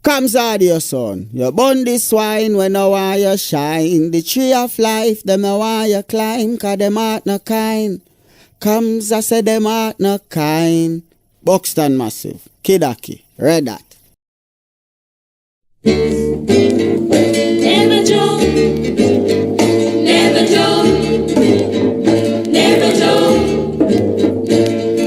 Kams audio son, you burn this wine when I want you shine. The tree of life, them I want you climb, cause them heart no kind. Kams I say them heart no kind. Buxton Massive, Kidaki, Red Hat. Never joke, never joke, never joke.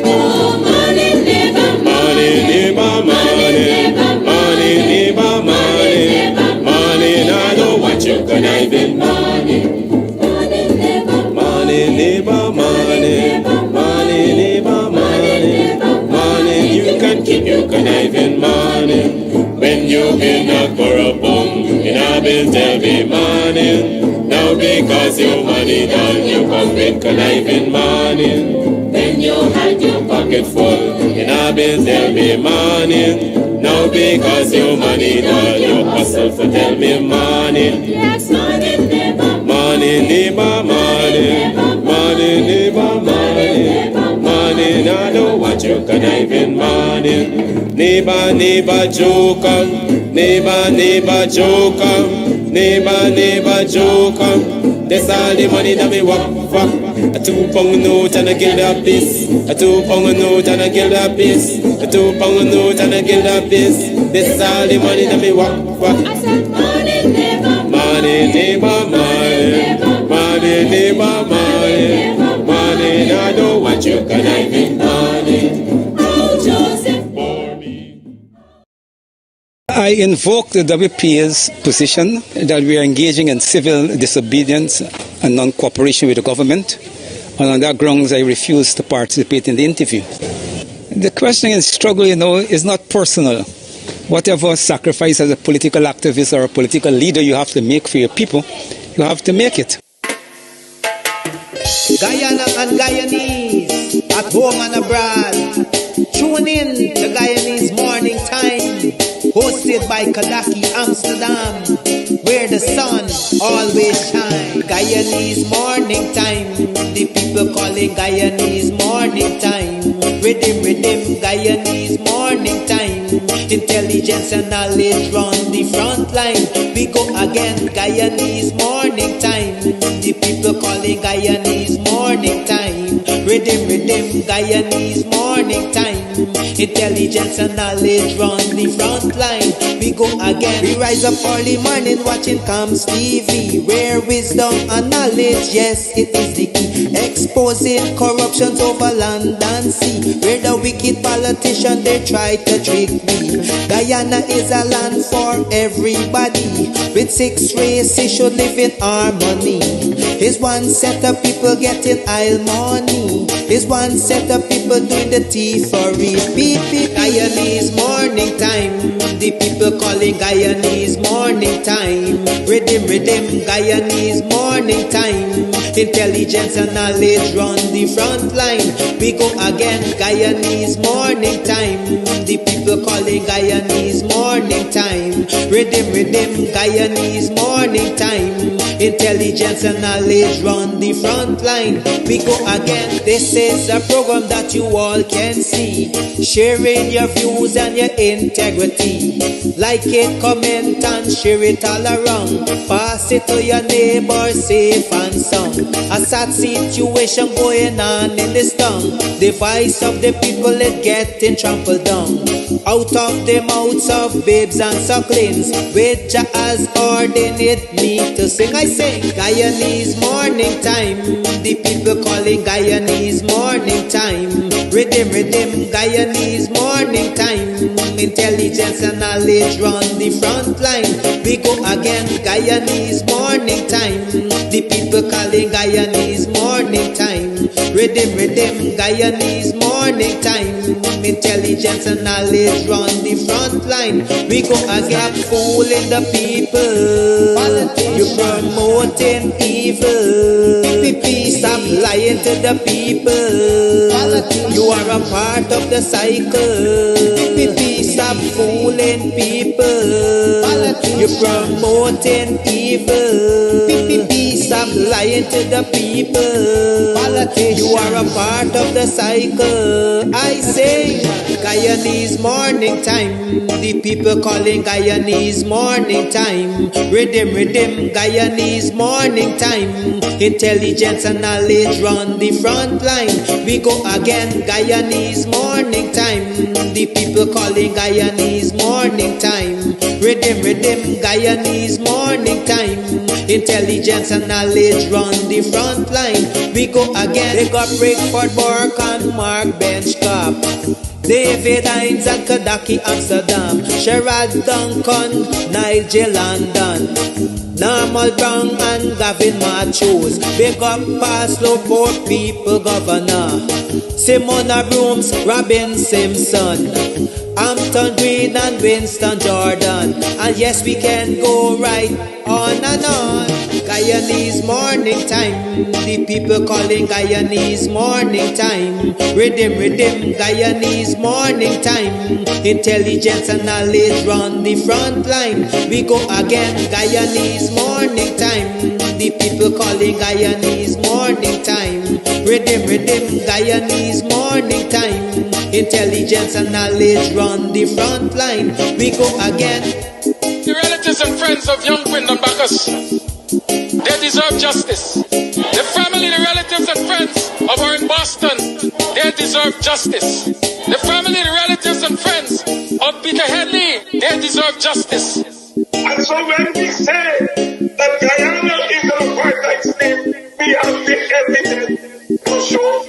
Oh, money never, money never, money never, money never, money never, money. I know what you conniving, money, money never, money never, money never, money never, money never, money. You can keep your conniving money. When you in a corrupt in a bill tell me money. Now because your money done, you come with conniving money. When you had your pocket full in a bill tell me money. Now because your money done, you hustle for tell me money. Yes, money never, money never, money, money never, money, money. Now know what you conniving money. Neighbor, neighbor, joker. Neighbor, neighbor, joker. Neighbor, neighbor, joker. That's all the money that me walk. A 2 pound note and a guilder piece. A 2 pound note and a guilder piece. A 2 pound note and a guilder piece. That's all the money that me walk. I said money, neighbor. Money, neighbor, money. Money, neighbor, money. Money, I don't want you conniving money. I invoke the WPA's position that we are engaging in civil disobedience and non-cooperation with the government, and on that grounds I refuse to participate in the interview. The question and struggle, is not personal. Whatever sacrifice as a political activist or a political leader you have to make for your people, you have to make it. Guyana and Guyanese, at home and abroad. Tune in to Guyanese Morning Time, hosted by Kadaki Amsterdam, where the sun always shines. Guyanese Morning Time, the people calling Guyanese Morning Time. Rhythm, rhythm, Guyanese Morning Time. Intelligence and knowledge run the front line. We go again, Guyanese Morning Time. The people calling Guyanese Morning Time. Rhythm, rhythm, Guyanese Morning Time. Intelligence and knowledge run the front line. We go again. We rise up early morning watching Kams TV, where wisdom and knowledge, yes, it is the key. Exposing corruptions over land and sea, where the wicked politicians they try to trick me. Guyana is a land for everybody. With 6 races should live in harmony. Is one set of people getting aisle money. Is one set of people doing the thievery. Beep, beep, Guyanese Morning Time. The people calling Guyanese Morning Time. Rhythm, rhythm, Guyanese Morning Time. Intelligence and knowledge run the front line. We go again, Guyanese Morning Time. The people calling Guyanese Morning Time. Rhythm, rhythm, Guyanese Morning Time. Intelligence and knowledge run the front line. We go again. This is a program that you all can see, sharing your views and your integrity. Like it, comment and share it all around. Pass it to your neighbor, safe and sound. A sad situation going on in this town. The voice of the people is getting trampled down. Out of the mouths of babes and sucklings, which has ordained me to sing. I sing Guyanese Morning Time. The people calling Guyanese Morning Time. Rhythm, rhythm, Guyanese Morning Time. Intelligence and knowledge run the front line. We go again, Guyanese Morning Time. The people calling Guyanese Morning Time. Rhythm, rhythm, Guyanese Morning Time. Intelligence and knowledge run the front line. We go again, fooling the people. You promoting evil. Stop lying to the people. You are a part of the cycle. Stop fooling people. You're promoting evil. Stop lying to the people. You are a part of the cycle. I say Guyanese morning time. The people calling Guyanese morning time. Rhythm, rhythm, Guyanese morning time. Intelligence and knowledge run the front line. We go again, Guyanese morning time. The people calling Guyanese morning time. Rhythm, rhythm, Guyanese morning time. Intelligence and knowledge run the front line. We go again. They got Rickford, Bork and Mark Benchcop, David Hines and Kadaki Amsterdam, Sherrod Duncan, Nigel London, Normal Brown and Gavin Matthews. Big up Paslow Port People Governor, Simona Brooms, Robin Simpson, Hampton Green and Winston Jordan. And yes, we can go right on and on. Guyanese morning time. The people calling Guyanese morning time. Rhythm, rhythm, Guyanese morning time. Intelligence and knowledge run the front line. We go again, Guyanese morning time. The people calling Guyanese morning time. Rhythm, rhythm, Guyanese morning time. Intelligence and knowledge run the front line. We go again. The relatives and friends of young Quinn and Bacchus, they deserve justice. The family, the relatives and friends of our in Boston, they deserve justice. The family, the relatives and friends of Peter Headley, they deserve justice. And so when we say that Guyana is an apartheid state, we have the evidence to show.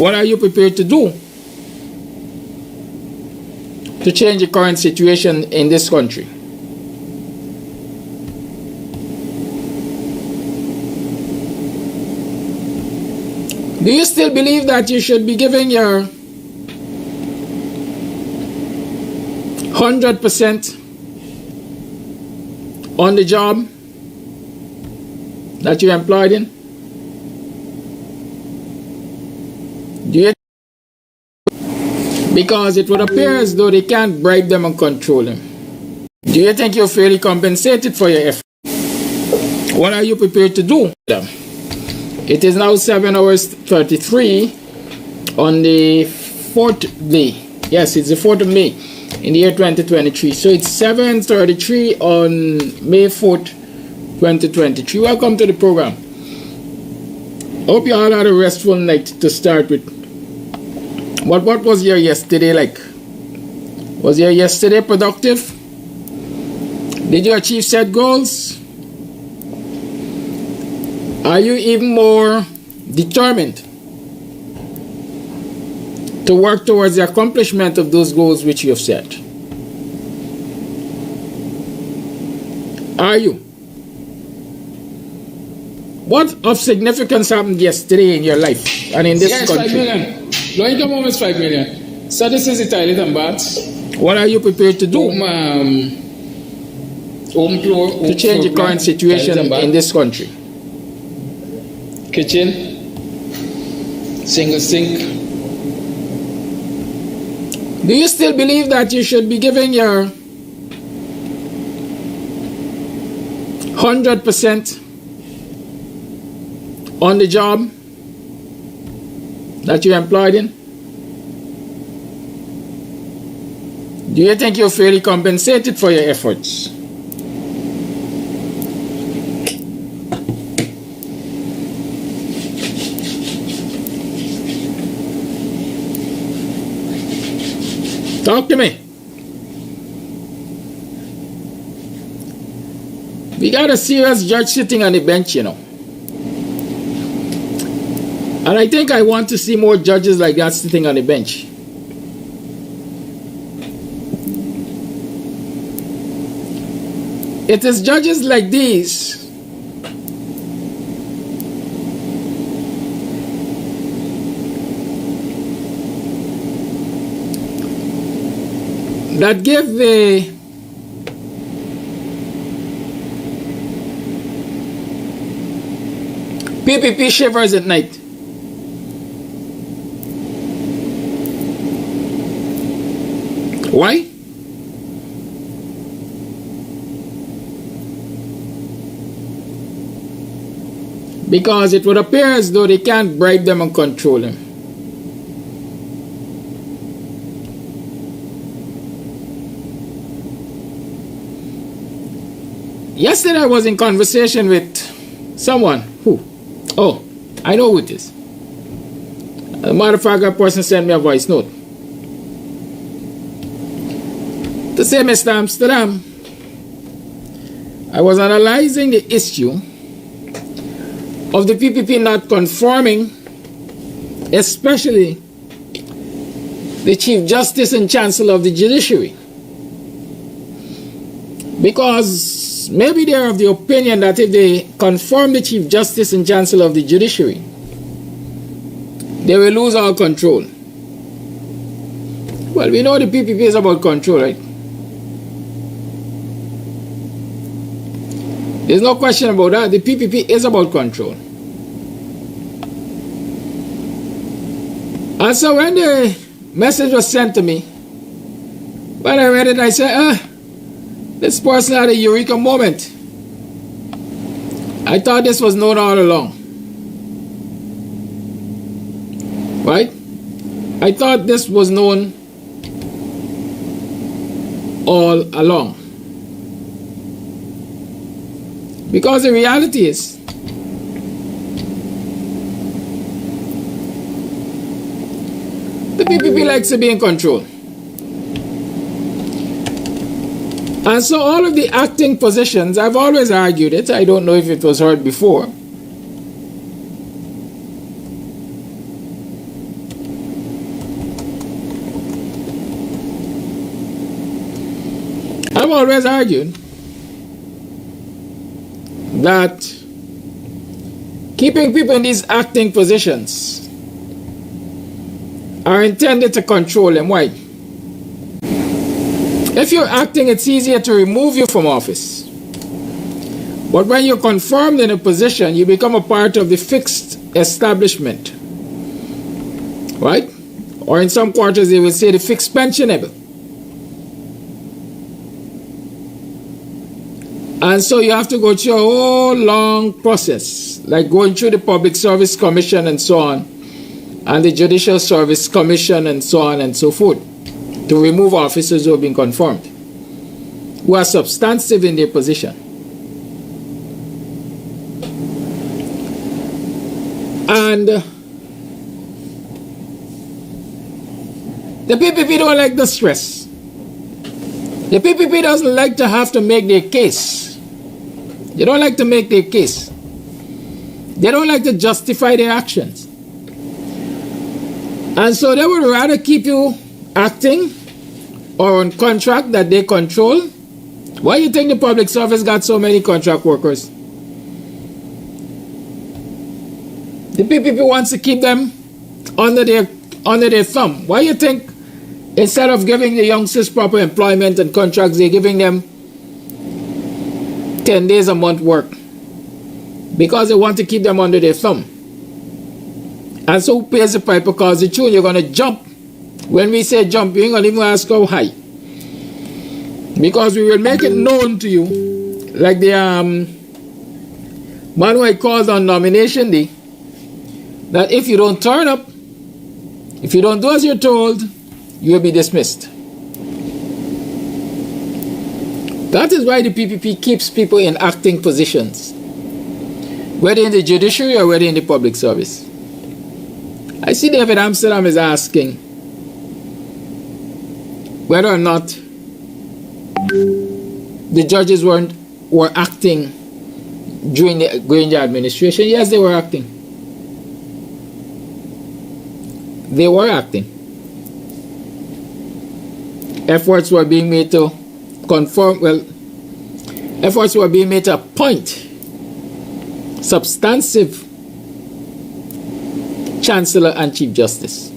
What are you prepared to do to change the current situation in this country? Do you still believe that you should be giving your 100% on the job that you're employed in? Do you? Because it would appear as though they can't bribe them and control them. Do you think you're fairly compensated for your effort? What are you prepared to do? It is now 7 hours 33 on the 4th day. Yes, it's the 4th of May in the year 2023. So it's 7:33 on May 4th, 2023. Welcome to the program. Hope you all had a restful night to start with. What was your yesterday like? Was your yesterday productive? Did you achieve set goals? Are you even more determined to work towards the accomplishment of those goals which you have set? Are you? What of significance happened yesterday in your life and in this country? 5 million. Low income home is 5 million. So this is the toilet and baths. What are you prepared to do to change the current situation in this country? Kitchen, single sink. Do you still believe that you should be giving your 100% on the job that you're employed in? Do you think you're fairly compensated for your efforts? Talk to me. We got a serious judge sitting on the bench, you know. And I think I want to see more judges like that sitting on the bench. It is judges like these that give the PPP shivers at night. Why? Because it would appear as though they can't bribe them and control them. Yesterday I was in conversation with someone who, oh, I know who it is. As a matter of fact, that person sent me a voice note to say, Mr. Amsterdam, I was analyzing the issue of the PPP not conforming, especially the Chief Justice and Chancellor of the Judiciary. Because maybe they are of the opinion that if they conform the Chief Justice and Chancellor of the Judiciary, they will lose all control. Well, we know the PPP is about control, right? There's no question about that. The PPP is about control. And so when the message was sent to me, when I read it, I said, this person had a eureka moment. I thought this was known all along. Right? I thought this was known all along. Because the reality is, the PPP likes to be in control. And so all of the acting positions, I've always argued it, I don't know if it was heard before. have always argued that keeping people in these acting positions are intended to control them. Why? If you're acting, it's easier to remove you from office. But when you're confirmed in a position, you become a part of the fixed establishment. Right? Or in some quarters, they will say the fixed pensionable. And so you have to go through a whole long process, like going through the Public Service Commission and so on, and the Judicial Service Commission and so on and so forth, to remove officers who have been confirmed, who are substantive in their position. And the PPP don't like the stress. The PPP doesn't like to have to make their case. They don't like to make their case. They don't like to justify their actions. And so they would rather keep you acting or on contract that they control. Why do you think the public service got so many contract workers? The PPP wants to keep them under their thumb. Why do you think instead of giving the youngsters proper employment and contracts, they're giving them 10 days a month work? Because they want to keep them under their thumb. And so who pays the piper calls the tune? You're going to jump. When we say jump, you ain't going to even ask how high. Because we will make it known to you, like the man who I called on nomination day, that if you don't turn up, if you don't do as you're told, you will be dismissed. That is why the PPP keeps people in acting positions, whether in the judiciary or whether in the public service. I see David Amsterdam is asking whether or not the judges were acting during the Granger administration. Yes, they were acting. They were acting. Efforts were being made to efforts were being made to appoint substantive Chancellor and Chief Justice.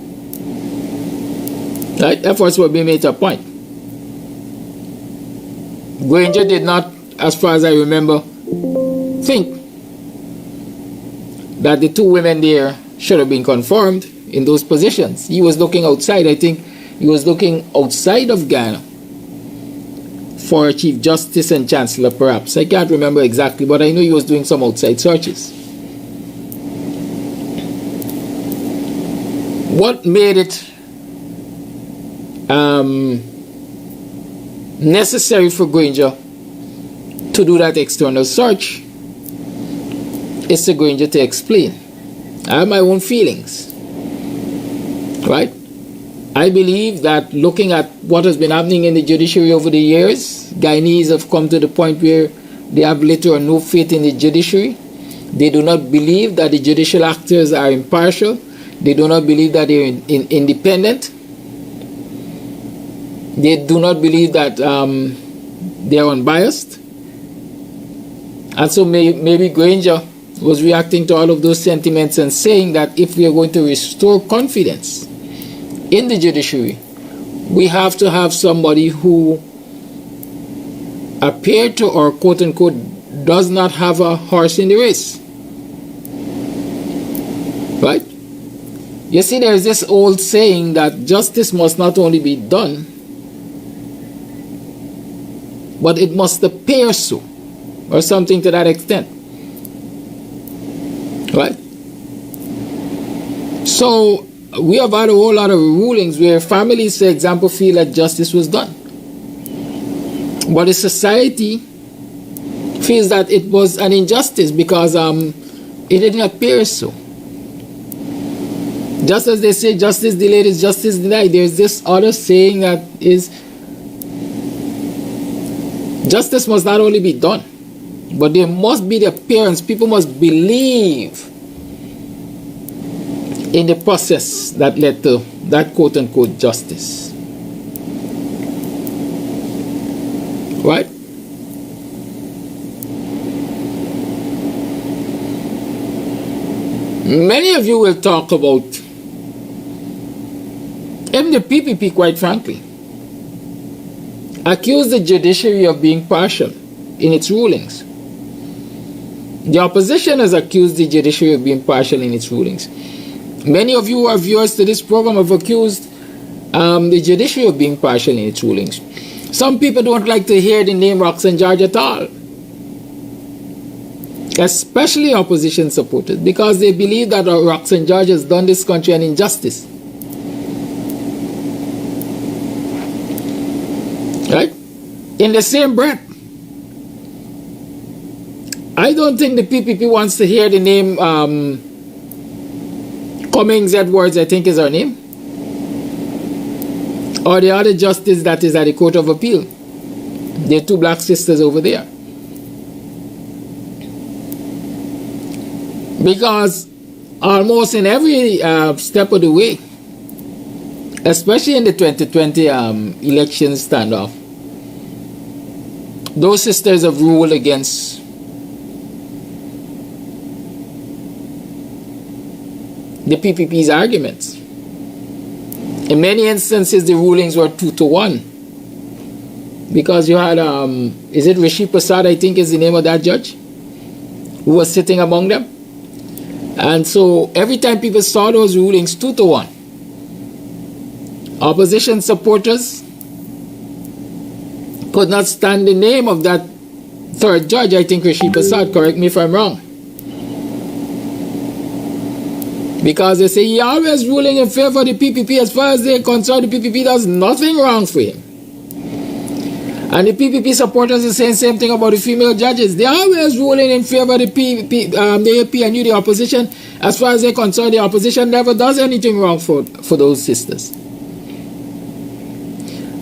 Right? Efforts were being made to appoint. Granger did not, as far as I remember, think that the two women there should have been confirmed in those positions. He was looking outside. I think he was looking outside of Guyana for a Chief Justice and Chancellor, perhaps. I can't remember exactly, but I know he was doing some outside searches. What made it necessary for Granger to do that external search is for Granger to explain. I have my own feelings, right? I believe that looking at what has been happening in the judiciary over the years, Guyanese have come to the point where they have little or no faith in the judiciary. They do not believe that the judicial actors are impartial. They do not believe that they're independent. They do not believe that they are unbiased. And so maybe Granger was reacting to all of those sentiments and saying that if we are going to restore confidence in the judiciary, we have to have somebody who appeared to, or quote unquote, does not have a horse in the race. Right? You see, there's this old saying that justice must not only be done, but it must appear so, or something to that extent. Right? So we have had a whole lot of rulings where families, for example, feel that justice was done, but the society feels that it was an injustice because it didn't appear so. Just as they say justice delayed is justice denied, there's this other saying that is justice must not only be done, but there must be the appearance. People must believe in the process that led to that quote-unquote justice. Right? Many of you will talk about even the PPP, quite frankly, accuse the judiciary of being partial in its rulings. The opposition has accused the judiciary of being partial in its rulings. Many of you who are viewers to this program have accused the judiciary of being partial in its rulings. Some people don't like to hear the name Roxanne George at all, especially opposition supporters, because they believe that Roxanne George has done this country an injustice. Right? In the same breath, I don't think the PPP wants to hear the name Cummings Edwards, I think is her name, or the other justice that is at the Court of Appeal. There are two black sisters over there. Because almost in every step of the way, especially in the 2020 election standoff, those sisters have ruled against the PPP's arguments. In many instances, the rulings were 2-1. Because you had, is it Rishi Prasad, I think is the name of that judge, who was sitting among them? And so every time people saw those rulings, 2-1. Opposition supporters could not stand the name of that third judge, I think Rishi Prasad, correct me if I'm wrong. Because they say he always ruling in favor of the PPP. As far as they're concerned, the PPP does nothing wrong for him. And the PPP supporters are saying the same thing about the female judges. They're always ruling in favor of the AP and the opposition. As far as they're concerned, the opposition never does anything wrong for those sisters.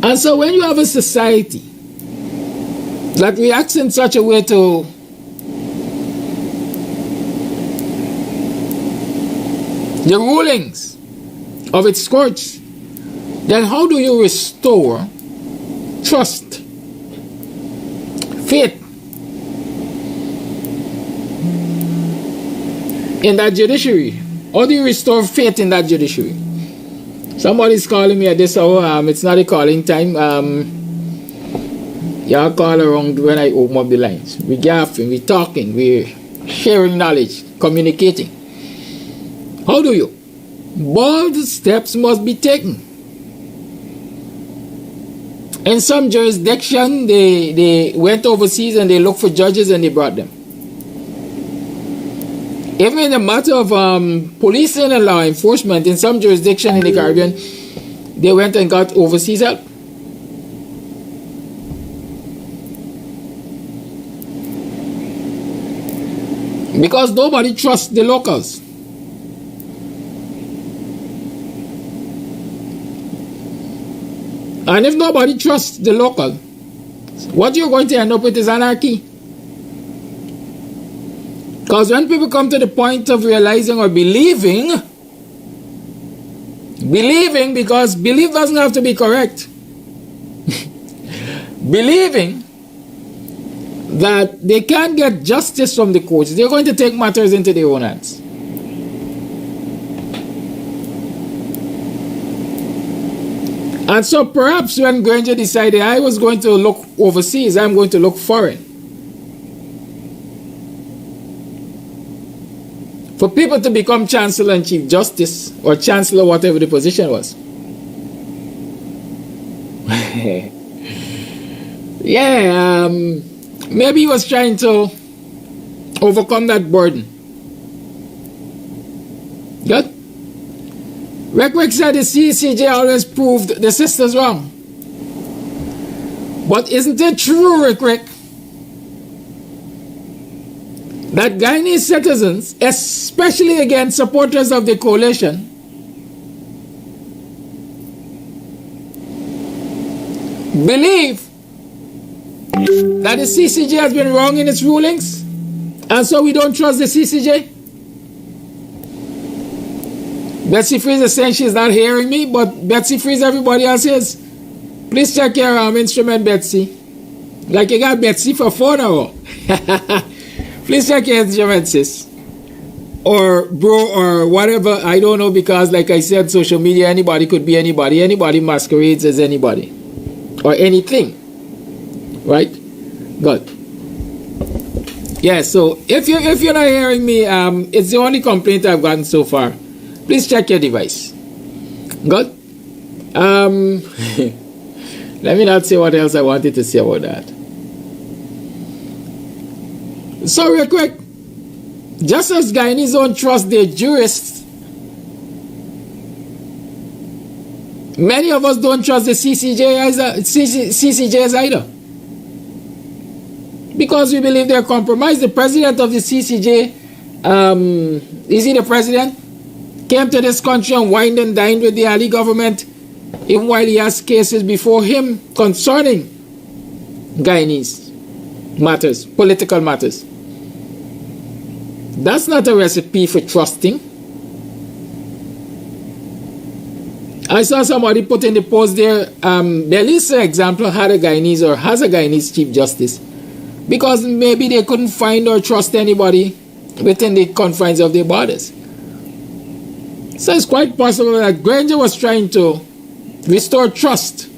And so when you have a society that reacts in such a way to the rulings of its courts, then how do you restore trust, faith in that judiciary? How do you restore faith in that judiciary? Somebody's calling me at this hour. It's not a calling time. Y'all call around when I open up the lines. We're gaffing, we're talking, we're sharing knowledge, communicating. How do you? Bold steps must be taken. In some jurisdiction, they went overseas and they looked for judges and they brought them. Even in the matter of policing and law enforcement, in some jurisdiction in the Caribbean, they went and got overseas help. Because nobody trusts the locals. And if nobody trusts the local, what you're going to end up with is anarchy. Because when people come to the point of realizing or believing, because belief doesn't have to be correct, believing that they can't get justice from the courts, they're going to take matters into their own hands. And so perhaps when Granger decided I was going to look overseas, I'm going to look foreign. For people to become Chancellor and Chief Justice, or Chancellor, whatever the position was. Yeah, maybe he was trying to overcome that burden. Good? Rick said the CCJ always proved the sisters wrong. But isn't it true, Rick, that Guyanese citizens, especially against supporters of the coalition, believe that the CCJ has been wrong in its rulings, and so we don't trust the CCJ? Betsy Freeze is saying she's not hearing me, but Betsy Freeze, everybody else is. Please check your instrument, Betsy. Like you got Betsy for 4 now. Please check your instruments, sis. Or bro, or whatever. I don't know, because like I said, social media, anybody could be anybody. Anybody masquerades as anybody. Or anything. Right? Good. Yeah, so if you're not hearing me, it's the only complaint I've gotten so far. Please check your device. Good? Let me not say what else I wanted to say about that. So real quick, just as Guyanese don't trust their jurists, many of us don't trust the CCJs either. Because we believe they're compromised. The president of the CCJ, is he the president? Came to this country and wined and dined with the Ali government, even while he has cases before him concerning Guyanese matters, political matters. That's not a recipe for trusting. I saw somebody put in the post there, Belize, for example, had a Guyanese or has a Guyanese Chief Justice because maybe they couldn't find or trust anybody within the confines of their borders. So it's quite possible that Granger was trying to restore trust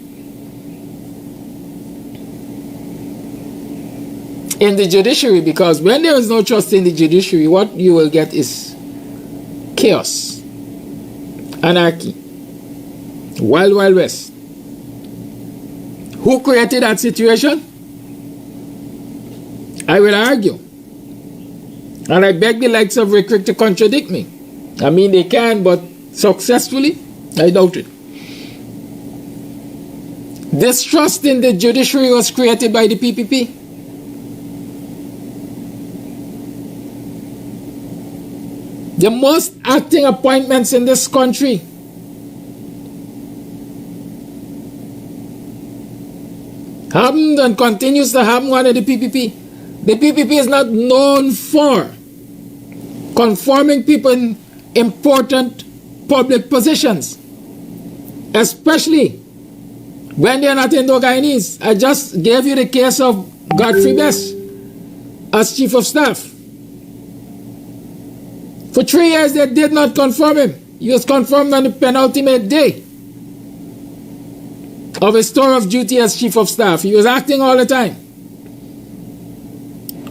in the judiciary, because when there is no trust in the judiciary, what you will get is chaos, anarchy, wild, wild west. Who created that situation? I will argue, and I beg the likes of Rick to contradict me. I mean, they can, but successfully, I doubt it. Distrust in the judiciary was created by the PPP. The most acting appointments in this country happened and continues to happen under the PPP. The PPP is not known for confirming people in important public positions, especially when they are not Indo-Guyanese. I just gave you the case of Godfrey Best as Chief of Staff. For 3 years, they did not confirm him. He was confirmed on the penultimate day of his tour of duty as Chief of Staff. He was acting all the time.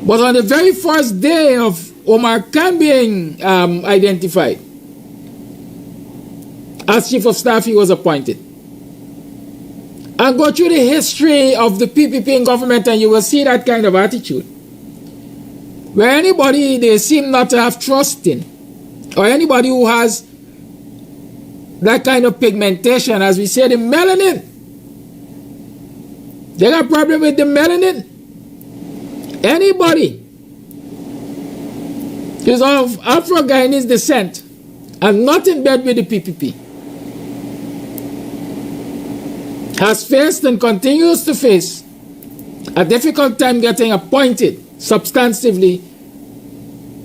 But on the very first day of Omar Khan being identified as Chief of Staff, he was appointed. And go through the history of the PPP in government and you will see that kind of attitude. Where anybody they seem not to have trust in, or anybody who has that kind of pigmentation, as we say, the melanin. They got a problem with the melanin. Anybody who's of Afro-Guyanese descent and not in bed with the PPP has faced and continues to face a difficult time getting appointed substantively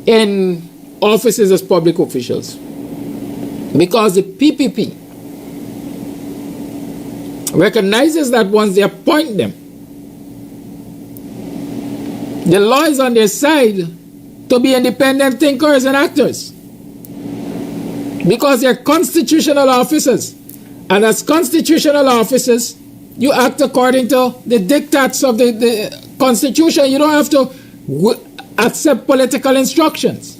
in offices as public officials, because the PPP recognizes that once they appoint them, the law is on their side to be independent thinkers and actors, because they're constitutional officers, and as constitutional officers you act according to the diktats of the Constitution. You don't have to accept political instructions.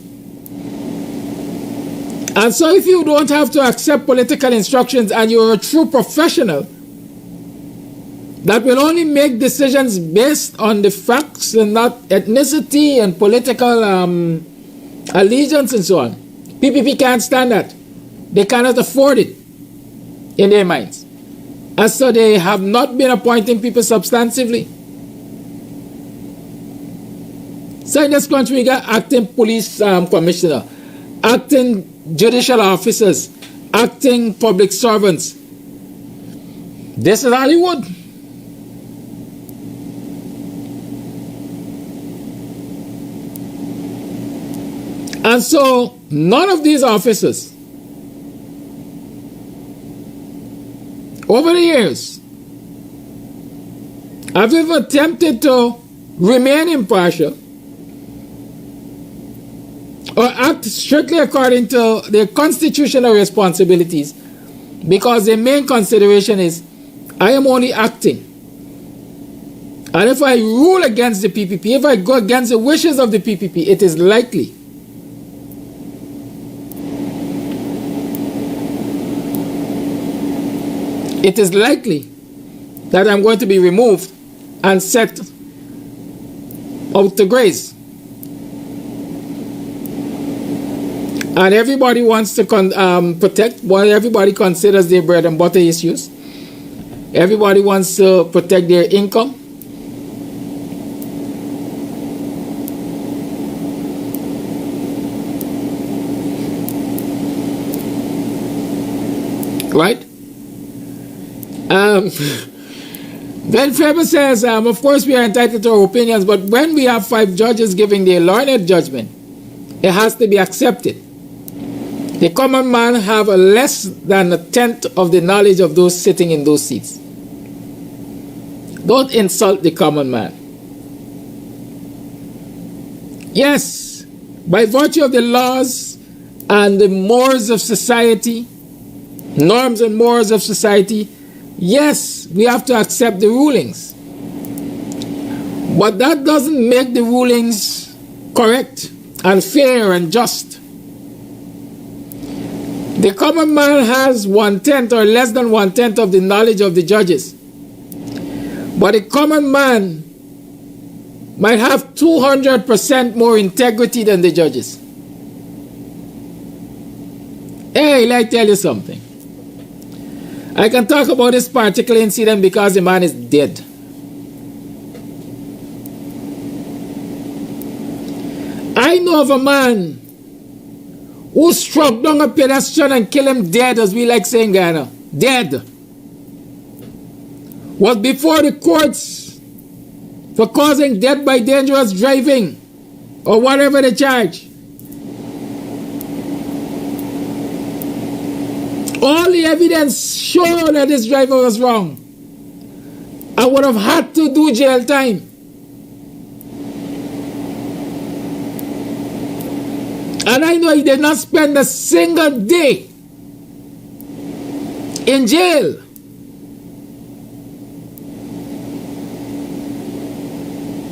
And so if you don't have to accept political instructions and you're a true professional that will only make decisions based on the facts and not ethnicity and political allegiance and so on, PPP can't stand that. They cannot afford it in their minds. And so they have not been appointing people substantively. So in this country we got acting police commissioner, acting judicial officers, acting public servants. This is Hollywood. And so none of these officers over the years have ever attempted to remain impartial or act strictly according to their constitutional responsibilities, because their main consideration is, I am only acting. And if I rule against the PPP, if I go against the wishes of the PPP, it is likely that I'm going to be removed and set out to graze. And everybody wants to protect what everybody considers their bread and butter issues. Everybody wants to protect their income. Right? Then Faber says, of course we are entitled to our opinions, but when we have 5 judges giving their learned judgment, it has to be accepted. The common man have a less than a tenth of the knowledge of those sitting in those seats. Don't insult the common man. Yes, by virtue of the laws and the mores of society, norms and mores of society, yes, we have to accept the rulings. But that doesn't make the rulings correct and fair and just. The common man has 1/10 or less than 1/10 of the knowledge of the judges. But a common man might have 200% more integrity than the judges. Hey, let me tell you something. I can talk about this particular incident because the man is dead. I know of a man who struck down a pedestrian and killed him dead, as we like saying, Guyana. Dead. Was before the courts for causing death by dangerous driving or whatever the charge. All the evidence showed that this driver was wrong. I would have had to do jail time. And I know he did not spend a single day in jail.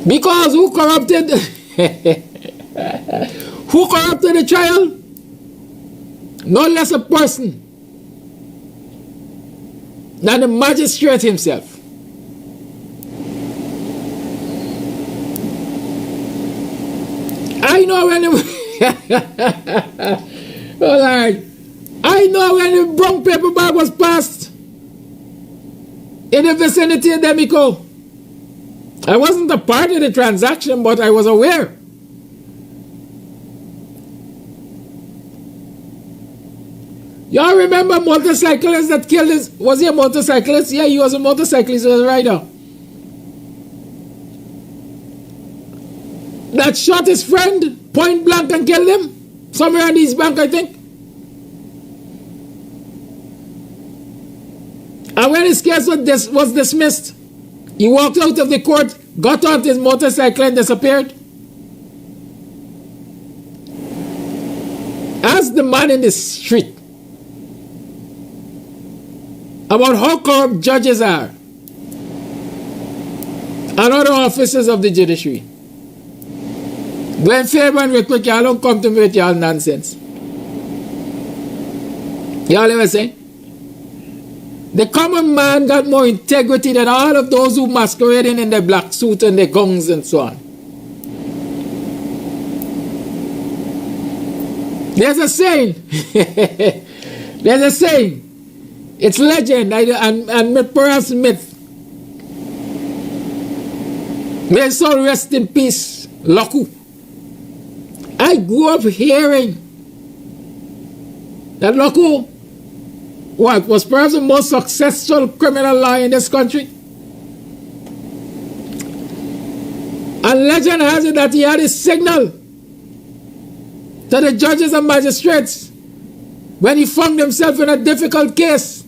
Because who corrupted the child? No less a person than the magistrate himself. I know when all right. I know when the brown paper bag was passed in the vicinity of Demico. I wasn't a part of the transaction, but I was aware. Y'all remember motorcyclist that killed his... Was he a motorcyclist? Yeah, he was a motorcyclist, he was a rider. That shot his friend point blank and killed him? Somewhere in East Bank, I think. And when his case was dismissed, he walked out of the court, got on his motorcycle and disappeared. Ask the man in the street about how corrupt judges are and other officers of the judiciary. When favor and request, y'all don't come to me with y'all nonsense. Y'all ever say? The common man got more integrity than all of those who masquerading in their black suit and their guns and so on. There's a saying. There's a saying. It's legend and perhaps myth. May his soul rest in peace, Loku. I grew up hearing that Loku was perhaps the most successful criminal lawyer in this country. And legend has it that he had a signal to the judges and magistrates when he found himself in a difficult case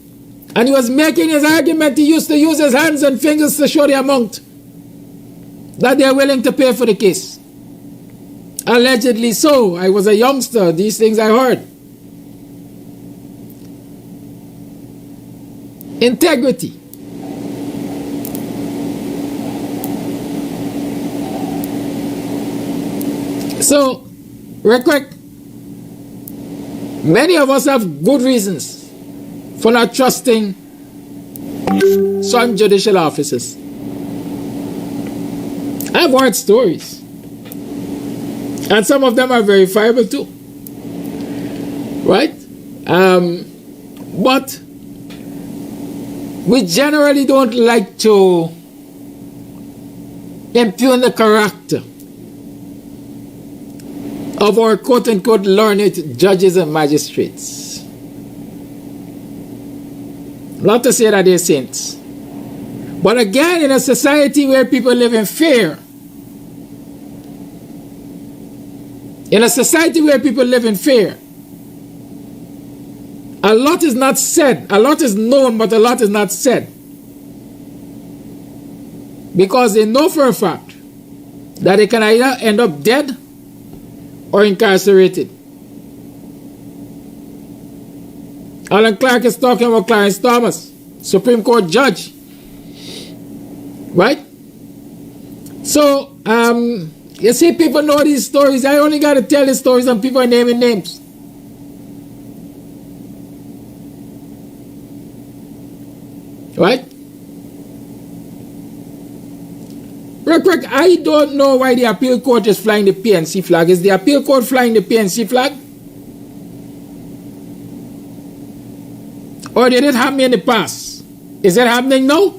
and he was making his argument. He used to use his hands and fingers to show the amount that they're willing to pay for the case. Allegedly so. I was a youngster. These things I heard. Integrity. So, real quick, many of us have good reasons for not trusting some judicial officers. I've heard stories, and some of them are verifiable too, right? But we generally don't like to impugn the character of our quote-unquote learned judges and magistrates. Not to say that they're saints. But again, in a society where people live in fear, a lot is not said. A lot is known, but a lot is not said. Because they know for a fact that they can either end up dead or incarcerated. Alan Clark is talking about Clarence Thomas, Supreme Court judge. Right? So, you see, people know these stories. I only got to tell these stories and people are naming names. Right? Real quick, I don't know why the appeal court is flying the PNC flag. Is the appeal court flying the PNC flag? Or did it happen in the past? Is it happening now?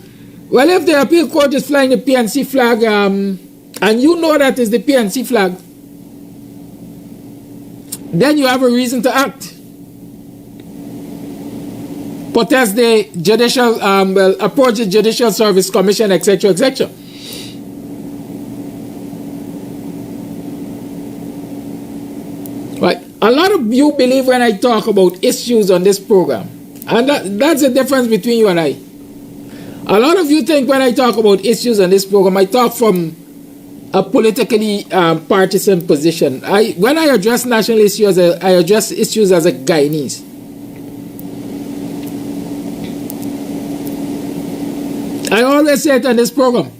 Well, if the appeal court is flying the PNC flag, and you know that is the PNC flag, then you have a reason to act. Protest the judicial, approach the Judicial Service Commission, etc., etc. Right. A lot of you believe when I talk about issues on this program, and that's the difference between you and I. A lot of you think when I talk about issues on this program, I talk from a politically partisan position. When I address national issues, I address issues as a Guyanese. I always say it on this program.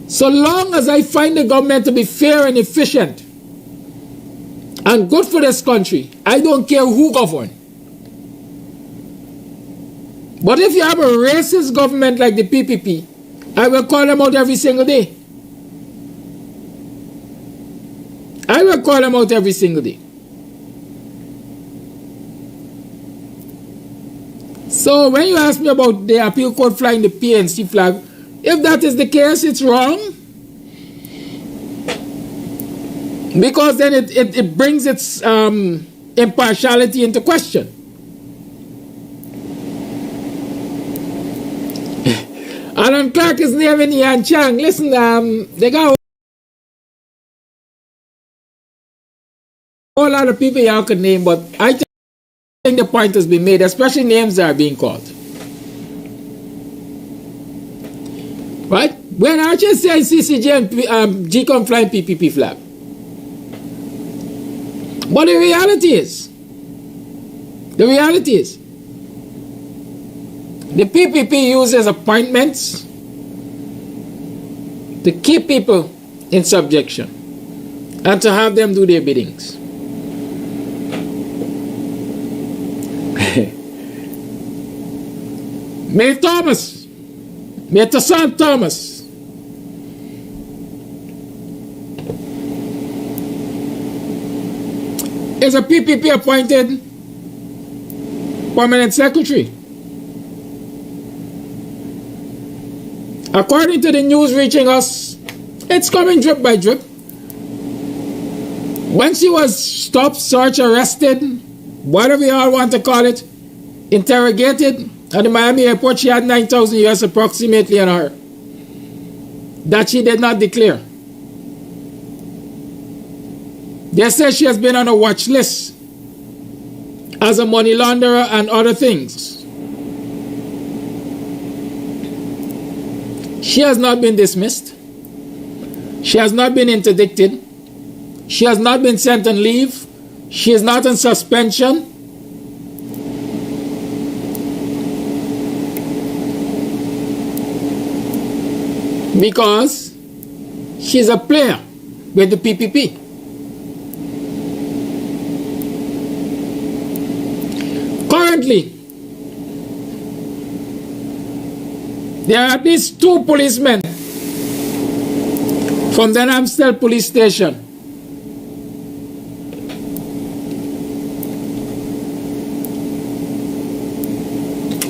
So long as I find the government to be fair and efficient and good for this country, I don't care who governs. But if you have a racist government like the PPP, I will call them out every single day. I will call them out every single day. So when you ask me about the appeal court flying the PNC flag, if that is the case, it's wrong. Because then it brings its impartiality into question. Alan Clark is naming Yan Chang. Listen, they got a whole lot of people y'all could name, but I think the point has been made, especially names that are being called. Right? When I just say CCJ and GCOM flying PPP flag. But the reality is, the PPP uses appointments to keep people in subjection and to have them do their biddings. Mayor Thomas, Mayor Tassan Thomas, is a PPP appointed permanent secretary. According to the news reaching us, it's coming drip by drip. When she was stopped, searched, arrested, whatever you all want to call it, interrogated at the Miami airport, she had $9,000 approximately on her that she did not declare. They say she has been on a watch list as a money launderer and other things. She has not been dismissed. She has not been interdicted. She has not been sent on leave. She is not on suspension. Because she's a player with the PPP. Currently, there are at least 2 policemen from the Amstel police station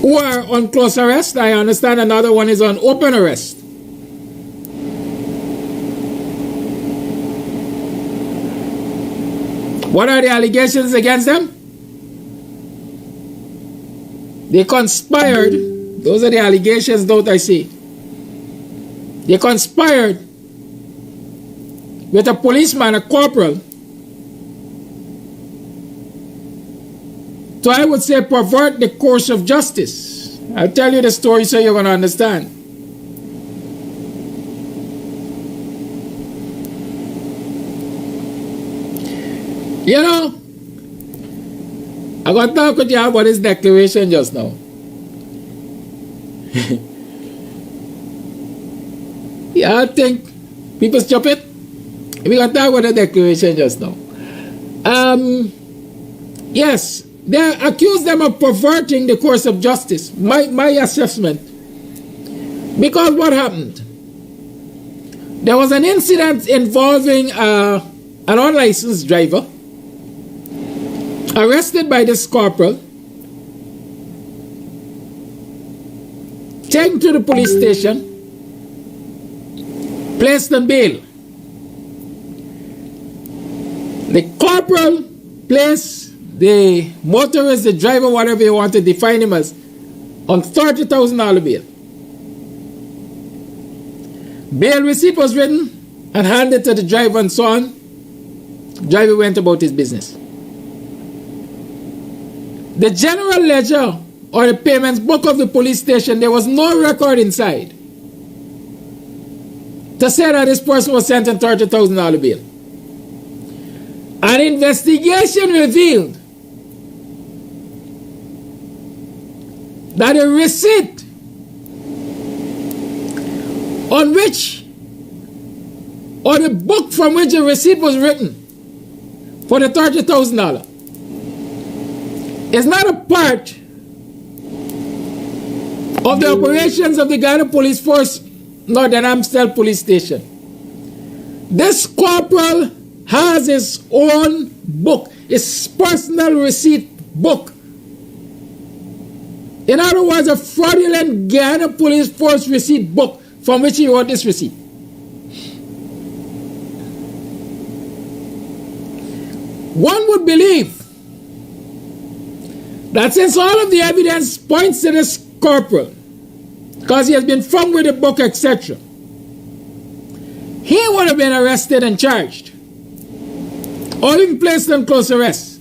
who are on close arrest. I understand another one is on open arrest. What are the allegations against them? They conspired. Those are the allegations, don't I see? They conspired with a policeman, a corporal, to, I would say, pervert the course of justice. I'll tell you the story so you're going to understand. You know, I'm going to talk with you about this declaration just now. Yeah, I think people stupid. We're going to talk about the declaration just now. Yes, they accuse them of perverting the course of justice. My assessment. Because what happened? There was an incident involving an unlicensed driver arrested by this corporal, taken to the police station, placed on bail. The corporal placed the motorist, the driver, whatever you want to define him as, on $30,000 bail. Bail receipt was written and handed to the driver and so on. Driver went about his business. The general ledger or the payments book of the police station, there was no record inside to say that this person was sent on $30,000 bail. An investigation revealed that a receipt on which, or the book from which the receipt was written for the $30,000 is not a part of the operations of the Guyana Police Force nor the Amstel Police Station. This corporal has his own book, his personal receipt book. In other words, a fraudulent Guyana Police Force receipt book from which he wrote this receipt. One would believe that since all of the evidence points to this corporal, because he has been found with the book, etc., he would have been arrested and charged, or even placed on close arrest.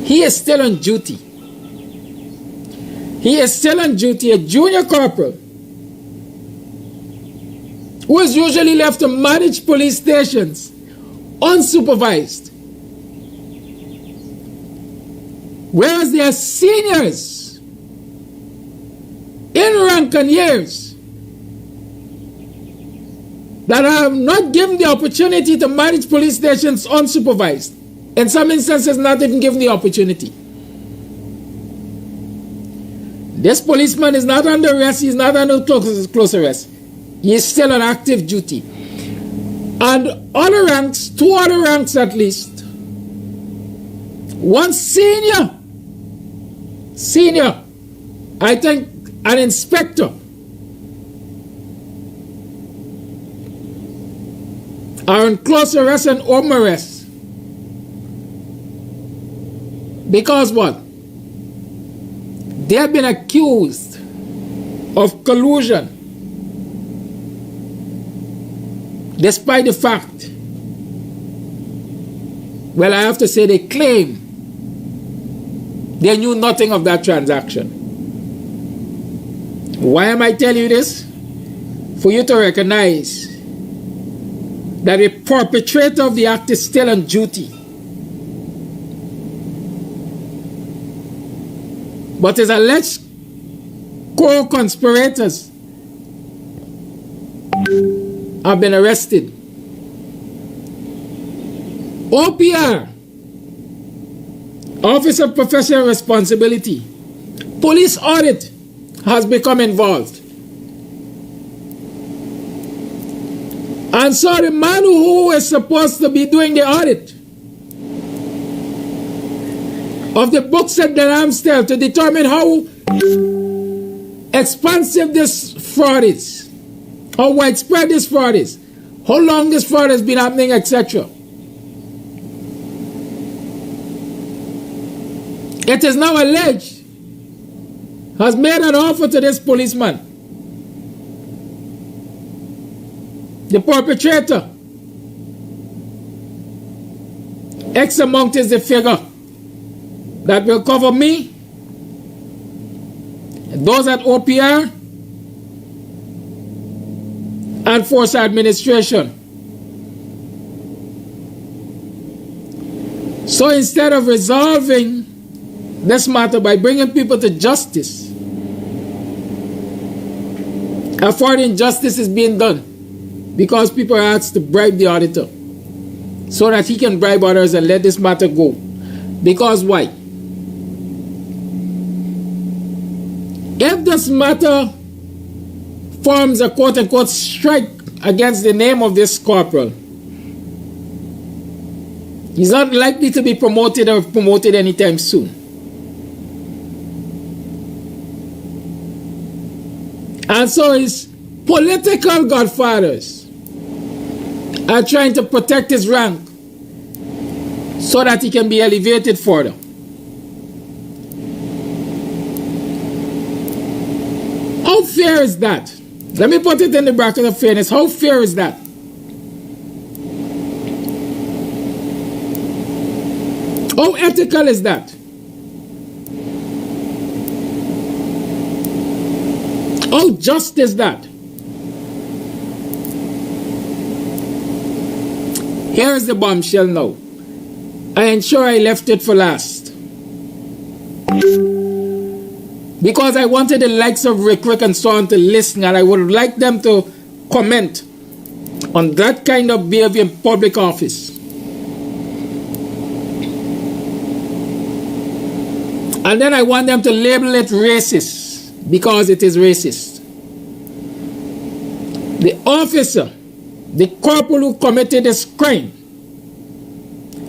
He is still on duty. He is still on duty, a junior corporal, who is usually left to manage police stations unsupervised. Whereas there are seniors in rank and years that are not given the opportunity to manage police stations unsupervised. In some instances, not even given the opportunity. This policeman is not under arrest, he is not under close arrest. He is still on active duty. And other ranks, 2 other ranks at least, one senior, I think an inspector, are on close arrest and home arrest. Because what? They have been accused of collusion, despite the fact, well, I have to say they claim they knew nothing of that transaction. Why am I telling you this? for you to recognize that the perpetrator of the act is still on duty, but his alleged co-conspirators have been arrested. OPR, Office of Professional Responsibility, police audit has become involved. And so the man who is supposed to be doing the audit of the books at the Amstel to determine how expansive this fraud is, how widespread this fraud is, how long this fraud has been happening, etc. It is now alleged, has made an offer to this policeman, the perpetrator. X amount is the figure that will cover me, those at OPR, and Force Administration. So instead of resolving this matter by bringing people to justice, affording justice is being done because people are asked to bribe the auditor so that he can bribe others and let this matter go. Because why? If this matter forms a quote-unquote strike against the name of this corporal, he's not likely to be promoted or promoted anytime soon. And so his political godfathers are trying to protect his rank so that he can be elevated further. How fair is that? Let me put it in the bracket of fairness. How fair is that? How ethical is that? How just is that? Here is the bombshell now. I ensure I left it for last, because I wanted the likes of Rick and so on to listen, and I would like them to comment on that kind of behavior in public office. And then I want them to label it racist, because it is racist. The officer, the corporal who committed this crime,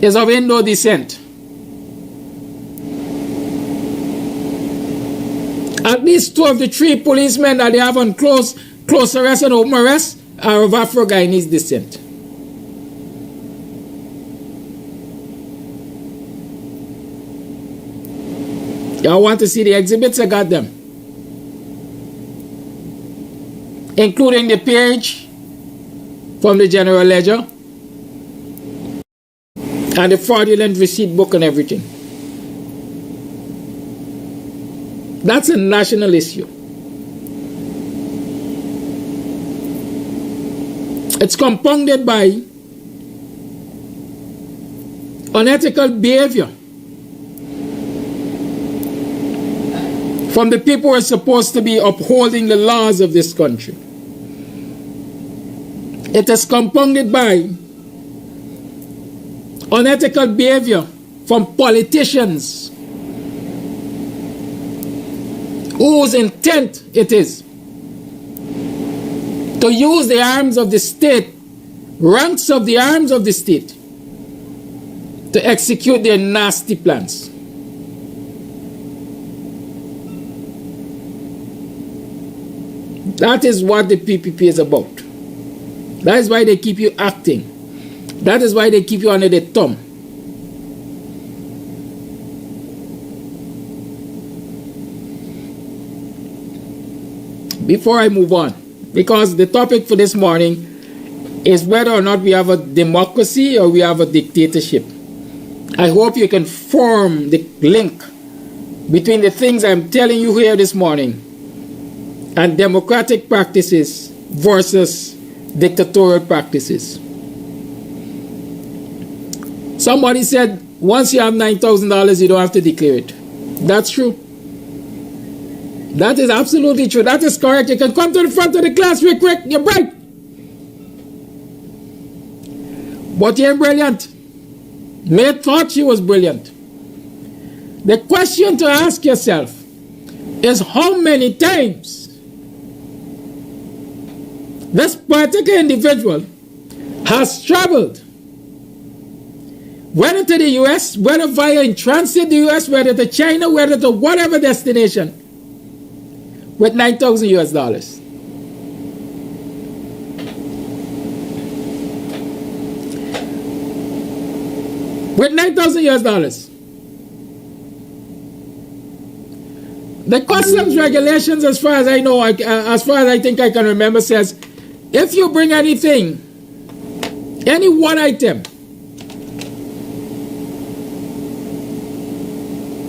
is of Indo descent. At least 2 of the 3 policemen that they have on close arrest and open arrest are of Afro-Guyanese descent. Y'all want to see the exhibits? I got them, including the page from the General Ledger and the fraudulent receipt book and everything. That's a national issue. It's compounded by unethical behavior from the people who are supposed to be upholding the laws of this country. It is compounded by unethical behavior from politicians whose intent it is to use the arms of the state, ranks of the arms of the state, to execute their nasty plans. That is what the PPP is about. That is why they keep you acting. That is why they keep you under the thumb. Before I move on, because the topic for this morning is whether or not we have a democracy or we have a dictatorship. I hope you can form the link between the things I'm telling you here this morning and democratic practices versus dictatorial practices. Somebody said, once you have $9,000, you don't have to declare it. That's true. That is absolutely true. That is correct. You can come to the front of the class real quick. You're bright. But you ain't brilliant. May thought she was brilliant. The question to ask yourself is how many times this particular individual has traveled, whether to the US, whether via in transit the US, whether to China, whether to whatever destination, with $9,000 US. With $9,000 US. The customs regulations, as far as I know, as far as I think I can remember, says if you bring anything, any one item,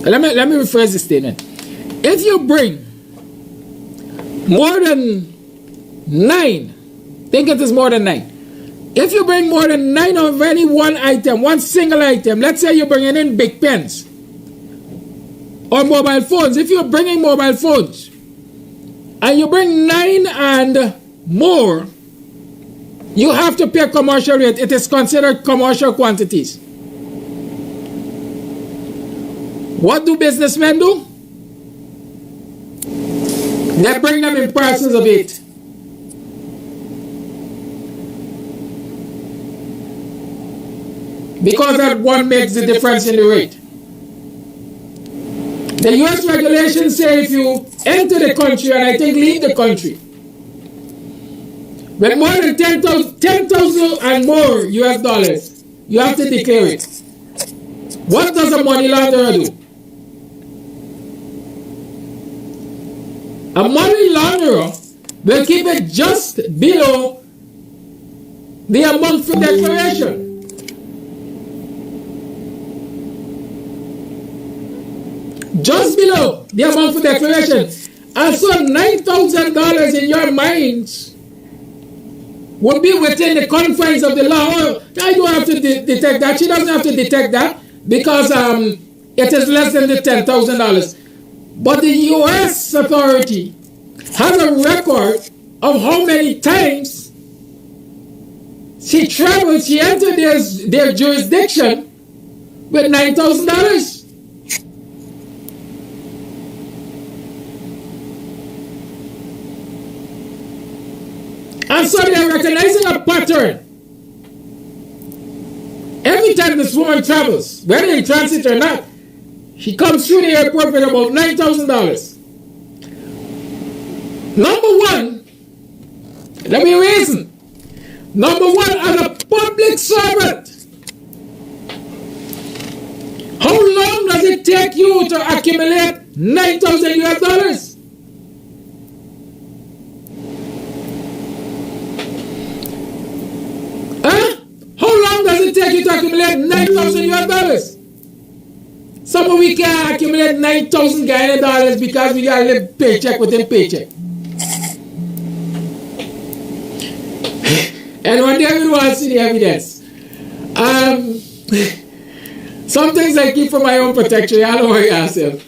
let me rephrase the statement. If you bring more than 9, think it is more than 9. If you bring more than 9 of any one item, one single item, let's say you're bringing in big pens or mobile phones. If you're bringing mobile phones and you bring 9 and more, you have to pay commercial rate. It is considered commercial quantities. What do businessmen do? They bring them in parcels of 8. Because that one makes the difference in the rate. The US regulations say if you enter the country, and I think leave the country, with more than 10,000 and more US dollars, you have to declare it. What does a money launderer do? A money launderer will keep it just below the amount for declaration. Just below the amount for declaration. And so $9,000 in your minds would be within the confines of the law. Oh, I don't have to detect that. She doesn't have to detect that because it is less than the $10,000. But the U.S. authority has a record of how many times she traveled, she entered their jurisdiction with $9,000. And so they are recognizing a pattern. Every time this woman travels, whether in transit or not, she comes through the airport with about $9,000. Number one, let me reason. Number one, as a public servant, how long does it take you to accumulate $9,000 US? How long does it take you to accumulate $9,000 US? Some of we can't accumulate 9,000 Guyana dollars because we gotta live paycheck within paycheck. And one day we want to see the evidence. Some things I keep for my own protection. I don't worry yourself.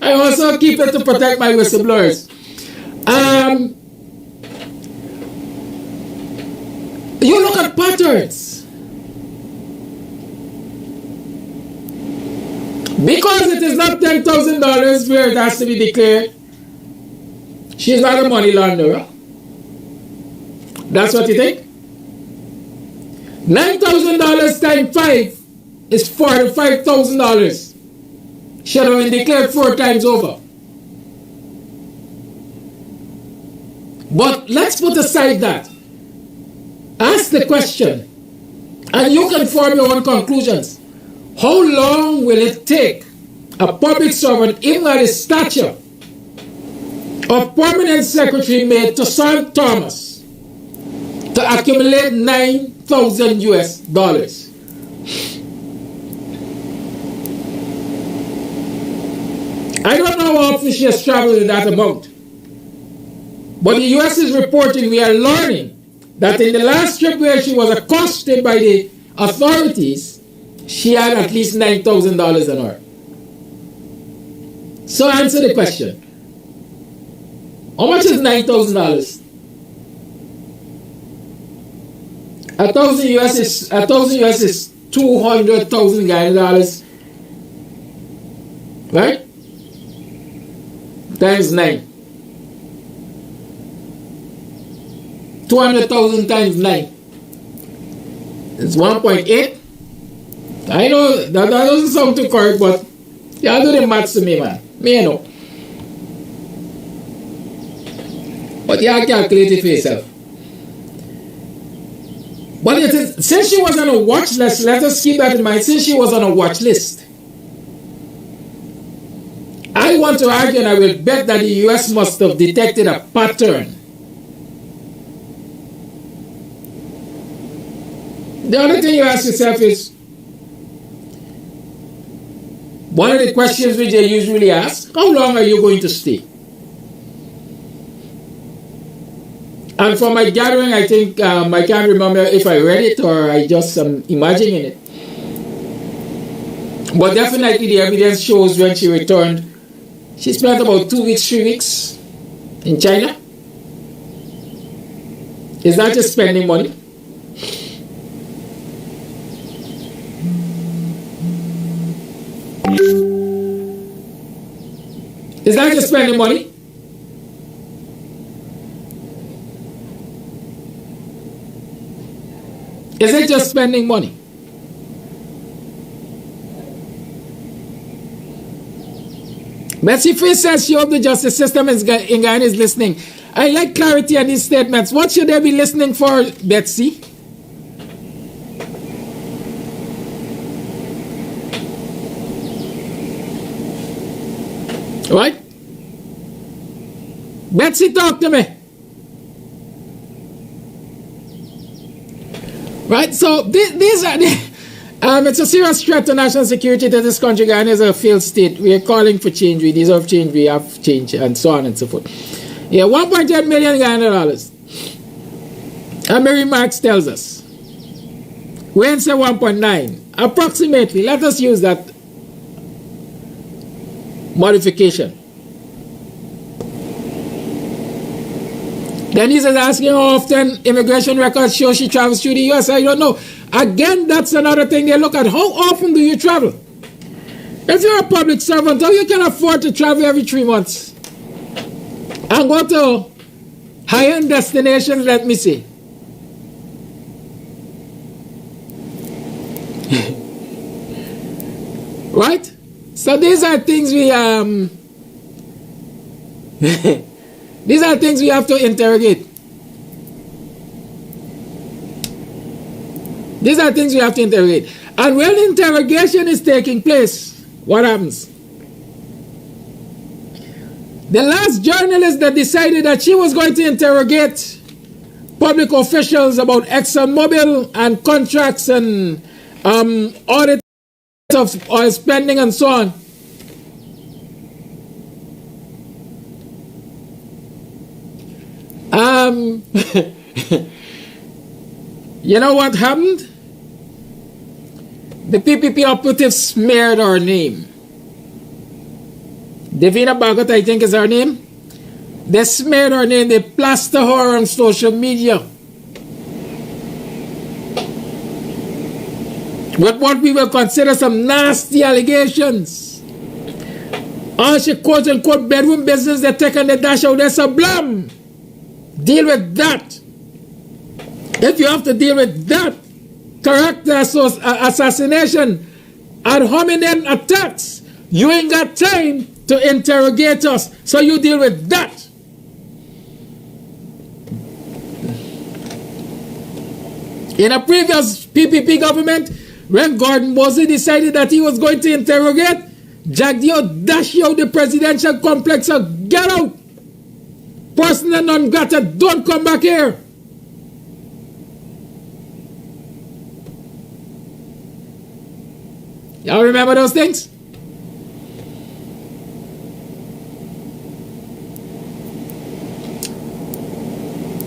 I also keep it to protect my whistleblowers. You look at patterns. Because it is not $10,000 where it has to be declared, she's not a money launderer. That's what you think? $9,000 times 5 is $45,000. Should have been declared 4 times over. But let's put aside that. Ask the question, and you can form your own conclusions. How long will it take a public servant, even at the stature of permanent secretary made to St. Thomas, to accumulate $9,000 US? I don't know how often she has traveled with that amount. But the US is reporting, we are learning, that in the last trip where she was accosted by the authorities, she had at least $9,000 on her. So answer the question. How much is $9,000? 1,000 US is 200,000 dollars, right? Times 9. 200,000 times 9. It's 1.8. I know that doesn't sound too correct, but y'all do the maths to me, man. Me, you know. But y'all calculate it for yourself. But it is, since she was on a watch list, let us keep that in mind. Since she was on a watch list, I want to argue, and I will bet that the US must have detected a pattern. The other thing you ask yourself is, one of the questions which they usually ask, how long are you going to stay? And for my gathering, I think, I can't remember if I read it or I just am imagining it. But definitely the evidence shows when she returned, she spent about 2 weeks, 3 weeks in China. Is that just spending money? Is that just spending money? Is it just spending money? Betsy Free says she hopes the justice system in Guyana is listening. I like clarity on these statements. What should they be listening for, Betsy? Right? Betsy, talk to me. Right, so these are the, it's a serious threat to national security that this country. Guyana is a failed state. We are calling for change. We deserve change. We have change, and so on and so forth. Yeah, 1.8 million Guyana dollars. And Mary Marks tells us. Wayne said 1.9. Approximately. Let us use that modification. Denise is asking how often immigration records show she travels through the US. I don't know. Again, that's another thing they look at. How often do you travel? If you're a public servant, how you can afford to travel every 3 months? And go to high-end destinations, let me see. Right? So these are things we these are things we have to interrogate. These are things we have to interrogate. And when interrogation is taking place, what happens? The last journalist that decided that she was going to interrogate public officials about ExxonMobil and contracts and audit of oil spending and so on. You know what happened? The PPP operatives smeared our name. Davina Bagot, I think is her name. They smeared her name. They plaster her on social media with what we will consider some nasty allegations. All she quote unquote bedroom business they take and they dash out. They sublime. Deal with that. If you have to deal with that, character assassination, ad hominem attacks, you ain't got time to interrogate us. So you deal with that. In a previous PPP government, when Gordon Mosley decided that he was going to interrogate, Jagdio dash out the presidential complex and get out. Persona non grata, don't come back here. Y'all remember those things?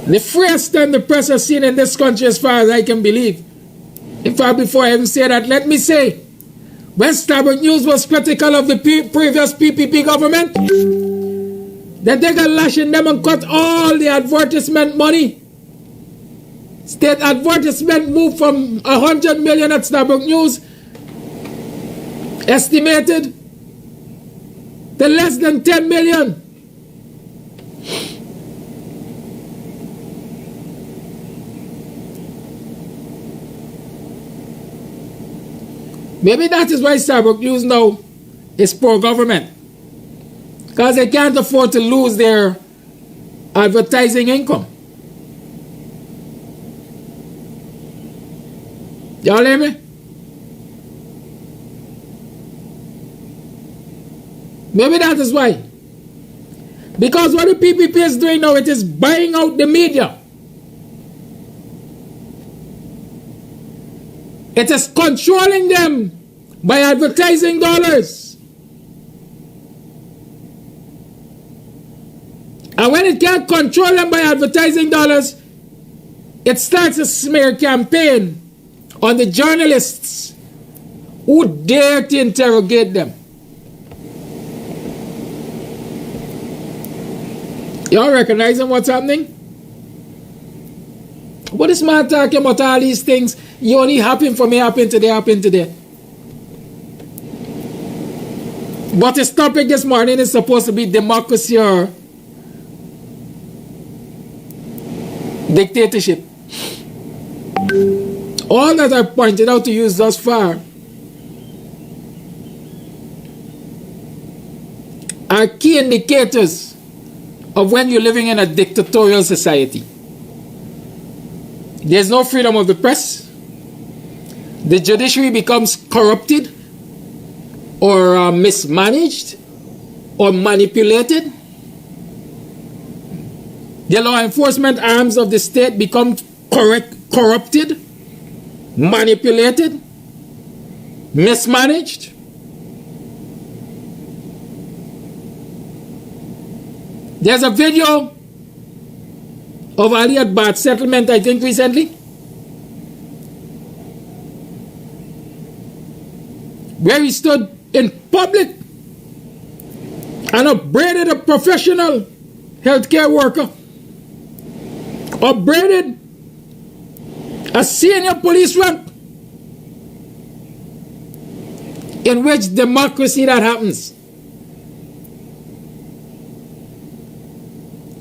The freest time the press has seen in this country as far as I can believe. In fact, before I even say that, let me say, when Starbuck News was critical of the previous PPP government, then they got lashing them and cut all the advertisement money. State advertisement moved from 100 million at Starbuck News, estimated, to less than 10 million. Maybe that is why Starbuck News now is pro-government. Because they can't afford to lose their advertising income. Y'all hear me? Maybe that is why. Because what the PPP is doing now, it is buying out the media. It is controlling them by advertising dollars. And when it can't control them by advertising dollars, it starts a smear campaign on the journalists who dare to interrogate them. Y'all recognizing what's happening? What is man talking about all these things? You only happen for me, happen today, happen today. But his topic this morning is supposed to be democracy or dictatorship. All that I pointed out to you thus far are key indicators of when you're living in a dictatorial society. There's no freedom of the press. The judiciary becomes corrupted or mismanaged or manipulated. The law enforcement arms of the state become corrupted, manipulated, mismanaged. There's a video of Ali at Bath settlement, I think, recently, where he stood in public and upbraided a professional healthcare worker, upbraided a senior police rank. In which democracy that happens?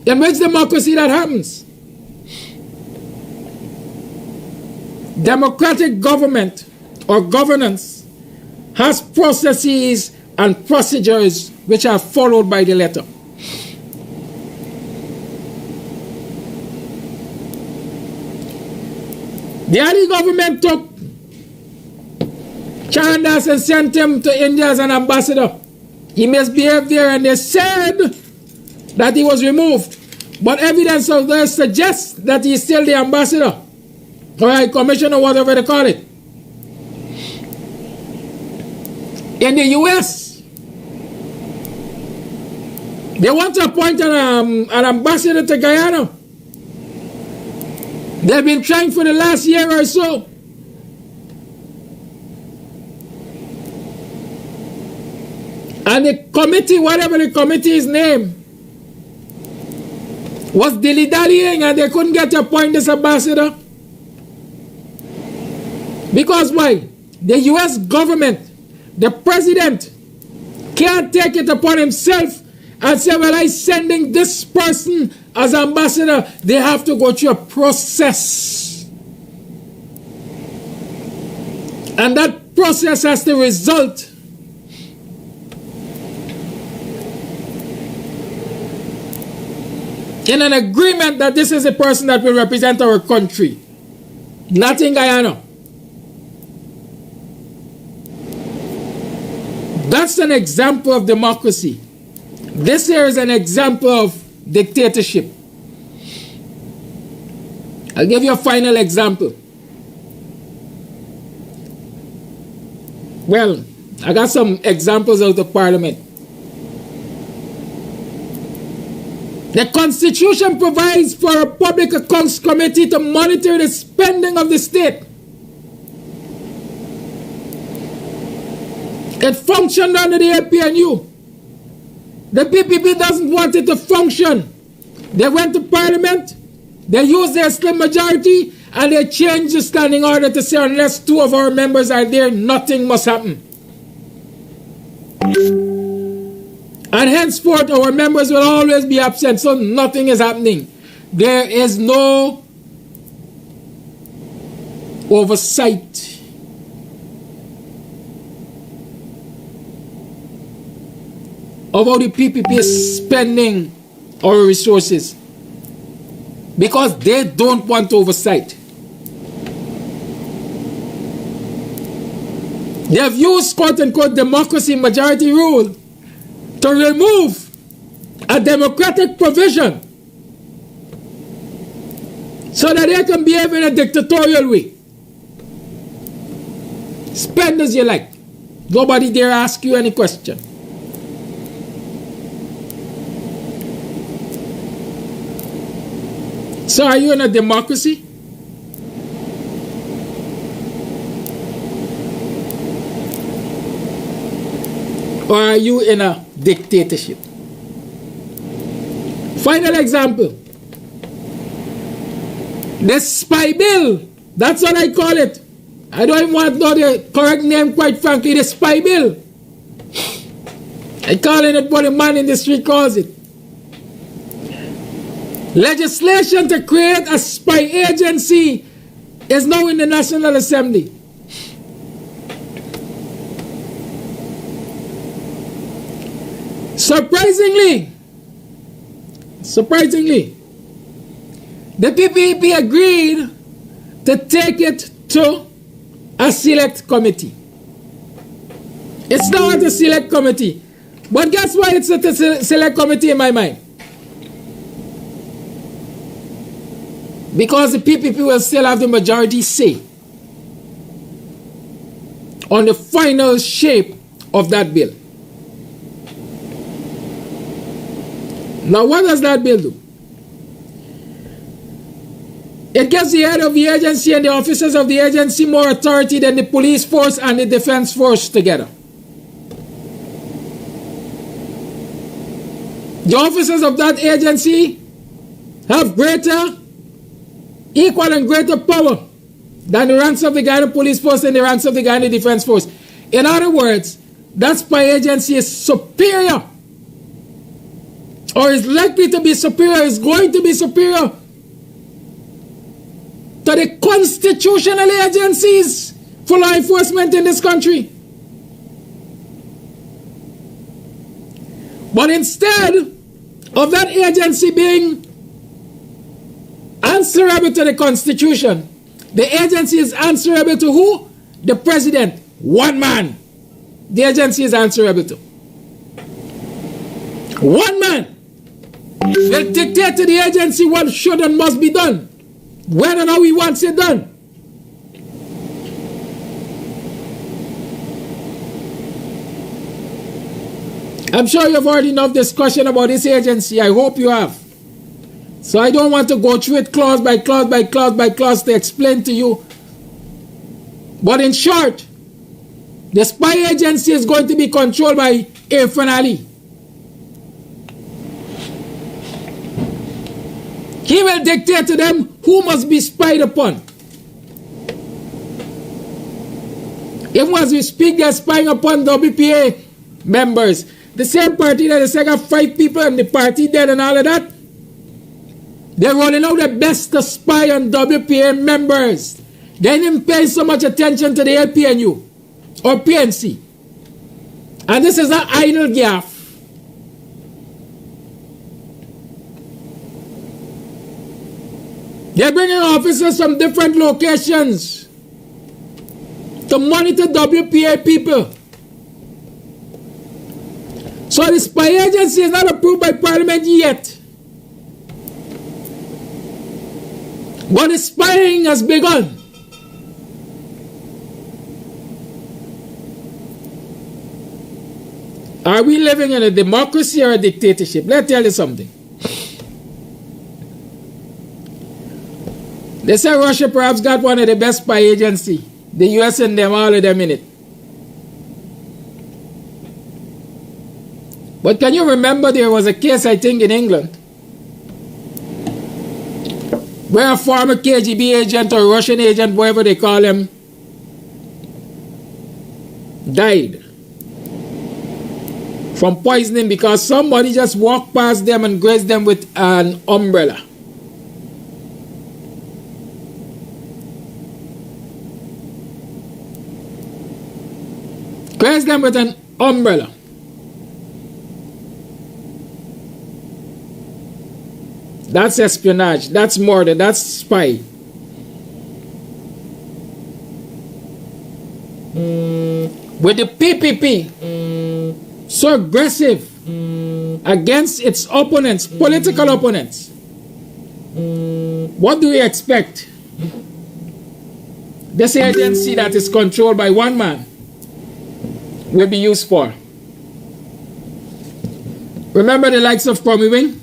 In which democracy that happens? Democratic government or governance has processes and procedures which are followed by the letter. The Ali government took Chandas and sent him to India as an ambassador. He misbehaved there and they said that he was removed. But evidence of this suggests that he is still the ambassador or high commissioner, whatever they call it. In the US, they want to appoint an ambassador to Guyana. They've been trying for the last year or so. And the committee, whatever the committee's name, was dilly-dallying and they couldn't get to appoint this ambassador. Because why? The US government, the president, can't take it upon himself and say, well, I'm sending this person as ambassador. They have to go through a process. And that process has to result in an agreement that this is a person that will represent our country, not in Guyana. That's an example of democracy. This here is an example of dictatorship. I'll give you a final example. Well, I got some examples out of Parliament. The Constitution provides for a public accounts committee to monitor the spending of the state. It functioned under the APNU. The PPP doesn't want it to function. They went to Parliament, they used their slim majority, and they changed the standing order to say unless 2 of our members are there, nothing must happen. And henceforth, our members will always be absent, so nothing is happening. There is no oversight. Of how the PPP is spending our resources. Because they don't want oversight. They have used quote-unquote democracy majority rule to remove a democratic provision so that they can behave in a dictatorial way. Spend as you like. Nobody dare ask you any question. So are you in a democracy? Or are you in a dictatorship? Final example. The spy bill. That's what I call it. I don't even want to know the correct name, quite frankly. The spy bill. I call it what the man in the street calls it. Legislation to create a spy agency is now in the National Assembly. Surprisingly, the PPP agreed to take it to a select committee. It's now at a select committee. But guess why it's at a select committee in my mind? Because the PPP will still have the majority say on the final shape of that bill. Now, what does that bill do? It gives the head of the agency and the officers of the agency more authority than the police force and the defense force together. The officers of that agency have equal and greater power than the ranks of the Guyana police force and the ranks of the Guyana defense force. In other words, that spy agency is superior, or is likely to be superior, is going to be superior to the constitutional agencies for law enforcement in this country. But instead of that agency being answerable to the Constitution, the agency is answerable to who? The President. One man. The agency is answerable to. One man will dictate to the agency what should and must be done, when and how he wants it done. I'm sure you've already enough discussion about this agency. I hope you have. So I don't want to go through it clause by clause by clause by clause to explain to you. But in short, the spy agency is going to be controlled by Irfan Ali. He will dictate to them who must be spied upon. Even as we speak, they're spying upon WPA members. The same party that they say got 5 people and the party dead and all of that. They're rolling out their best to spy on WPA members. They didn't pay so much attention to the LPNU or PNC. And this is an idle gaffe. They're bringing officers from different locations to monitor WPA people. So the spy agency is not approved by Parliament yet. But the spying has begun. Are we living in a democracy or a dictatorship? Let me tell you something. They say Russia perhaps got one of the best spy agency. The US and them, all of them in it. But can you remember there was a case, I think, in England where a former KGB agent or Russian agent, whatever they call him, died from poisoning because somebody just walked past them and grazed them with an umbrella. Grazed them with an umbrella. That's espionage, that's murder, that's spy. With the PPP so aggressive against its opponents, political opponents, what do we expect this agency that is controlled by one man will be used for? Remember the likes of Kwame Wing?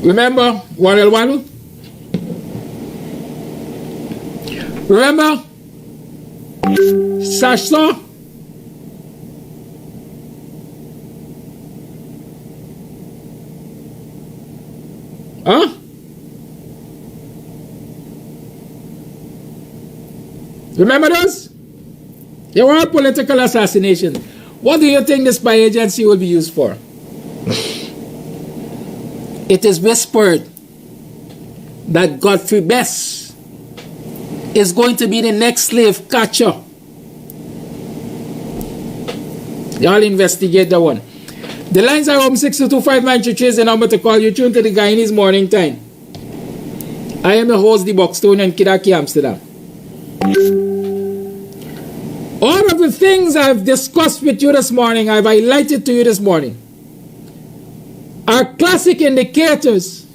Remember Warel Walu? Remember Sashso? Huh? Remember those? They were all political assassinations. What do you think the spy agency will be used for? It is whispered that Godfrey Best is going to be the next slave catcher. Y'all investigate that one. The lines are open. 6225933 is the number to call. You tune to the Guyanese Morning Time. I am your host, the BUXTONIAN, Kidaki, Amsterdam. All of the things I've discussed with you this morning, I've highlighted to you this morning, are classic indicators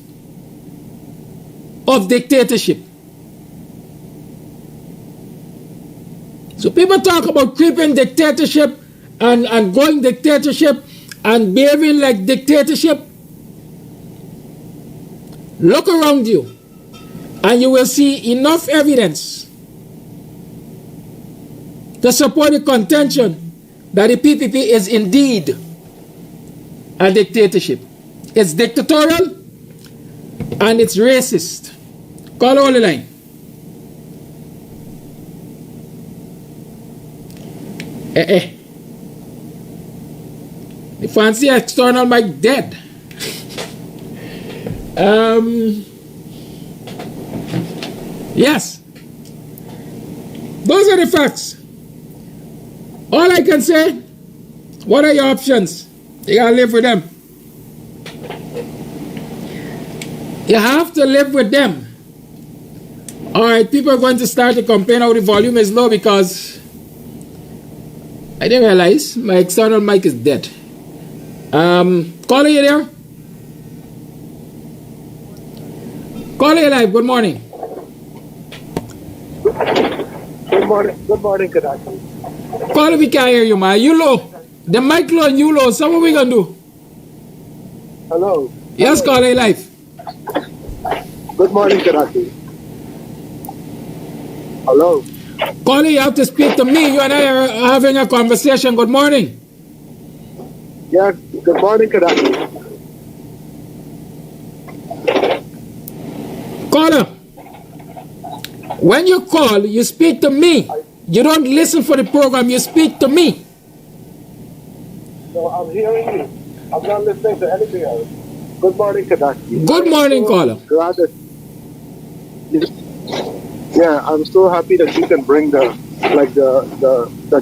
of dictatorship. So people talk about creeping dictatorship and going dictatorship and behaving like dictatorship. Look around you and you will see enough evidence to support the contention that the PPP is indeed a dictatorship. It's dictatorial and it's racist. Call on the line. The fancy external mic dead. Yes. Those are the facts. All I can say, what are your options? You gotta live with them. You have to live with them. Alright, people are going to start to complain how the volume is low because I didn't realize my external mic is dead. Caller, you there? Caller, live. Good morning. Good morning, Kadaki. Caller, we can't hear you, man. You low. The mic low and you low. So what we gonna do? Hello. Yes, caller, live. Good morning, Kadaki. Hello. Caller, you have to speak to me. You and I are having a conversation. Good morning. Yeah, good morning, Kadaki. Caller, when you call, you speak to me. You don't listen for the program. You speak to me. No, I'm hearing you. I'm not listening to anything else. Good morning, Kadaki. Good morning, caller. Glad that. Yeah, I'm so happy that you can bring the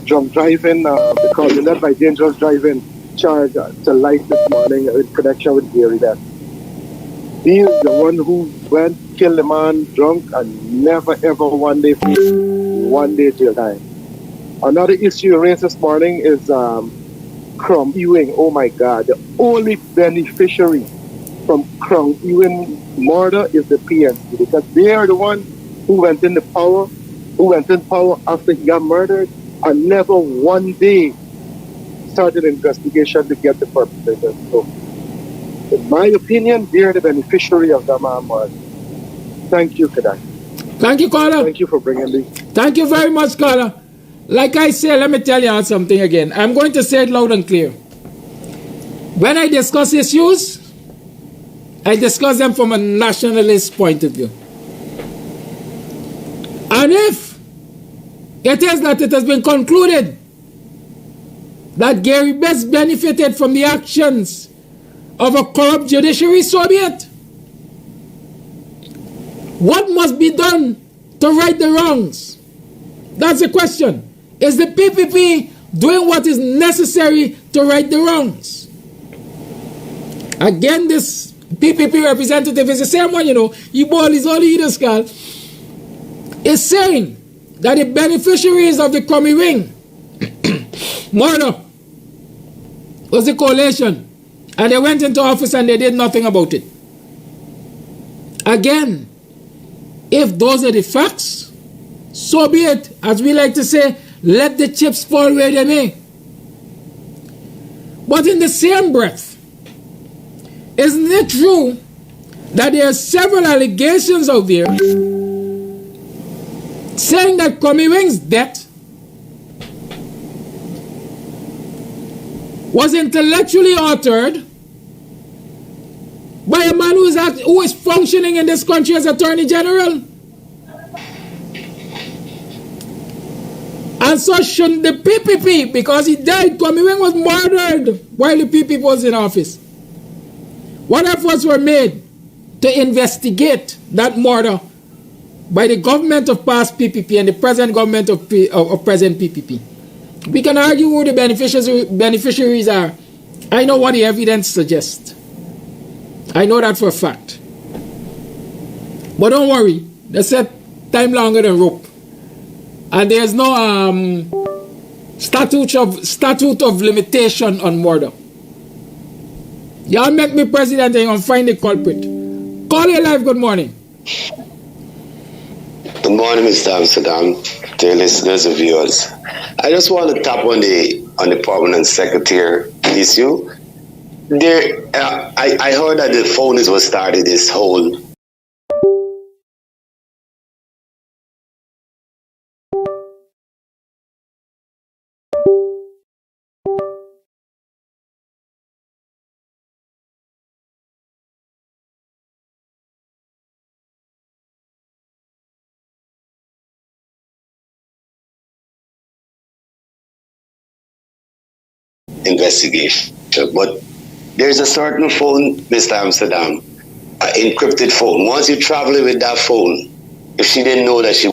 drunk driving because you led by dangerous driving charge to light this morning in connection with Gary. That he's the one who went killed the man drunk and never ever one day jail time. Another issue raised this morning is Crown Ewing. Oh my God, the only beneficiary from Crown Ewing murder is the PNC because they are the one who went in power after he got murdered and never one day started an investigation to get the perpetrators. So in my opinion, they're the beneficiary of that murder. Thank you, Kadaki. Thank you, caller. Thank you for bringing me. Thank you very much, caller. Like I said, let me tell you something again. I'm going to say it loud and clear. When I discuss issues, I discuss them from a nationalist point of view. And if it is that it has been concluded that Gary Best benefited from the actions of a corrupt judiciary, so be it. What must be done to right the wrongs? That's the question. Is the PPP doing what is necessary to right the wrongs? Again, this PPP representative is the same one, he ball his only eater skull, is saying that the beneficiaries of the Crummy Ring murder was the coalition, and they went into office and they did nothing about it. Again, if those are the facts, so be it. As we like to say, let the chips fall where they may. But in the same breath, isn't it true that there are several allegations out there saying that Crummy Ring's death was intellectually altered by a man who is functioning in this country as Attorney General? And so shouldn't the PPP, because he died, Crummy Ring was murdered while the PPP was in office. What efforts were made to investigate that murder by the government of past PPP and the present government of present PPP? We can argue who the beneficiaries are. I know what the evidence suggests. I know that for a fact. But don't worry, they said time longer than rope. And there's no statute of limitation on murder. Y'all make me president and you'll find the culprit. Call your life, good morning. Good morning, Mr. Amsterdam, to your listeners and viewers. I just want to tap on the permanent secretary issue. I heard that the phone is what started this whole investigation. But there's a certain phone, Mr. Amsterdam, an encrypted phone. Once you travel with that phone, if she didn't know that she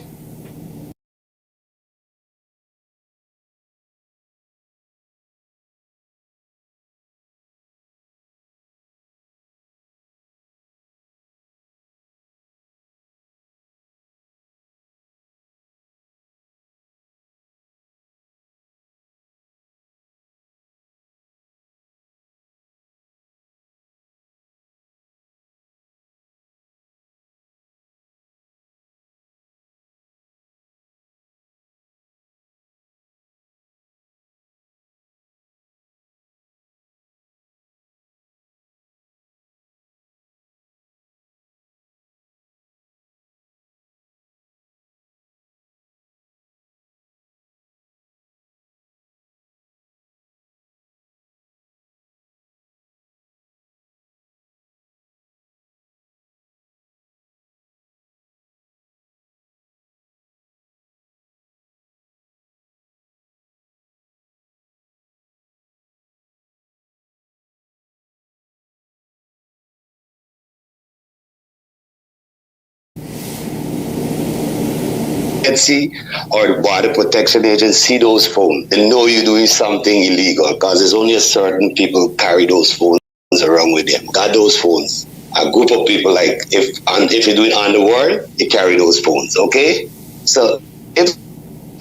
see or the Border Protection Agency see those phones, they know you're doing something illegal, because there's only a certain people carry those phones around with them. Got those phones. A group of people, like if you're doing underworld, you carry those phones, okay? So if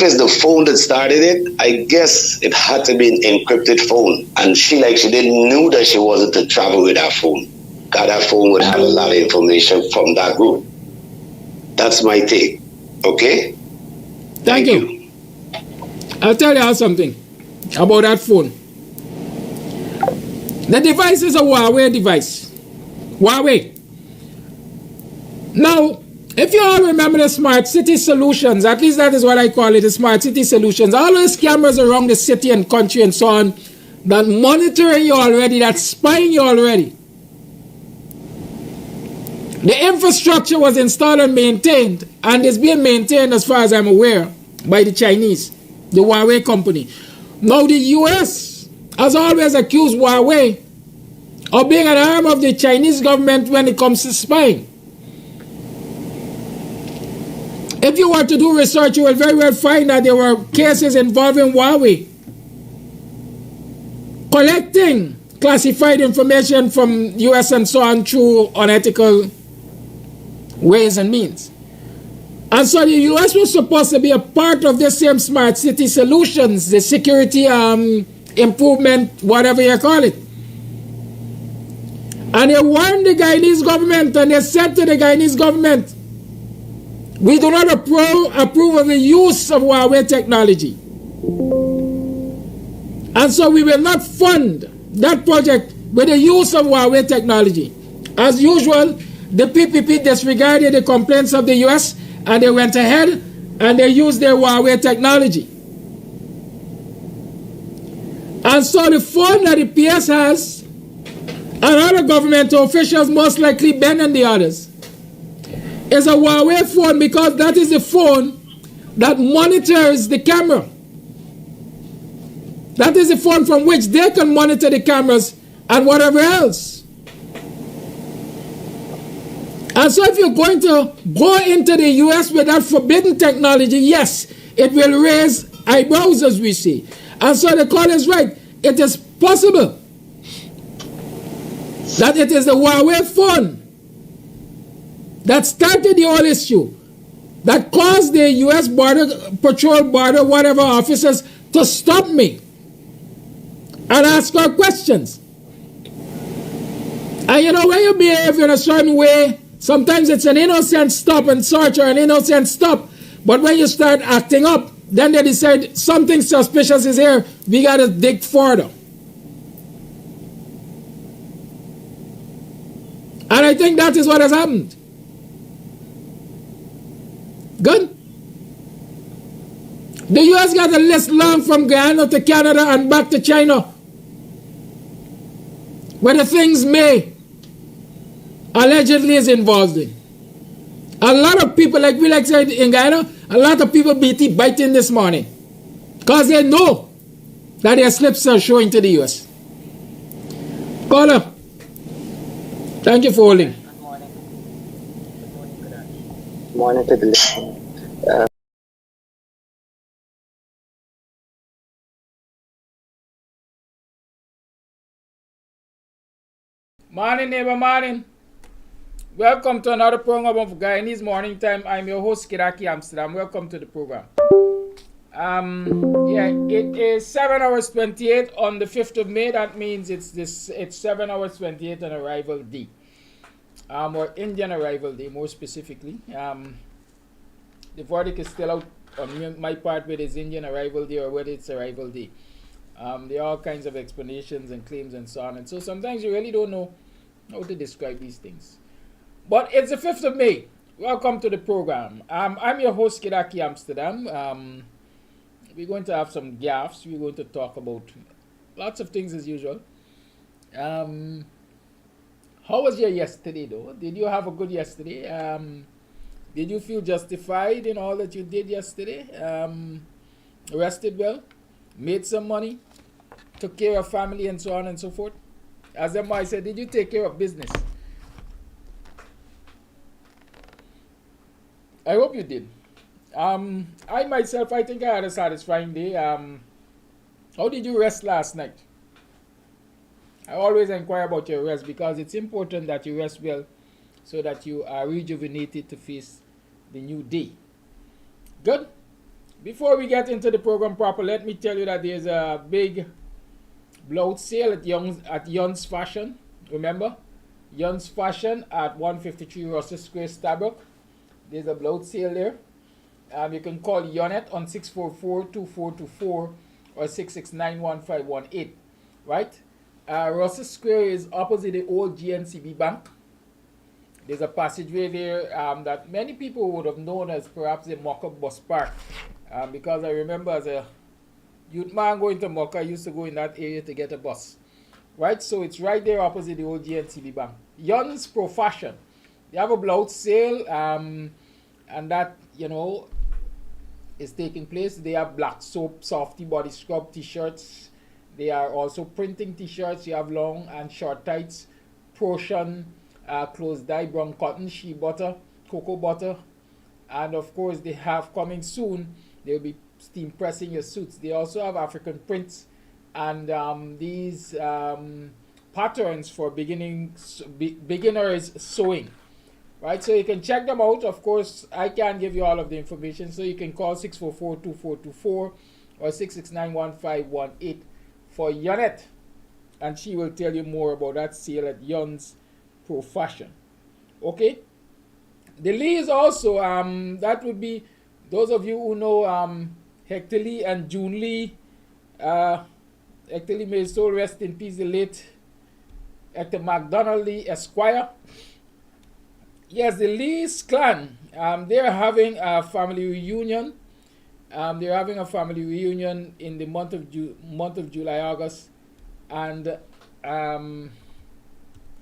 it's the phone that started it, I guess it had to be an encrypted phone. And she didn't know that she wasn't to travel with that phone. Because that phone would have a lot of information from that group. That's my take. Okay? Thank you. I'll tell you something about that phone. The device is a Huawei device. Huawei. Now, if you all remember the smart city solutions, at least that is what I call it, the smart city solutions, all those cameras around the city and country and so on, that monitoring you already, that spying you already. The infrastructure was installed and maintained, and is being maintained, as far as I'm aware, by the Chinese, the Huawei company. Now the US has always accused Huawei of being an arm of the Chinese government when it comes to spying. If you were to do research, you will very well find that there were cases involving Huawei collecting classified information from US and so on through unethical ways and means. And so the US was supposed to be a part of the same smart city solutions, the security improvement, whatever you call it. And they warned the Guyanese government, and they said to the Guyanese government, we do not approve of the use of Huawei technology. And so we will not fund that project with the use of Huawei technology. As usual, the PPP disregarded the complaints of the US, and they went ahead and they used their Huawei technology. And so the phone that the PS has, and other government officials, most likely Ben and the others, is a Huawei phone, because that is the phone that monitors the camera. That is the phone from which they can monitor the cameras and whatever else. And so if you're going to go into the US with that forbidden technology, yes, it will raise eyebrows, as we see. And so the call is right. It is possible that it is the Huawei phone that started the whole issue, that caused the US border patrol, whatever officers to stop me and ask her questions. And you know, when you behave in a certain way, sometimes it's an innocent stop and search, or an innocent stop. But when you start acting up, then they decide something suspicious is here. We got to dig further. And I think that is what has happened. Good. The US got a list long from Guyana to Canada and back to China, where the things May allegedly is involved in. A lot of people, like we said in Guyana, a lot of people biting this morning, because they know that their slips are showing to the US. Caller, thank you for holding. Good morning. Good morning, good afternoon. Good morning to the listener. Morning, neighbor, morning. Welcome to another program of Guyanese Morning Time. I'm your host, Kiraki Amsterdam. Welcome to the program. It is 7 hours 28 on the 5th of May. That means it's 7 hours 28 on arrival D. Or Indian arrival day, more specifically. The verdict is still out on my part, whether it's Indian arrival day or whether it's arrival day. There are all kinds of explanations and claims and so on. And so sometimes you really don't know how to describe these things. But it's the 5th of May. Welcome to the program. I'm your host, Kiraki Amsterdam. We're going to have some gaffes. We're going to talk about lots of things as usual. How was your yesterday, though? Did you have a good yesterday? Did you feel justified in all that you did yesterday? Rested well? Made some money? Took care of family and so on and so forth? As I said, did you take care of business? I hope you did. I myself, I think I had a satisfying day. How did you rest last night? I always inquire about your rest, because it's important that you rest well so that you are rejuvenated to face the new day. Good? Before we get into the program proper, let me tell you that there's a big blowout sale at Young's Fashion. Remember? Young's Fashion at 153 Russell Square, Starbuck. There's a blowout sale there. You can call Yonet on 644-2424 or 669-1518. Right? Russell Square is opposite the old GNCB Bank. There's a passageway there that many people would have known as perhaps the Mocha Bus Park. Because I remember as a youth man going to Mocha, I used to go in that area to get a bus. Right, so it's right there opposite the old GNCB Bank. Yuns Pro Fashion. They have a blouse sale, and that, you know, is taking place. They have black soap, softy body scrub t-shirts. They are also printing t-shirts. You have long and short tights, portion, clothes dye, brown cotton, shea butter, cocoa butter, and of course they have coming soon. They'll be steam pressing your suits. They also have African prints and these patterns for beginners sewing. Right, so you can check them out. Of course, I can't give you all of the information, so you can call 644-2424 or 669-1518 for Janet, and she will tell you more about that sale at Yuns Pro Fashion. Okay, the Lees also, that would be those of you who know Hector Lee and June Lee. Hector Lee, may his soul rest in peace, the late Hector MacDonald Lee Esquire. Yes, the Lee's clan, they're having a family reunion. They're having a family reunion in the month of July, August, and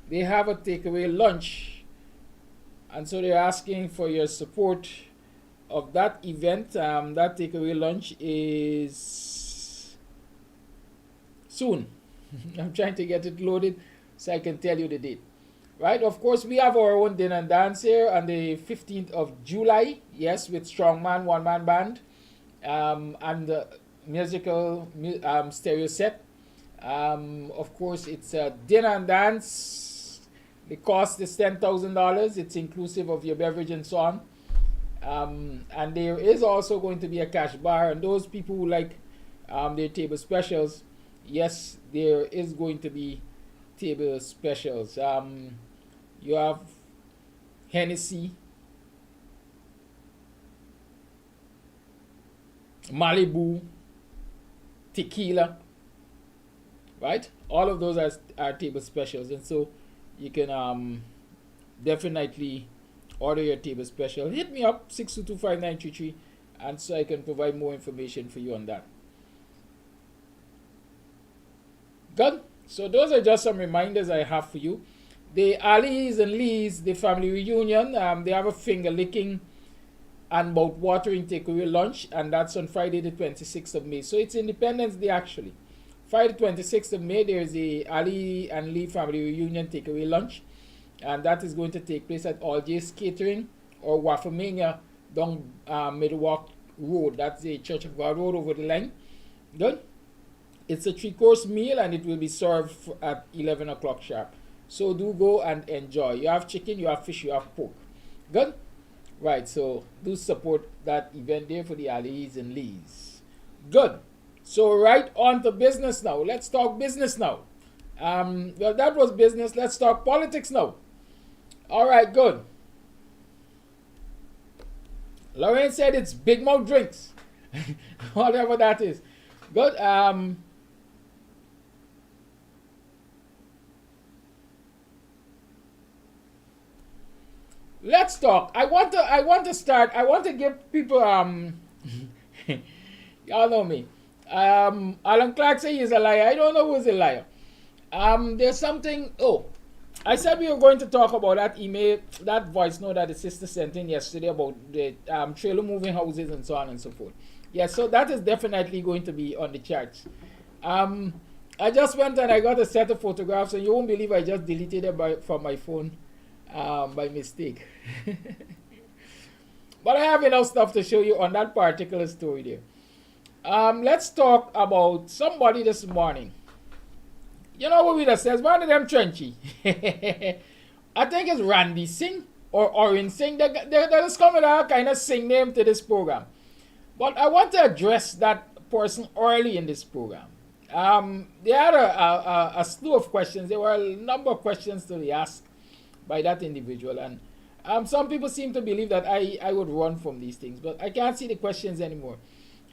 they have a takeaway lunch, and so they're asking for your support of that event. That takeaway lunch is soon. I'm trying to get it loaded so I can tell you the date. Right, of course, we have our own dinner and dance here on the 15th of July, yes, with Strongman one-man band and musical stereo set. Of course, it's a dinner and dance. The cost is $10,000. It's inclusive of your beverage and so on. And there is also going to be a cash bar, and those people who like their table specials, yes, there is going to be table specials. You have Hennessy, Malibu, tequila, right? All of those are table specials, and so you can definitely order your table special. Hit me up 6225933, and so I can provide more information for you on that. Good. So those are just some reminders I have for you. The Ali's and Lee's, the family reunion, they have a finger licking and mouth watering takeaway lunch, and that's on Friday the 26th of May. So it's Independence Day actually. Friday the 26th of May, there's the Ali and Lee family reunion takeaway lunch, and that is going to take place at All J's Catering or Wafflemania down Midwalk Road. That's the Church of God Road over the line. Good. It's a 3-course meal, and it will be served at 11 o'clock sharp. So do go and enjoy. You have chicken, you have fish, you have pork. Good? Right, so do support that event there for the Ali's and Lee's. Good. So right on to business now. Let's talk business now. Well, that was business. Let's talk politics now. All right, good. Lorraine said it's Big Mouth Drinks. Whatever that is. Good. Let's talk. I want to give people y'all know me. Alan Clark say he's a liar. I don't know who's a liar. There's something. Oh, I said we were going to talk about that email, that voice note that the sister sent in yesterday about the trailer moving houses and so on and so forth. Yes, so that is definitely going to be on the charts. I just went and I got a set of photographs, and you won't believe I just deleted it from my phone by mistake. But I have enough stuff to show you on that particular story there. Let's talk about somebody this morning. You know what it says? One of them trenchy. I think it's Randy Singh or Orin Singh. They just come with a kind of Singh name to this program. But I want to address that person early in this program. They had a slew of questions. There were a number of questions to be asked by that individual. And some people seem to believe that I would run from these things. But I can't see the questions anymore.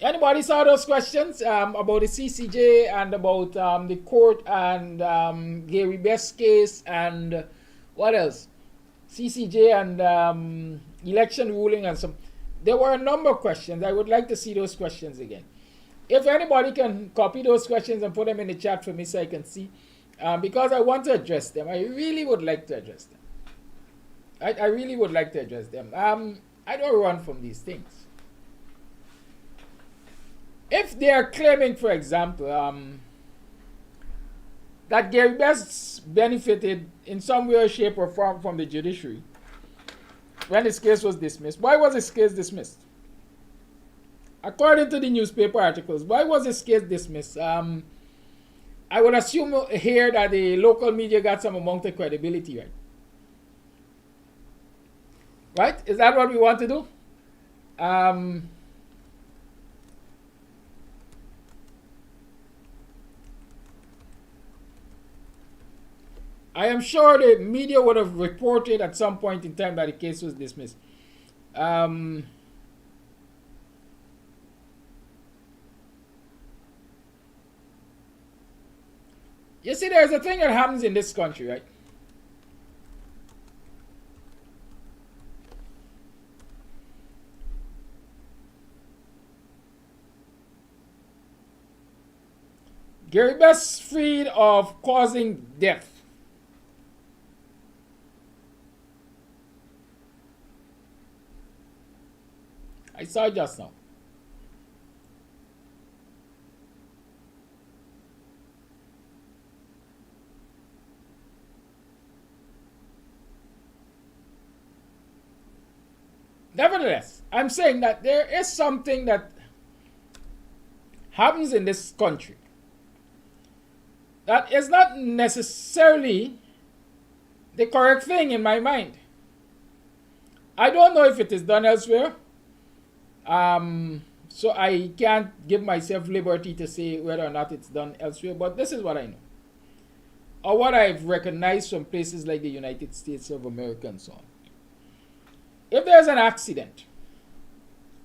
Anybody saw those questions about the CCJ and about the court and Gary Best's case and what else? CCJ and election ruling and some. There were a number of questions. I would like to see those questions again. If anybody can copy those questions and put them in the chat for me so I can see, because I want to address them. I really would like to address them. I really would like to address them. I don't run from these things. If they are claiming, for example, that Gary Best benefited in some way, shape, or form from the judiciary when his case was dismissed, why was his case dismissed? According to the newspaper articles, why was his case dismissed? I would assume here that the local media got some amount of credibility, right? Right? Is that what we want to do? I am sure the media would have reported at some point in time that the case was dismissed. You see, there's a thing that happens in this country, right? Gary Best freed of causing death. I saw it just now. Nevertheless, I'm saying that there is something that happens in this country that is not necessarily the correct thing in my mind. I don't know if it is done elsewhere. So I can't give myself liberty to say whether or not it's done elsewhere, but this is what I know. Or what I've recognized from places like the United States of America and so on. If there's an accident,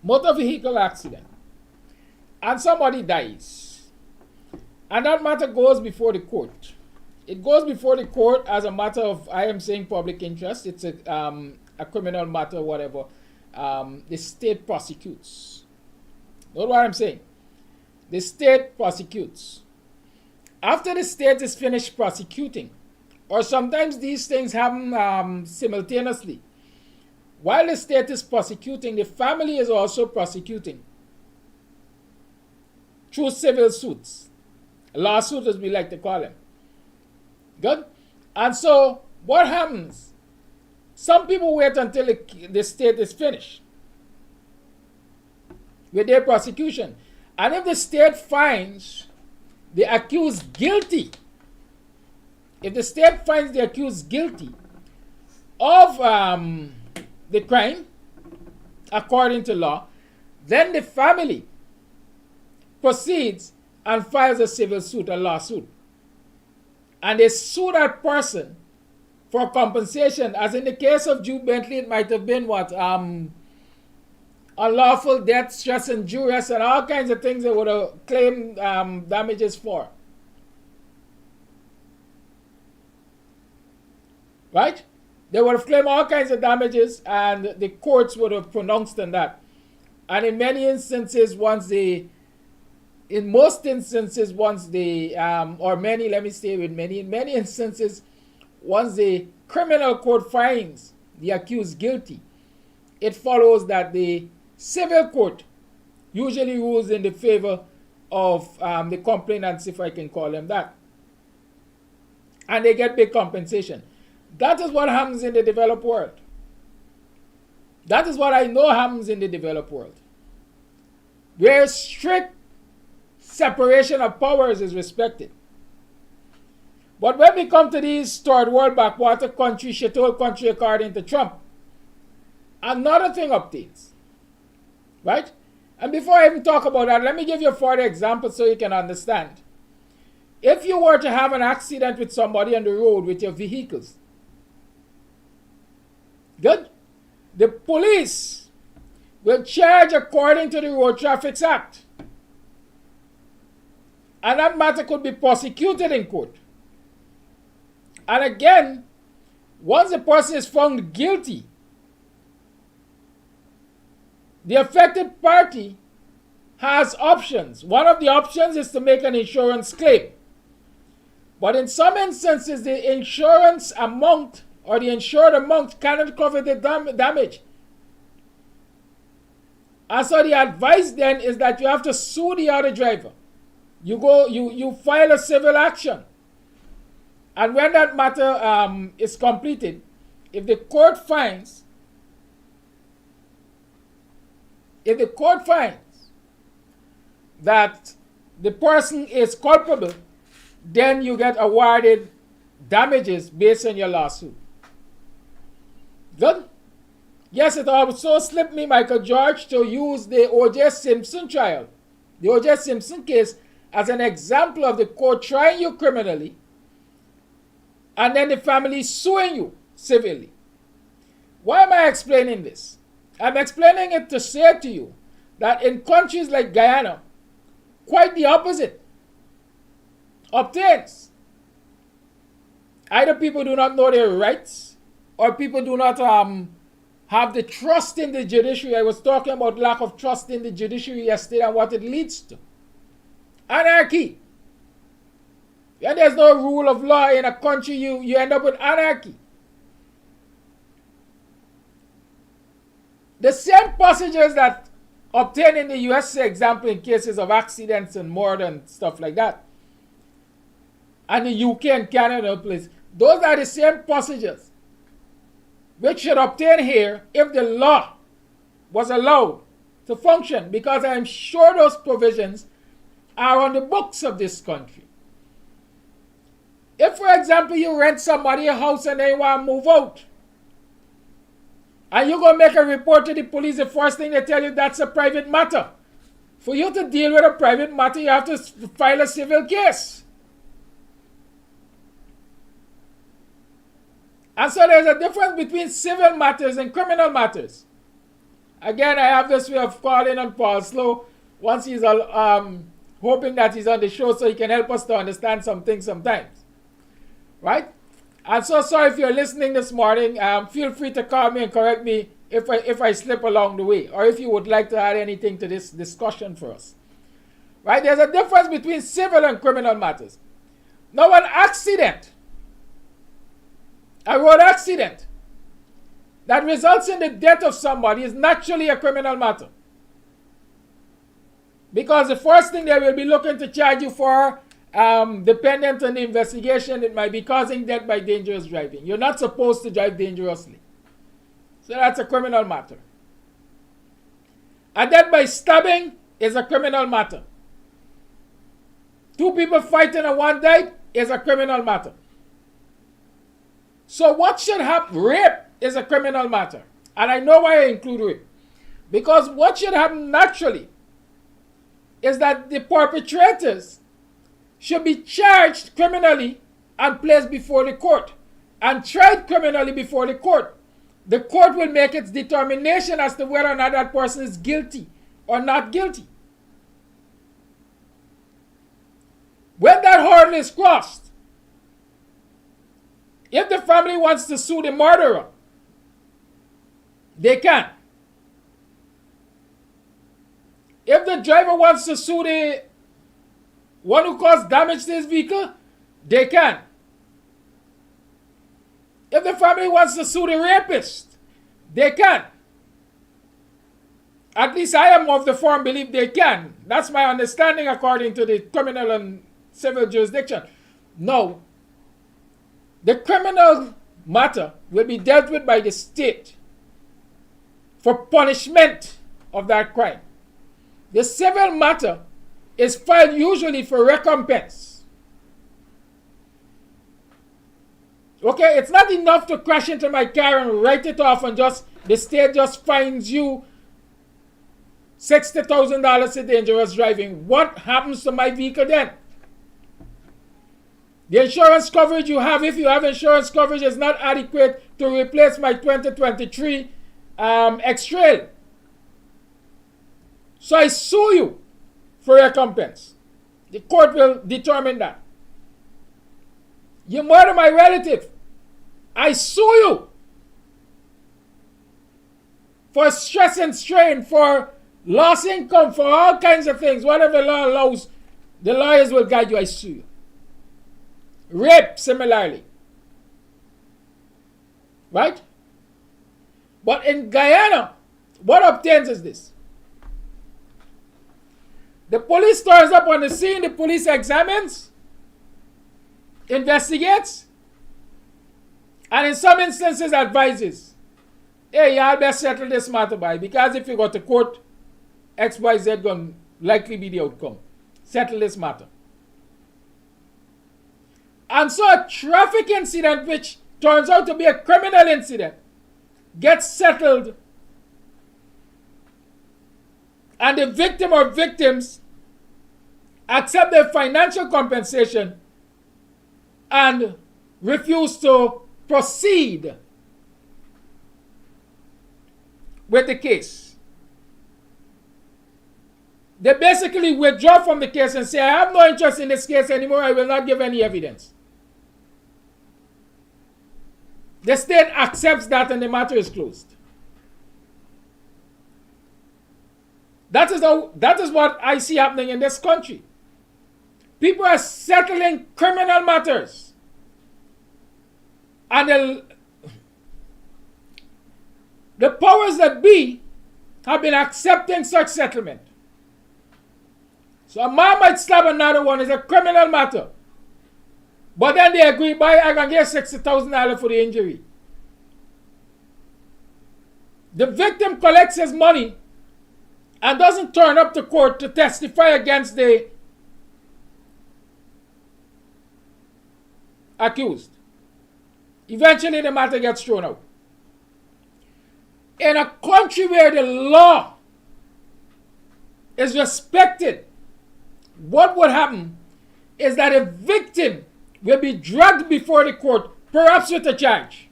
motor vehicle accident, and somebody dies, and that matter goes before the court, it goes before the court as a matter of, I am saying public interest, it's a criminal matter, whatever. The state prosecutes. Note what I'm saying. The state prosecutes. After the state is finished prosecuting, or sometimes these things happen simultaneously. While the state is prosecuting, the family is also prosecuting through civil suits. Lawsuits, as we like to call them. Good? And so, what happens? Some people wait until the state is finished with their prosecution. And if the state finds the accused guilty, if the state finds the accused guilty of the crime, according to law, then the family proceeds and files a civil suit, a lawsuit. And they sue that person for compensation. As in the case of Jude Bentley, it might have been what? Unlawful death, stress, and injurious, and all kinds of things they would have claimed damages for. Right? They would have claimed all kinds of damages, and the courts would have pronounced on that. And in many instances, or many, let me stay with many, in many instances, once the criminal court finds the accused guilty, it follows that the civil court usually rules in the favor of the complainants, if I can call them that. And they get big compensation. That is what happens in the developed world. That is what I know happens in the developed world, where strict separation of powers is respected. But when we come to these third world backwater country, shithole country according to Trump, another thing obtains. Right? And before I even talk about that, let me give you a further example so you can understand. If you were to have an accident with somebody on the road with your vehicles, good? The police will charge according to the Road Traffic Act. And that matter could be prosecuted in court. And again, once the person is found guilty, the affected party has options. One of the options is to make an insurance claim. But in some instances, the insurance amount or the insured amount cannot cover the damage. And so the advice then is that you have to sue the other driver. You file a civil action. And when that matter is completed, if the court finds that the person is culpable, then you get awarded damages based on your lawsuit. Good? Yes, it also slipped me, Michael George, to use the O.J. Simpson trial, the O.J. Simpson case, as an example of the court trying you criminally and then the family suing you civilly. Why am I explaining this? I'm explaining it to say to you that in countries like Guyana, quite the opposite obtains. Either people do not know their rights, or people do not have the trust in the judiciary. I was talking about lack of trust in the judiciary yesterday and what it leads to. Anarchy. When there's no rule of law in a country, you end up with anarchy. The same procedures that obtain in the US, for example, in cases of accidents and murder and stuff like that, and the UK and Canada place, those are the same procedures which should obtain here if the law was allowed to function, because I am sure those provisions are on the books of this country. If, for example, you rent somebody a house and they want to move out, and you go make a report to the police, the first thing they tell you, that's a private matter. For you to deal with a private matter, you have to file a civil case. And so there's a difference between civil matters and criminal matters. Again, I have this way of calling on Paul Slow once he's hoping that he's on the show so he can help us to understand some things sometimes. Right? I'm so sorry if you're listening this morning. Feel free to call me and correct me if I slip along the way, or if you would like to add anything to this discussion for us. Right? There's a difference between civil and criminal matters. Now, an accident, a road accident that results in the death of somebody is naturally a criminal matter. Because the first thing they will be looking to charge you for, dependent on the investigation, it might be causing death by dangerous driving. You're not supposed to drive dangerously. So that's a criminal matter. A death by stabbing is a criminal matter. 2 people fighting and 1 died is a criminal matter. So what should happen? Rape is a criminal matter. And I know why I include rape. Because what should happen naturally is that the perpetrators should be charged criminally and placed before the court and tried criminally before the court. The court will make its determination as to whether or not that person is guilty or not guilty. When that hurdle is crossed, if the family wants to sue the murderer, they can. If the driver wants to sue the one who caused damage to his vehicle, they can. If the family wants to sue the rapist, they can. At least I am of the firm belief they can. That's my understanding according to the criminal and civil jurisdiction. No. The criminal matter will be dealt with by the state for punishment of that crime. The civil matter is filed usually for recompense. Okay, it's not enough to crash into my car and write it off and the state just fines you $60,000 for dangerous driving. What happens to my vehicle then? The insurance coverage you have, if you have insurance coverage, is not adequate to replace my 2023 X-Trail. So I sue you for recompense. The court will determine that. You murder my relative. I sue you for stress and strain, for lost income, for all kinds of things. Whatever law allows, the lawyers will guide you. I sue you. Rape, similarly. Right? But in Guyana, what obtains is this. The police turns up on the scene, the police examines, investigates, and in some instances advises, hey, y'all best settle this matter by, because if you go to court, XYZ going to likely be the outcome. Settle this matter. And so a traffic incident, which turns out to be a criminal incident, gets settled, and the victim or victims accept their financial compensation and refuse to proceed with the case. They basically withdraw from the case and say, I have no interest in this case anymore, I will not give any evidence. The state accepts that and the matter is closed. That is what I see happening in this country. People are settling criminal matters. And the powers that be have been accepting such settlement. So a man might stab another one, is a criminal matter. But then they agree, I can get $60,000 for the injury. The victim collects his money and doesn't turn up to court to testify against the accused. Eventually the matter gets thrown out. In a country where the law is respected, what would happen is that a victim will be dragged before the court, perhaps with a charge.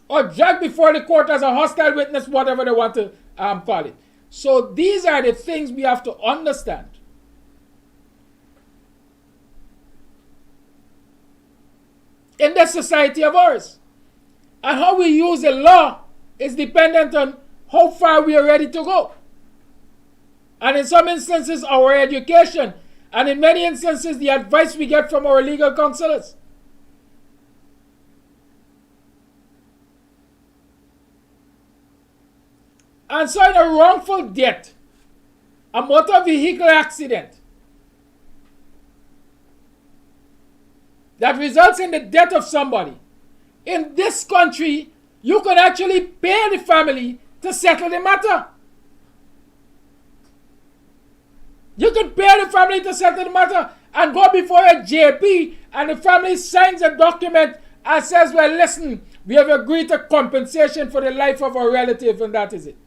Or dragged before the court as a hostile witness, whatever they want to call it. So these are the things we have to understand. In this society of ours. And how we use the law is dependent on how far we are ready to go. And in some instances, our education. And in many instances, the advice we get from our legal counselors. And so in a wrongful death, a motor vehicle accident that results in the death of somebody, in this country, you can actually pay the family to settle the matter. You can pay the family to settle the matter and go before a JP, and the family signs a document and says, well, listen, we have agreed to compensation for the life of our relative, and that is it.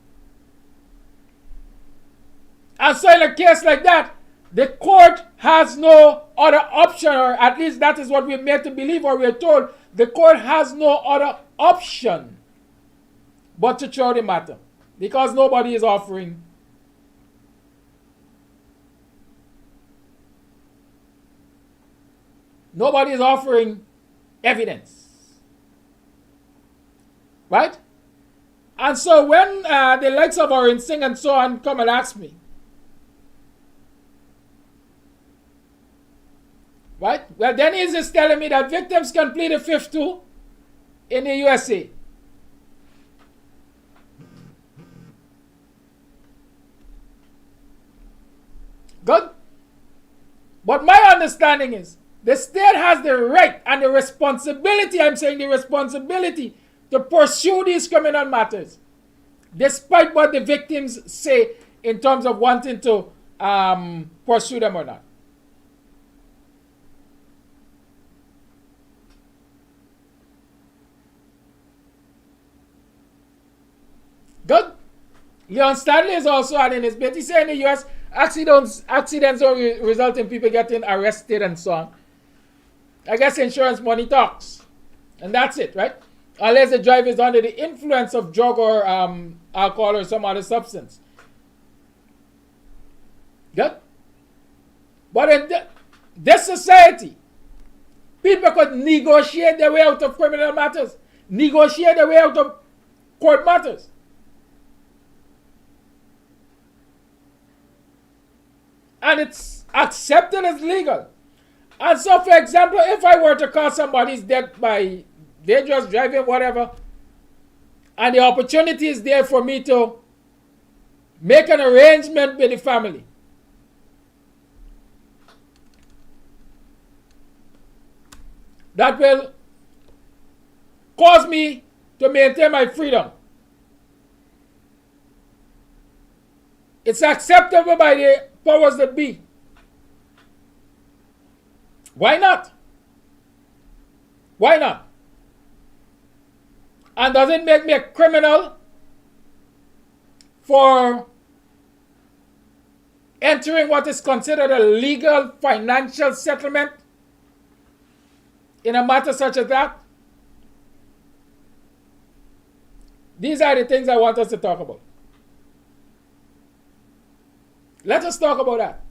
And so in a case like that, the court has no other option, or at least that is what we're made to believe, or we're told. The court has no other option but to throw the matter, because nobody is offering evidence. Right? And so when the likes of our instinct and so on come and ask me, right? Well, then he's just telling me that victims can plead the fifth too in the USA. Good? But my understanding is the state has the right and the responsibility, I'm saying the responsibility, to pursue these criminal matters, despite what the victims say in terms of wanting to pursue them or not. Good. Leon Stanley is also adding his bit. He said in the US, accidents don't result in people getting arrested and so on. I guess insurance money talks. And that's it, right? Unless the driver is under the influence of drug or alcohol or some other substance. Good. But this society, people could negotiate their way out of criminal matters, negotiate their way out of court matters. And it's accepted as legal. And so, for example, if I were to cause somebody's death by dangerous driving, whatever, and the opportunity is there for me to make an arrangement with the family, that will cause me to maintain my freedom. It's acceptable by the powers that be. Why not? Why not? And does it make me a criminal for entering what is considered a legal financial settlement in a matter such as that? These are the things I want us to talk about. Let us talk about that.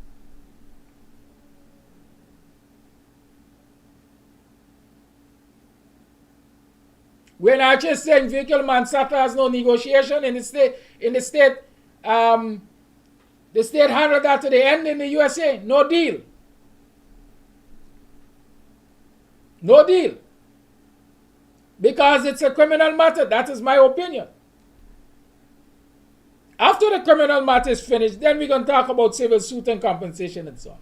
We're not just saying vehicle manslaughter has no negotiation in the state. The state handled that to the end in the USA. No deal. No deal. Because it's a criminal matter. That is my opinion. After the criminal matter is finished, then we're going to talk about civil suit and compensation and so on.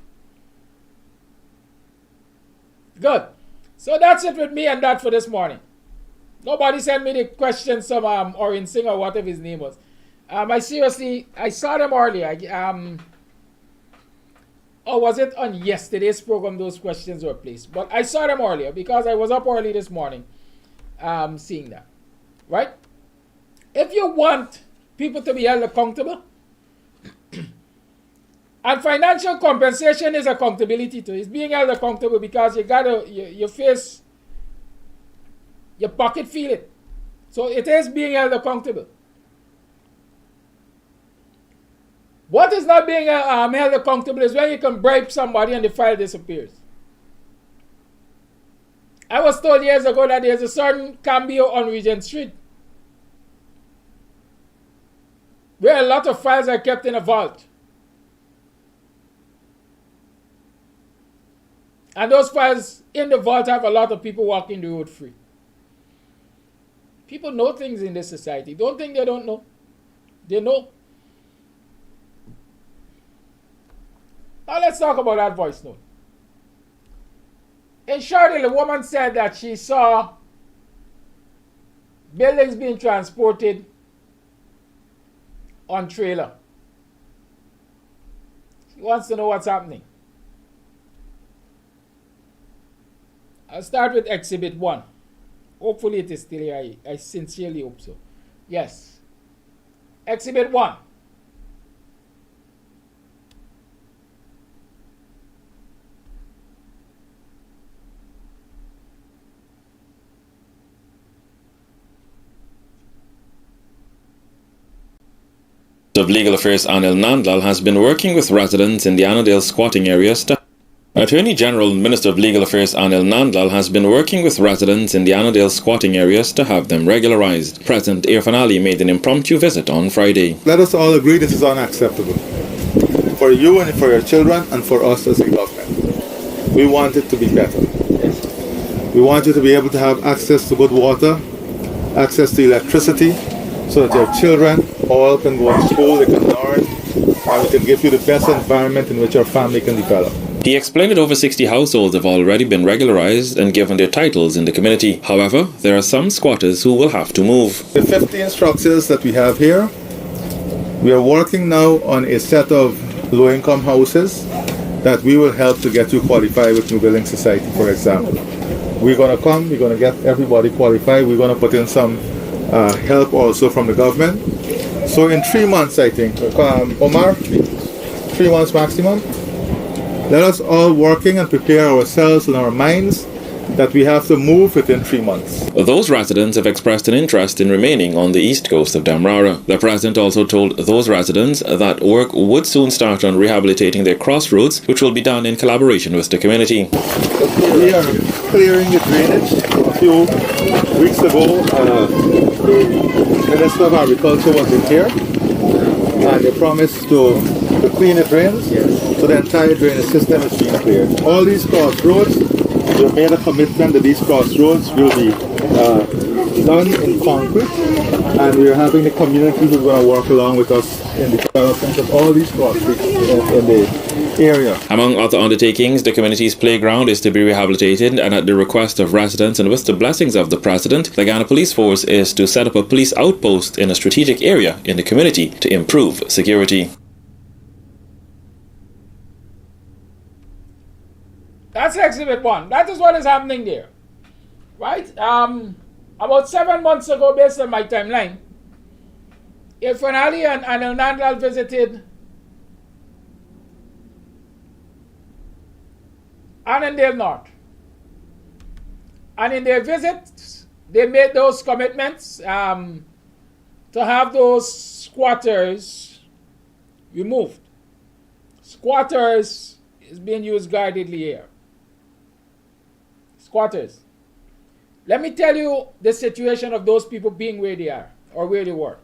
Good. So that's it with me and that for this morning. Nobody sent me the questions from Orin Singh or whatever his name was. I saw them earlier. Or was it on yesterday's program those questions were placed? But I saw them earlier because I was up early this morning seeing that. Right? If you want people to be held accountable, and financial compensation is accountability too. It's being held accountable because you face, your pocket feel it. So it is being held accountable. What is not being held accountable is when you can bribe somebody and the file disappears. I was told years ago that there's a certain Cambio on Regent Street where a lot of files are kept in a vault. And those files in the vault have a lot of people walking the road free. People know things in this society. Don't think they don't know. They know. Now let's talk about that voice note. In short, the woman said that she saw buildings being transported on trailer. She wants to know what's happening. I'll start with Exhibit 1. Hopefully it is still here. I sincerely hope so. Yes. Exhibit 1. of Legal Affairs Anil Nandlal has been working with residents in the Annandale squatting areas to Attorney General and Minister of Legal Affairs Anil Nandlal has been working with residents in the Annandale squatting areas to have them regularized. President Irfan Ali made an impromptu visit on Friday. Let us all agree this is unacceptable. For you and for your children and for us as a government. We want it to be better. We want you to be able to have access to good water, access to electricity, so that your children all can go to school, they can learn, and we can give you the best environment in which your family can develop. He explained that over 60 households have already been regularized and given their titles in the community. However, there are some squatters who will have to move. The 15 structures that we have here, we are working now on a set of low-income houses that we will help to get you qualified with New Building Society, for example. We're going to come, we're going to get everybody qualified, we're going to put in some help also from the government. So in 3 months, I think, Omar, 3 months maximum, let us all working and prepare ourselves in our minds that we have to move within 3 months. Those residents have expressed an interest in remaining on the east coast of Demerara. The president also told those residents that work would soon start on rehabilitating their crossroads, which will be done in collaboration with the community. We are clearing the drainage. A few weeks ago, the Minister of Agriculture was in here, and they promised to clean the drains, so the entire drainage system is being cleared. All these crossroads, we've made a commitment that these crossroads will be done in concrete, and we are having the community who's going to work along with us in the development of all these crossroads in the area. Among other undertakings, the community's playground is to be rehabilitated, and at the request of residents and with the blessings of the president, the Guyana Police Force is to set up a police outpost in a strategic area in the community to improve security. That's Exhibit 1. That is what is happening there. Right? About 7 months ago, based on my timeline, Irfan Ali and Nandlal visited Annandale North. And in their visits, they made those commitments to have those squatters removed. Squatters is being used guardedly here. Squatters. Let me tell you the situation of those people being where they are, or where they were.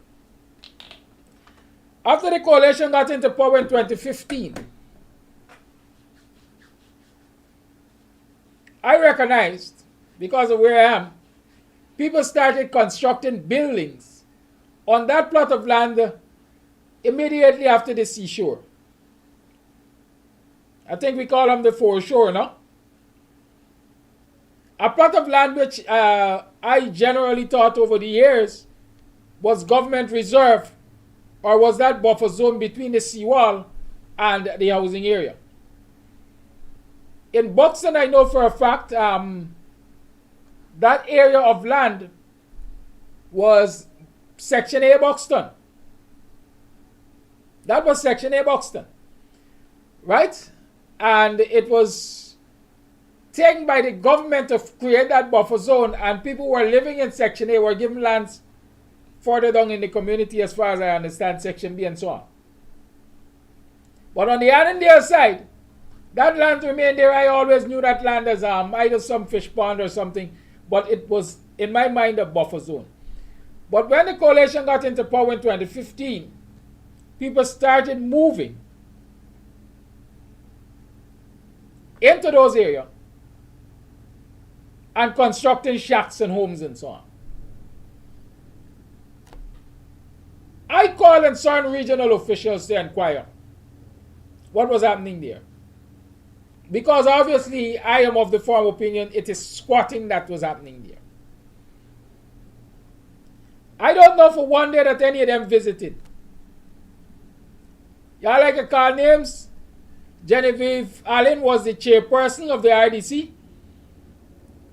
After the coalition got into power in 2015, I recognized, because of where I am, people started constructing buildings on that plot of land immediately after the seashore. I think we call them the foreshore, no? A plot of land which I generally thought over the years was government reserve, or was that buffer zone between the seawall and the housing area. In Buxton, I know for a fact that area of land was Section A Buxton. That was Section A Buxton, right? And it was taken by the government to create that buffer zone, and people who were living in Section A were given lands further down in the community, as far as I understand, Section B and so on. But on the Annandale side, that land remained there. I always knew that land as either some fish pond or something, but it was, in my mind, a buffer zone. But when the coalition got into power in 2015, people started moving into those areas and constructing shacks and homes and so on. I called on certain regional officials to inquire what was happening there. Because obviously I am of the firm opinion it is squatting that was happening there. I don't know for one day that any of them visited. Y'all like to call names? Genevieve Allen was the chairperson of the RDC.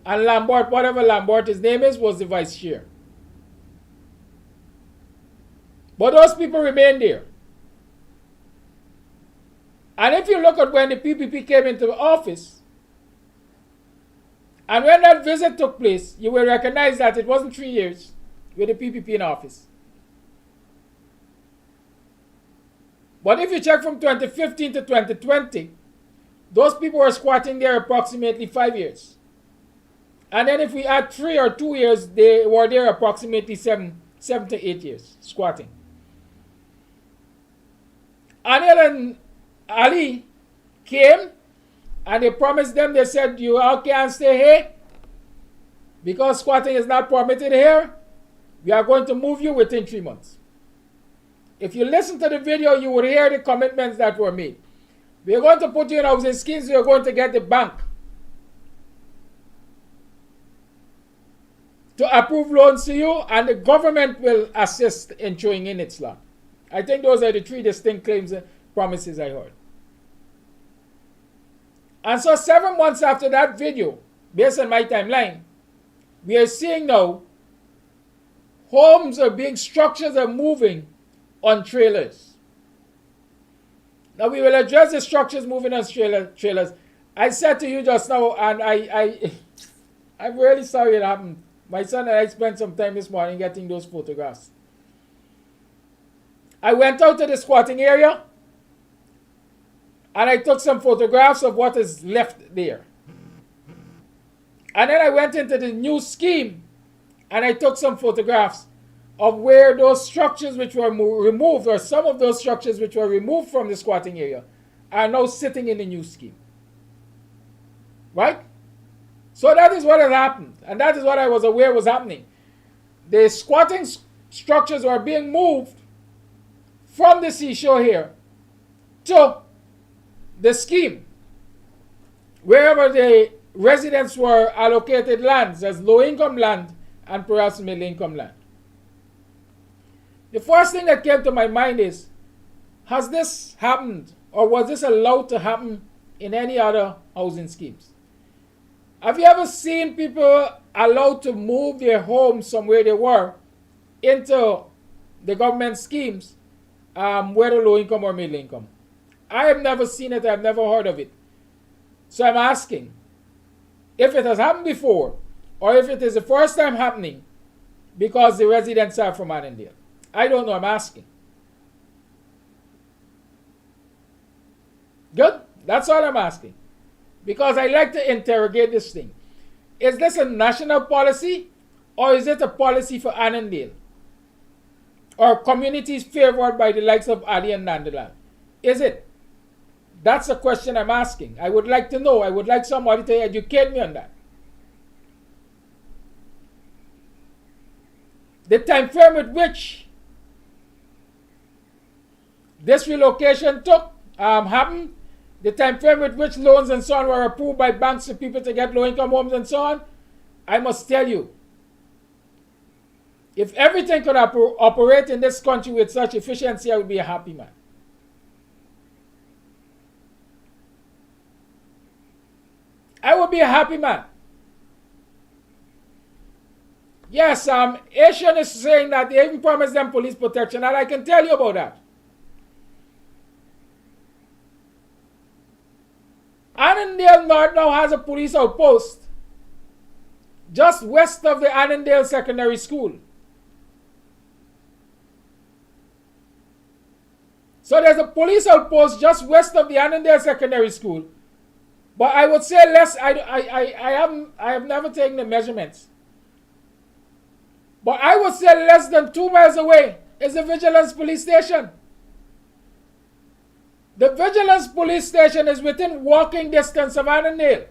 And Lambert, whatever Lambert his name is, was the vice chair. But those people remained there. And if you look at when the PPP came into office, and when that visit took place, you will recognize that it wasn't 3 years with the PPP in office. But if you check from 2015 to 2020, those people were squatting there approximately 5 years. And then if we add 3 or 2 years, they were there approximately 7 to 8 years squatting. Anil and Ali came and they promised them, they said, you all can't stay here because squatting is not permitted here. We are going to move you within 3 months. If you listen to the video, you will hear the commitments that were made. We are going to put you in housing schemes. We are going to get the bank to approve loans to you, and the government will assist in throwing in its land. I think those are the 3 distinct claims and promises I heard. And so 7 months after that video, based on my timeline, we are seeing now homes are being, structures are moving on trailers. Now we will address the structures moving on trailers. I said to you just now, and I'm really sorry it happened. My son and I spent some time this morning getting those photographs. I went out to the squatting area and I took some photographs of what is left there. And then I went into the new scheme and I took some photographs of where those structures which were removed, or some of those structures which were removed from the squatting area, are now sitting in the new scheme. Right? So that is what has happened. And that is what I was aware was happening. The squatting structures were being moved from the seashore here to the scheme, wherever the residents were allocated lands as low-income land and perhaps middle-income land. The first thing that came to my mind is, has this happened, or was this allowed to happen in any other housing schemes? Have you ever seen people allowed to move their homes from where they were into the government schemes, whether low income or middle income? I have never seen it. I've never heard of it. So I'm asking if it has happened before, or if it is the first time happening because the residents are from Annandale. I don't know. I'm asking. Good? That's all I'm asking. Because I like to interrogate this thing. Is this a national policy, or is it a policy for Annandale? Or communities favored by the likes of Ali and Nandaland? Is it? That's a question I'm asking. I would like to know. I would like somebody to educate me on that. The time frame with which this relocation happened, the time frame with which loans and so on were approved by banks for people to get low-income homes and so on, I must tell you, if everything could operate in this country with such efficiency, I would be a happy man. I would be a happy man. Yes, Asian is saying that they even promised them police protection, and I can tell you about that. Annandale North now has a police outpost just west of the Annandale Secondary School. So there's a police outpost just west of the Annandale Secondary School. But I would say less, I have never taken the measurements. But I would say less than 2 miles away is the Vigilance Police Station. The Vigilance Police Station is within walking distance of Annandale.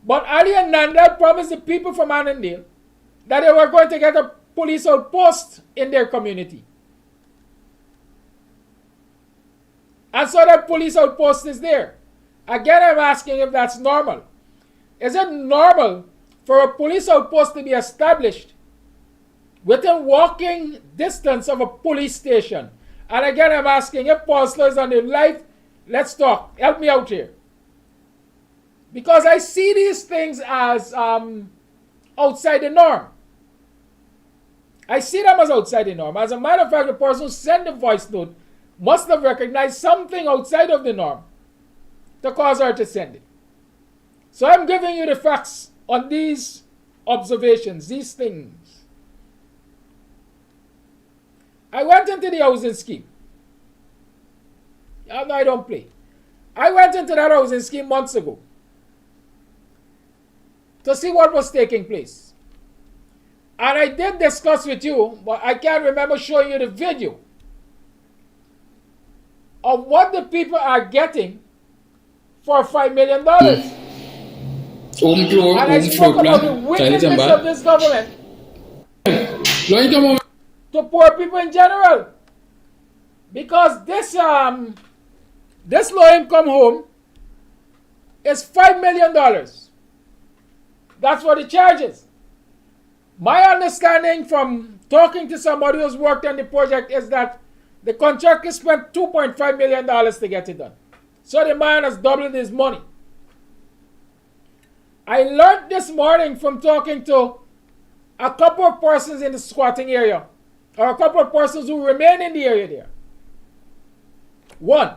But Ali and Nanda promised the people from Annandale that they were going to get a police outpost in their community. And so that police outpost is there. Again, I'm asking if that's normal. Is it normal for a police outpost to be established within walking distance of a police station? And again, I'm asking if Paul Slow is on the live, let's talk. Help me out here. Because I see these things as outside the norm. I see them as outside the norm. As a matter of fact, the person who sent the voice note must have recognized something outside of the norm to cause her to send it. So I'm giving you the facts on these observations, these things. I went into the housing scheme. No, I don't play. I went into that housing scheme months ago to see what was taking place. And I did discuss with you, but I can't remember showing you the video of what the people are getting for $5 million. And I spoke about the wickedness of this government to poor people in general. Because this low-income home is $5 million. That's what it charges. My understanding from talking to somebody who's worked on the project is that the contractor spent $2.5 million to get it done. So the man has doubled his money. I learned this morning from talking to a couple of persons in the squatting area, or a couple of persons who remain in the area there. One,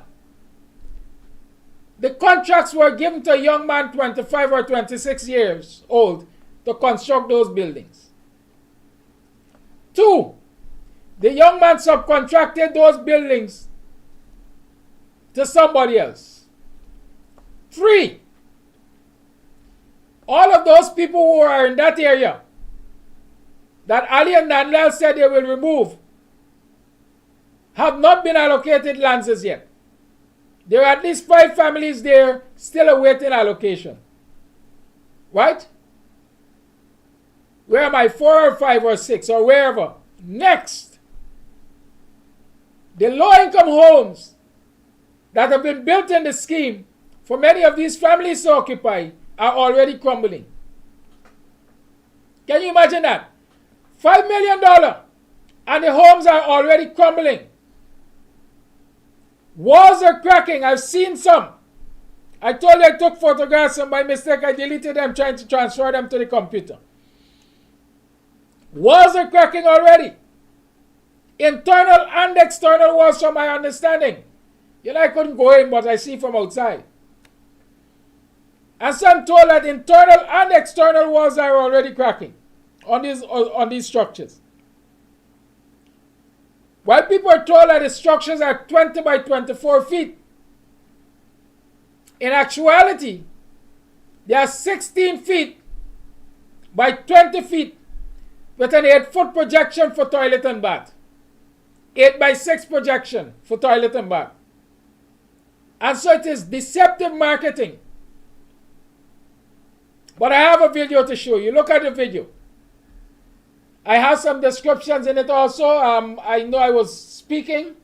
the contracts were given to a young man 25 or 26 years old to construct those buildings. 2, the young man subcontracted those buildings to somebody else. 3, all of those people who are in that area that Ali and Nanlal said they will remove have not been allocated lands as yet. There are at least 5 families there still awaiting allocation. Right? Where am I? 4 or 5 or 6 or wherever. Next, the low-income homes that have been built in the scheme for many of these families to occupy are already crumbling. Can you imagine that? $5 million and the homes are already crumbling. Walls are cracking. I've seen some. I told you I took photographs and by mistake I deleted them trying to transfer them to the computer. Walls are cracking already. Internal and external walls from my understanding. You know, I couldn't go in, but I see from outside. And so I'm told that internal and external walls are already cracking on these structures. While people are told that the structures are 20 by 24 feet, in actuality, they are 16 feet by 20 feet with an 8-foot projection for toilet and bath. 8 by 6 projection for toilet and bath. And so it is deceptive marketing. But I have a video to show you. Look at the video. I have some descriptions in it also. I know I was speaking.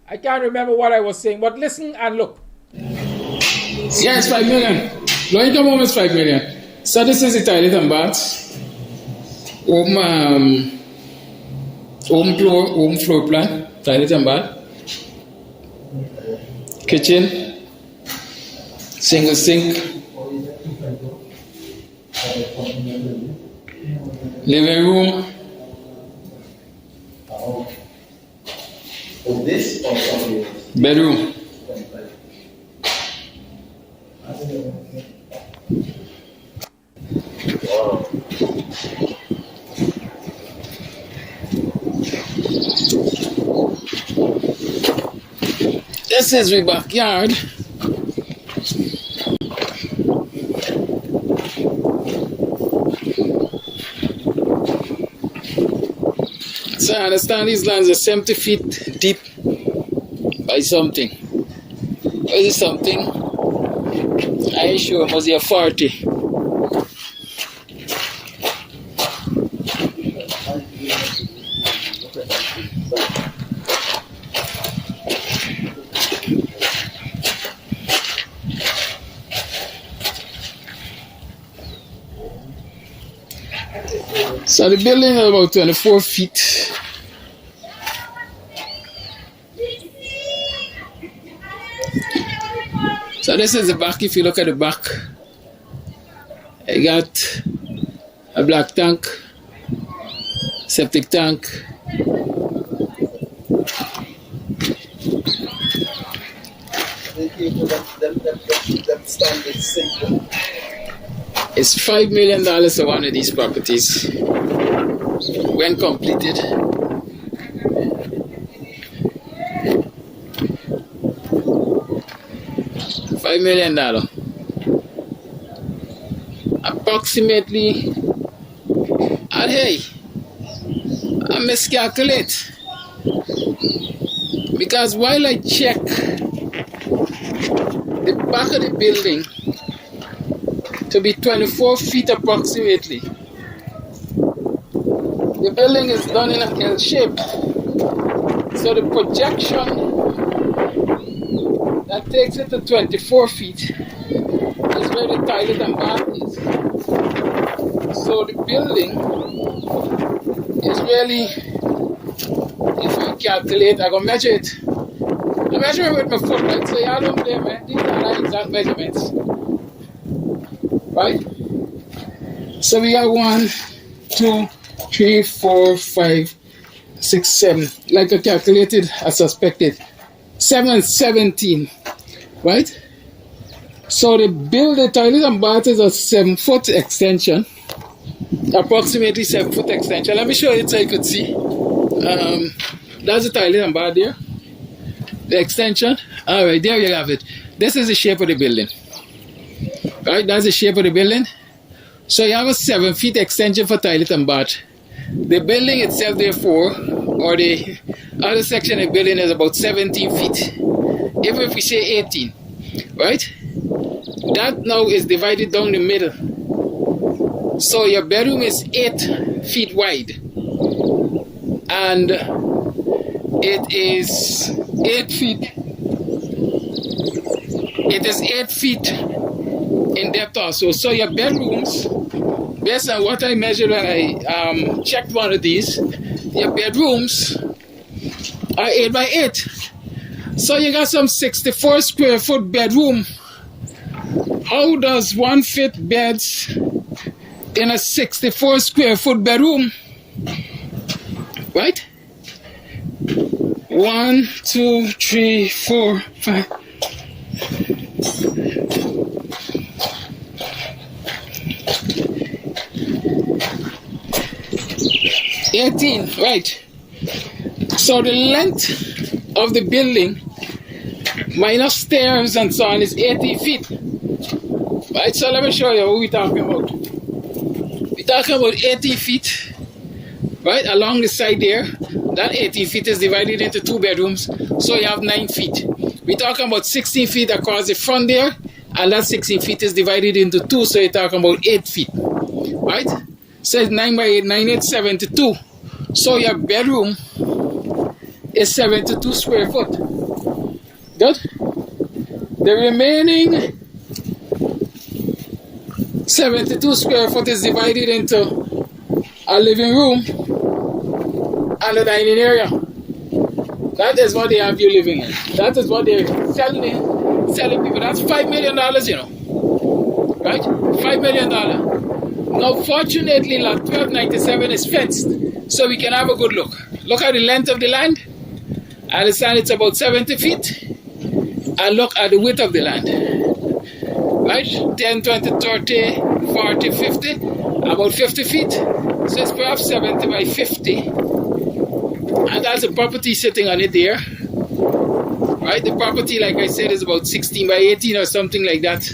I can't remember what I was saying, but listen and look. Yes, 5 million. Low income home is 5 million. So this is the toilet and bath. Home floor plan. Toilet and bath. Kitchen. Single sink. Living room. Bedroom. This is my backyard. So I understand these lands are 70 feet deep by something. What is something? I ain't sure, it must be a 40. So the building is about 24 feet. So this is the back. If you look at the back, I got a black tank, septic tank, it's $5 million for one of these properties when completed. $5 million. Approximately, and hey, I miscalculate. Because while I check the back of the building to be 24 feet approximately, the building is done in a L shape. So the projection that takes it to 24 feet is where the toilet and bath is. So the building is really, if I calculate, I go measure it. I measure it with my foot, right? So y'all don't blame me. These are not exact measurements. Right? So we have 1, 2, 3, 4, 5, 6, 7. Like I calculated, I suspected. 7 and 17. Right? So the toilet and bath is a 7-foot extension, approximately 7-foot extension. Let me show you so you could see. That's the toilet and bath there. The extension. All right, there you have it. This is the shape of the building. Right, that's the shape of the building. So you have a 7-feet extension for toilet and bath. The building itself, therefore, or the other section of the building is about 17 feet. Even if we say 18, right? That now is divided down the middle. So your bedroom is 8 feet wide. And it is 8 feet. It is 8 feet in depth also. So your bedrooms, based on what I measured when I checked one of these, your bedrooms are 8 by 8. So you got some 64 square foot bedroom. How does one fit beds in a 64 square foot bedroom? Right? 1, 2, 3, 4, 5. Right. So the length of the building minus stairs and so on is 80 feet. Right, so let me show you what we're talking about. We're talking about 80 feet, right, along the side there. That 80 feet is divided into 2 bedrooms, so you have 9 feet. We're talking about 16 feet across the front there, and that 16 feet is divided into 2, so you're talking about 8 feet, right? So it's 9 by 8, 9, 8, 72. So your bedroom is 72 square foot. Good? The remaining 72 square foot is divided into a living room and a dining area. That is what they have you living in. That is what they're selling people. That's $5 million, you know. Right? $5 million. Now, fortunately, lot 1297 is fenced, so we can have a good look. Look at the length of the land. I understand it's about 70 feet. And look at the width of the land. Right? 10, 20, 30, 40, 50, about 50 feet. So it's perhaps 70 by 50. And that's a property sitting on it there. Right? The property, like I said, is about 16 by 18 or something like that.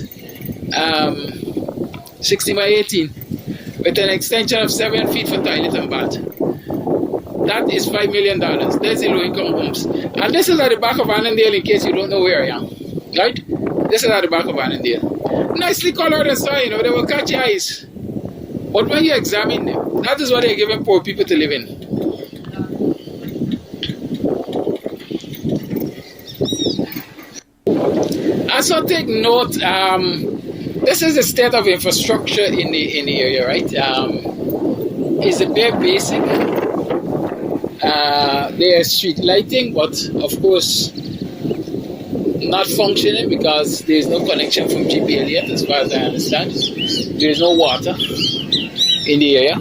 16 by 18. With an extension of 7 feet for toilet and bath. That is $5 million. There's the low-income homes. And this is at the back of Annandale, in case you don't know where I am. Right? This is at the back of Annandale. Nicely colored and so, you know, they will catch your eyes. But when you examine them, that is what they're giving poor people to live in. Also take note, this is the state of infrastructure in the area, right? It's a bare basic. There's street lighting, but of course not functioning because there's no connection from GPL yet, as far as I understand. There's no water in the area.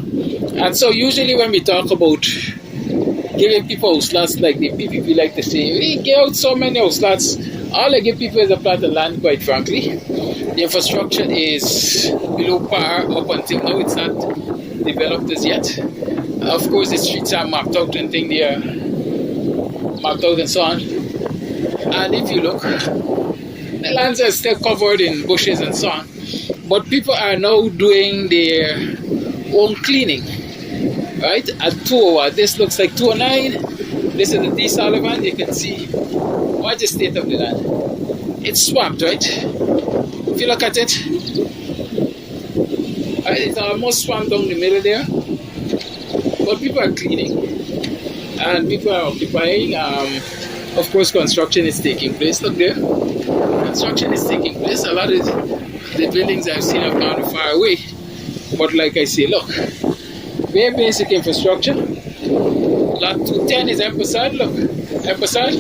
And so usually when we talk about giving people house lots, like the PPP like to say, we give out so many house lots, all I give people is a plot of land, quite frankly. The infrastructure is below par up until now. It's not developed as yet. Of course, the streets are mapped out and things, they are mapped out and so on. And if you look, the lands are still covered in bushes and so on. But people are now doing their own cleaning, right? At 201, this looks like 209. This is the D. Sullivan. You can see what's the state of the land. It's swamped, right? If you look at it, it's almost swamped down the middle there. But people are cleaning and people are occupying. Of course, construction is taking place. Look there. Construction is taking place. A lot of the buildings I've seen have gone far away. But like I say, look, very basic infrastructure. Lot 210 is emphasized. Look, emphasized.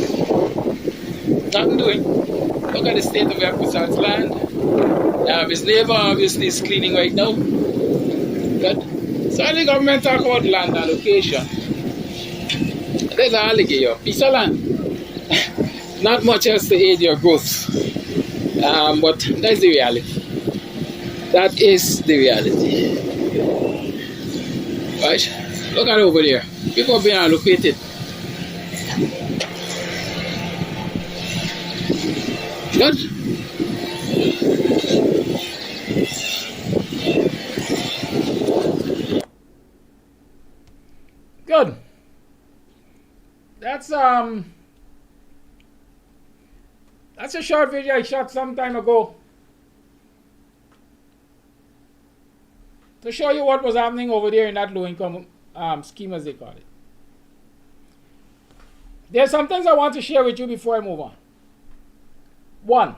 Nothing doing. Look at the state of emphasized land. His neighbor obviously is cleaning right now. Good. So the government talk about land allocation. There's an alligator, piece of land. Not much else to aid your growth. But that's the reality. That is the reality. Right? Look at over there. People being allocated. Good? Good. That's a short video I shot some time ago to show you what was happening over there in that low-income scheme, as they call it. There's some things I want to share with you before I move on. One,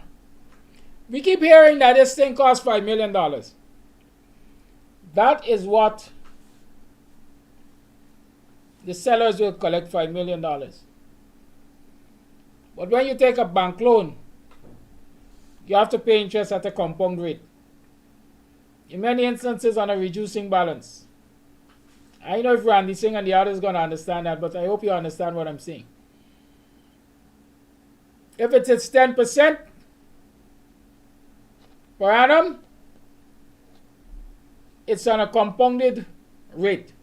we keep hearing that this thing costs $5 million. That is what the sellers will collect, $5 million. But when you take a bank loan, you have to pay interest at a compound rate. In many instances, on a reducing balance. I know if Randy Singh and the others are going to understand that, but I hope you understand what I'm saying. If it's 10% per annum, it's on a compounded rate.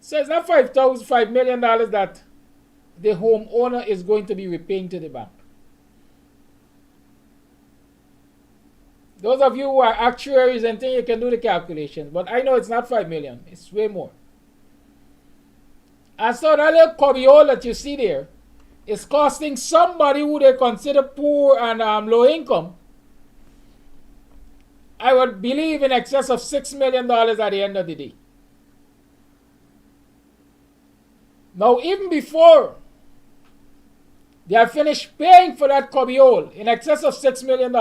So it's not $5 million that the homeowner is going to be repaying to the bank. Those of you who are actuaries and think you can do the calculations, but I know it's not $5 million. It's way more. And so that little cubbyhole that you see there is costing somebody who they consider poor and low income, I would believe, in excess of $6 million at the end of the day. Now, even before they have finished paying for that cubbyhole in excess of $6 million,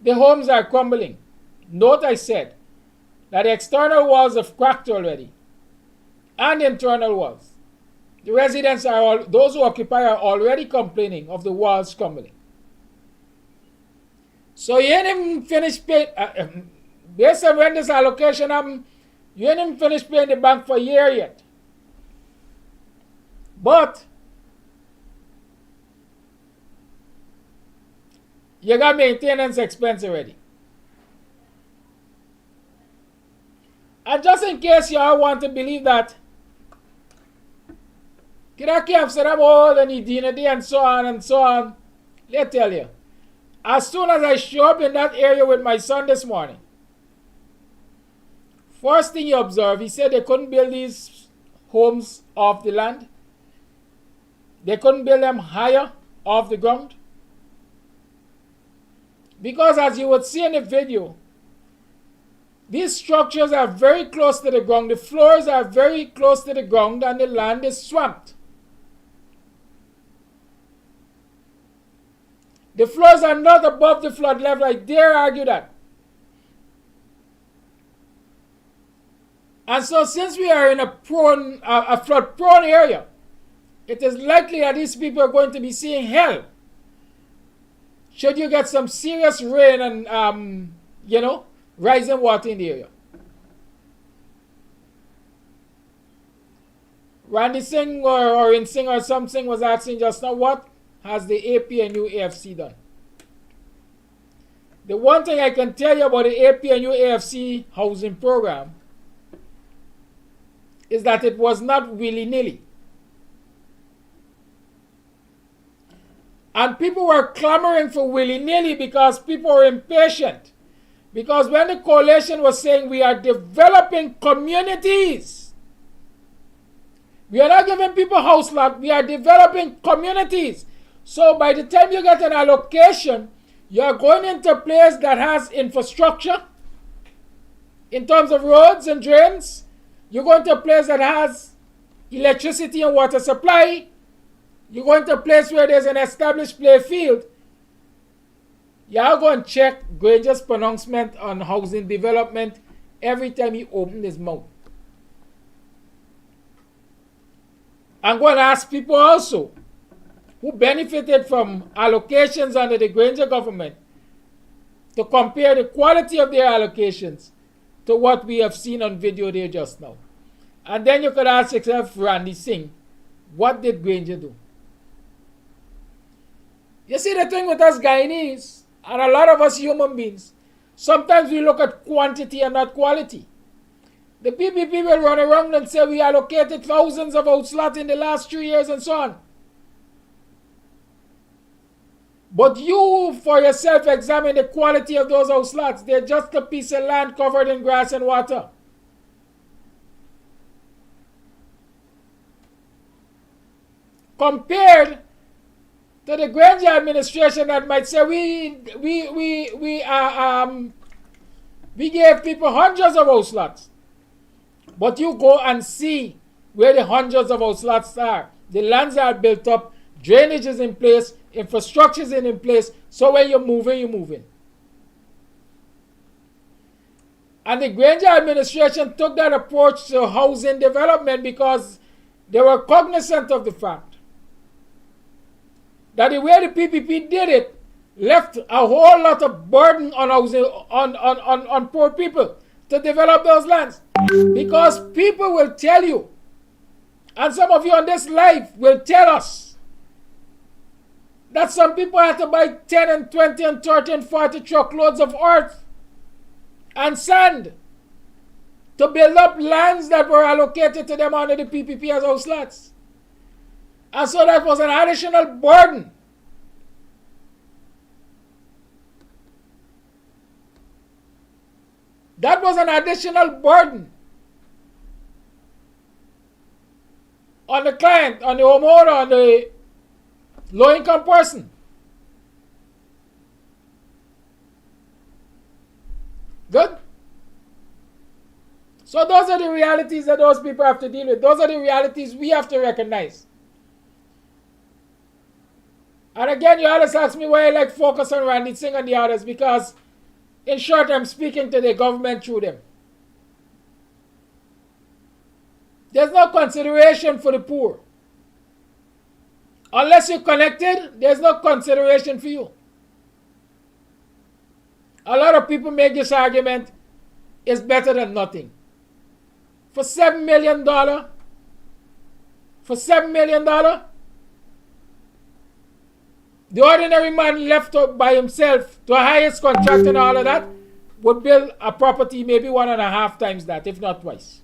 the homes are crumbling. Note I said that the external walls have cracked already, and the internal walls. The residents those who occupy are already complaining of the walls crumbling. So you ain't even finished paying, based on when this allocation happened, you ain't even finished paying the bank for a year yet. But you got maintenance expense already. And just in case you all want to believe that, Kira Kams said I'm old and Edina and so on, let me tell you, as soon as I show up in that area with my son this morning, first thing you observe, he said they couldn't build these homes off the land. They couldn't build them higher off the ground. Because as you would see in the video, these structures are very close to the ground. The floors are very close to the ground and the land is swamped. The floors are not above the flood level. I dare argue that. And so since we are in a flood-prone area, it is likely that these people are going to be seeing hell should you get some serious rain and, rising water in the area. Randy Singh or in Singh or something was asking just now, what has the APNU AFC done? The one thing I can tell you about the APNU AFC housing program is that it was not willy-nilly. And people were clamoring for willy-nilly because people were impatient. Because when the coalition was saying we are developing communities, we are not giving people house lot, we are developing communities. So by the time you get an allocation, you are going into a place that has infrastructure in terms of roads and drains. You're going to a place that has electricity and water supply. You're going to a place where there's an established play field. Y'all go and check Granger's pronouncement on housing development every time he opens his mouth. I'm going to ask people also who benefited from allocations under the Granger government to compare the quality of their allocations to what we have seen on video there just now. And then you could ask yourself, Randy Singh, what did Granger do? You see, the thing with us Guyanese, and a lot of us human beings, sometimes we look at quantity and not quality. The PPP will run around and say we allocated thousands of house slots in the last 3 years and so on. But you, for yourself, examine the quality of those house slots. They're just a piece of land covered in grass and water. Compared to the Granger administration that might say we gave people hundreds of house lots. But you go and see where the hundreds of house lots are. The lands are built up, drainage is in place, infrastructure is in place, so when you're moving, you're moving. And the Granger administration took that approach to housing development because they were cognizant of the fact that the way the PPP did it left a whole lot of burden on housing, on poor people to develop those lands. Because people will tell you, and some of you on this live will tell us, that some people had to buy 10 and 20 and 30 and 40 truckloads of earth and sand to build up lands that were allocated to them under the PPP as house lots. And so that was an additional burden. That was an additional burden on the client, on the homeowner, on the low-income person. Good? So those are the realities that those people have to deal with. Those are the realities we have to recognize. And again, you always ask me why I like focus on Randy Singh and the others, because in short, I'm speaking to the government through them. There's no consideration for the poor. Unless you're connected, there's no consideration for you. A lot of people make this argument, it's better than nothing. For $7 million, the ordinary man left by himself to a highest contract and all of that would build a property maybe 1.5 times that, if not twice.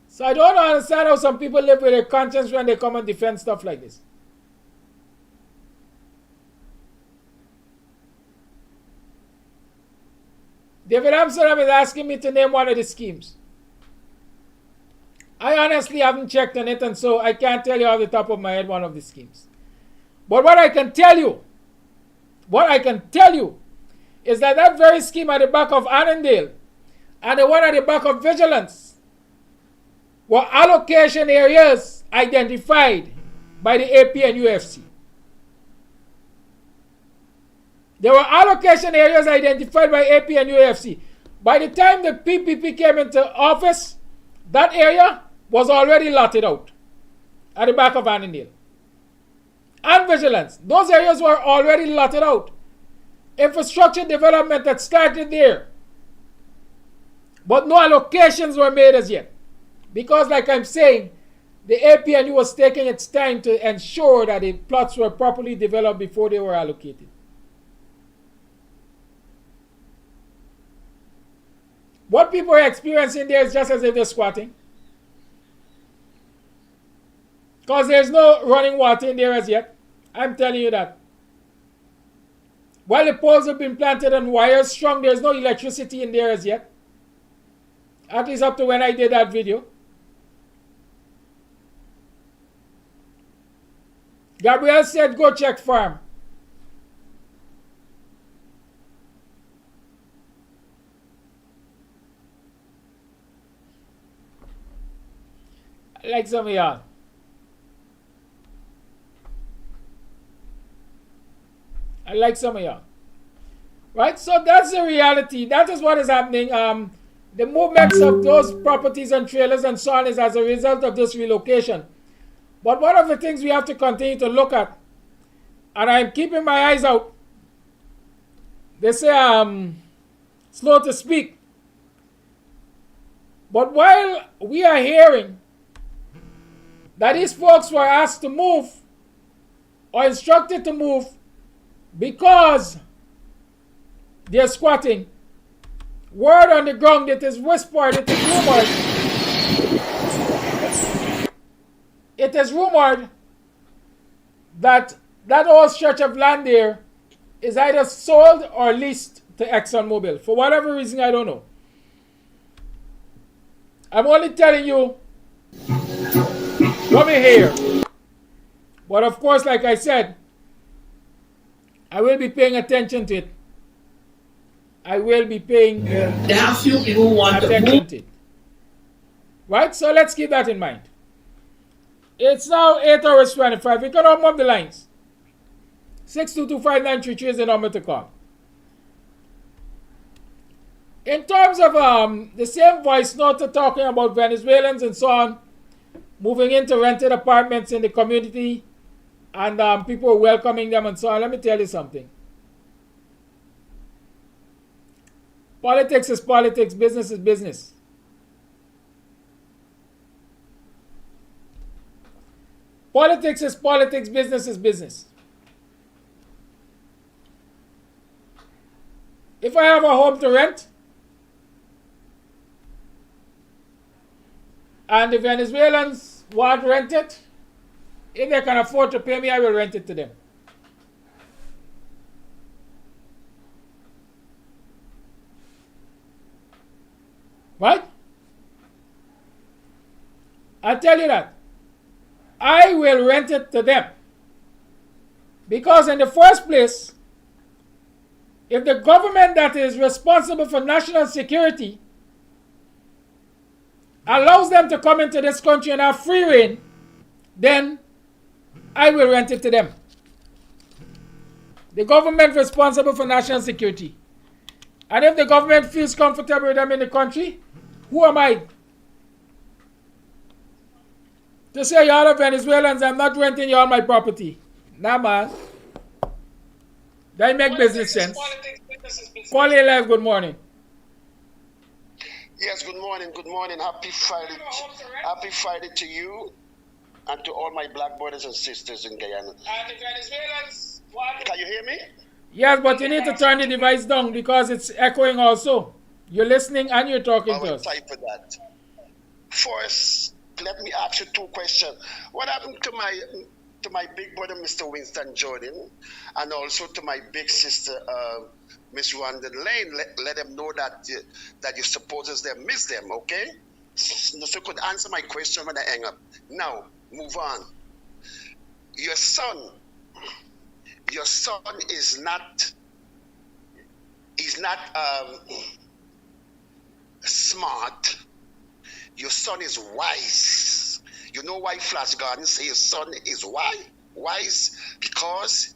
So I don't understand how some people live with a conscience when they come and defend stuff like this. David Amsterdam is asking me to name one of the schemes. I honestly haven't checked on it, and so I can't tell you off the top of my head one of the schemes. But what I can tell you is that that very scheme at the back of Annandale and the one at the back of Vigilance were allocation areas identified by the AP and UFC. There were allocation areas identified by AP and UFC. By the time the PPP came into office, that area was already lotted out at the back of Annandale. And Vigilance. Those areas were already lotted out. Infrastructure development had started there. But no allocations were made as yet. Because, like I'm saying, the APNU was taking its time to ensure that the plots were properly developed before they were allocated. What people are experiencing there is just as if they're squatting. Because there's no running water in there as yet. I'm telling you that. While the poles have been planted and wires strung, there's no electricity in there as yet. At least up to when I did that video. Gabriel said, go check farm. I like some of y'all. I like some of y'all. Right? So that's the reality. That is what is happening. The movements of those properties and trailers and so on is as a result of this relocation. But one of the things we have to continue to look at, and I'm keeping my eyes out, they say slow to speak. But while we are hearing that these folks were asked to move or instructed to move because they're squatting, word on the ground, it is whispered, it is rumored that that whole stretch of land there is either sold or leased to ExxonMobil. For whatever reason, I don't know. I'm only telling you what we hear. But of course, like I said, I will be paying attention to it. I will be paying attention to it. Right? So let's keep that in mind. It's now 8 hours 25. We can open up the lines. 6225933 is the number to call. In terms of the same voice note talking about Venezuelans and so on, moving into rented apartments in the community and people welcoming them and so on, let me tell you something. Politics is politics, business is business. Politics is politics, business is business. If I have a home to rent, and the Venezuelans want to rent it, if they can afford to pay me, I will rent it to them. Right? I tell you that. I will rent it to them. Because in the first place, if the government that is responsible for national security allows them to come into this country and have free reign, then I will rent it to them. The government responsible for national security. And if the government feels comfortable with them in the country, who am I to say y'all are Venezuelans, I'm not renting y'all my property? Nah, man. That make business sense. Quality Life, good morning. Yes, good morning, good morning. Happy Friday. Happy Friday to you and to all my black brothers and sisters in Guyana. And the Venezuelans, can you hear me? Yes, but you need to turn the device down because it's echoing also. You're listening and you're talking to us. Type for that. First, let me ask you two questions. What happened to my big brother, Mr. Winston Jordan, and also to my big sister, Miss Rhonda Lane? Let them know that you suppose them miss them, okay? So you could answer my question when I hang up. Now, move on. Your son is not smart. Your son is wise. You know why Flash Garden say your son is wise? Because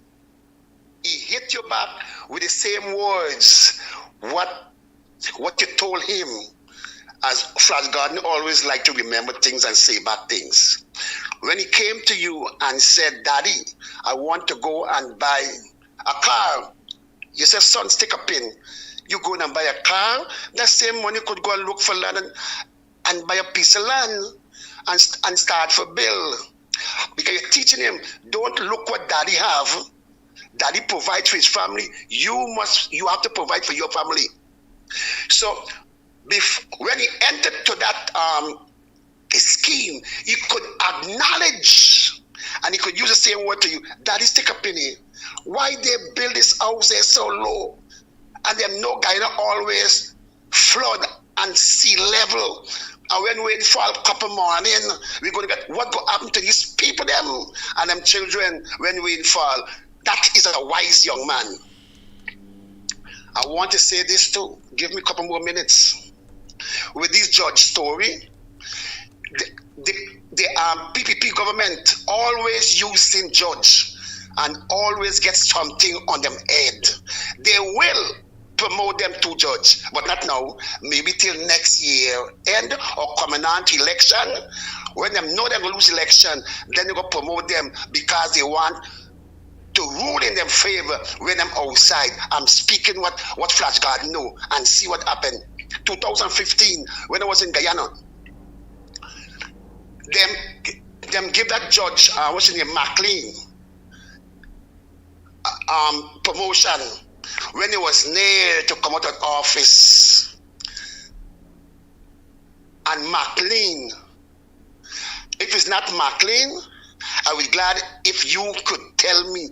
he hit you back with the same words what you told him. As Flash Garden always like to remember things and say back things. When he came to you and said, Daddy, I want to go and buy a car. You said, son, stick a pin. You go and buy a car. That same money could go and look for land and buy a piece of land and start for bill. Because you're teaching him, don't look what daddy have. Daddy provides for his family. You have to provide for your family. So when he entered to that scheme, he could acknowledge and he could use the same word to you. Daddy, stick a penny. Why they build this house there so low? And them no Guyana always flood and sea level. And when we fall couple morning, we're going to get what go happen to these people them and them children when we fall. That is a wise young man. I want to say this too. Give me a couple more minutes. With this judge story, the PPP government always using judge and always get something on them head. They will promote them to judge, but not now. Maybe till next year end or commandant election. When them know they're going to lose election, then they go promote them because they want to rule in them favor when I'm outside. I'm speaking what Flash God know and see what happened. 2015, when I was in Guyana, them give that judge, what's his name, McLean, promotion when he was nailed to come out of office. And McLean, if it's not McLean, I would be glad if you could tell me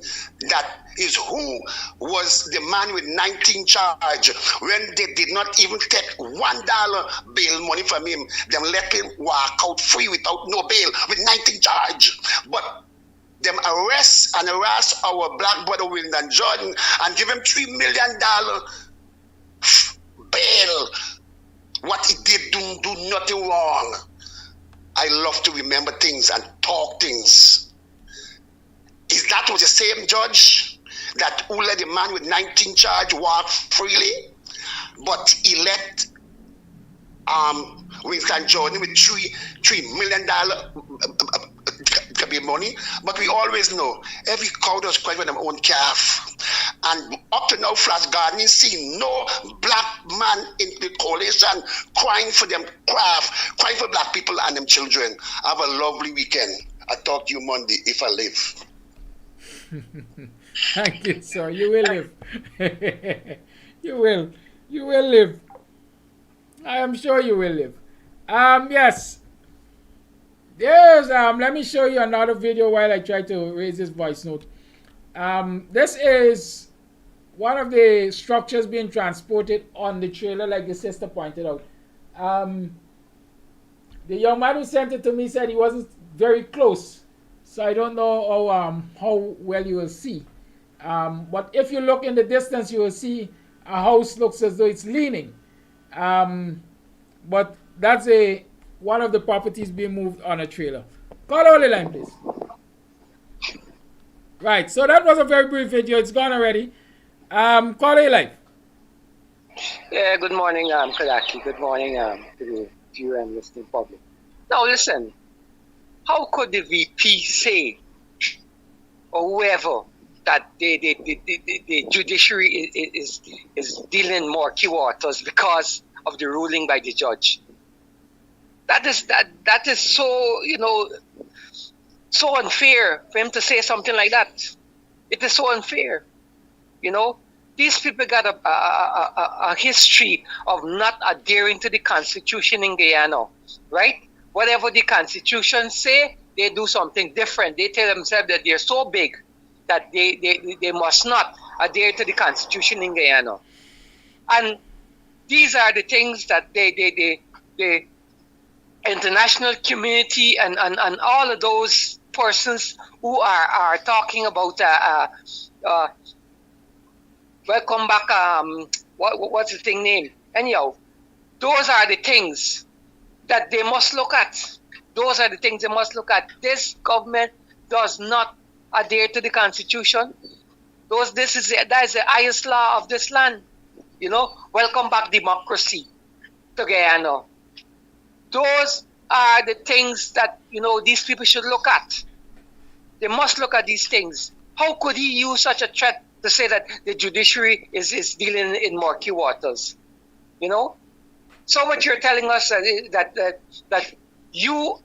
that is who was the man with 19 charge when they did not even take $1 bail money from him. Them let him walk out free without no bail with 19 charge. But them arrest and harass our black brother Wyndon Jordan and give him $3 million bail. What he did do nothing wrong. I love to remember things and talk things. Is that was the same judge that who let the man with 19 charge walk freely, but he let Wyndon Jordan with $3 million to be money? But we always know every cow does cry for their own calf. And up to now, Flash Gardening see no black man in the coalition crying for them craft, crying for black people and them children. Have a lovely weekend. I talk to you Monday if I live. Thank you, sir. You will live. You will. You will live. I am sure you will live. Yes. There's let me show you another video while I try to raise this voice note. This is one of the structures being transported on the trailer, like the sister pointed out. The young man who sent it to me said he wasn't very close, so I don't know how well you will see. But if you look in the distance, you will see a house looks as though it's leaning. But that's one of the properties being moved on a trailer. Call all the line, please. Right, so that was a very brief video. It's gone already. Call a line. Yeah, good morning, Kadaki. Good morning to the viewer and listening public. Now listen, how could the VP say, or whoever, that the judiciary is dealing more key waters because of the ruling by the judge? That is so, so unfair for him to say something like that. It is so unfair. These people got a history of not adhering to the Constitution in Guyana, right? Whatever the Constitution say, they do something different. They tell themselves that they're so big that they must not adhere to the Constitution in Guyana. And these are the things that the international community and all of those persons who are talking about welcome back, what's the thing name? Anyhow, those are the things that they must look at. Those are the things they must look at. This government does not adhere to the Constitution. That is the highest law of this land. Welcome back democracy to Guyana. Those are the things that, these people should look at. They must look at these things. How could he use such a threat to say that the judiciary is dealing in murky waters? So much you're telling us that you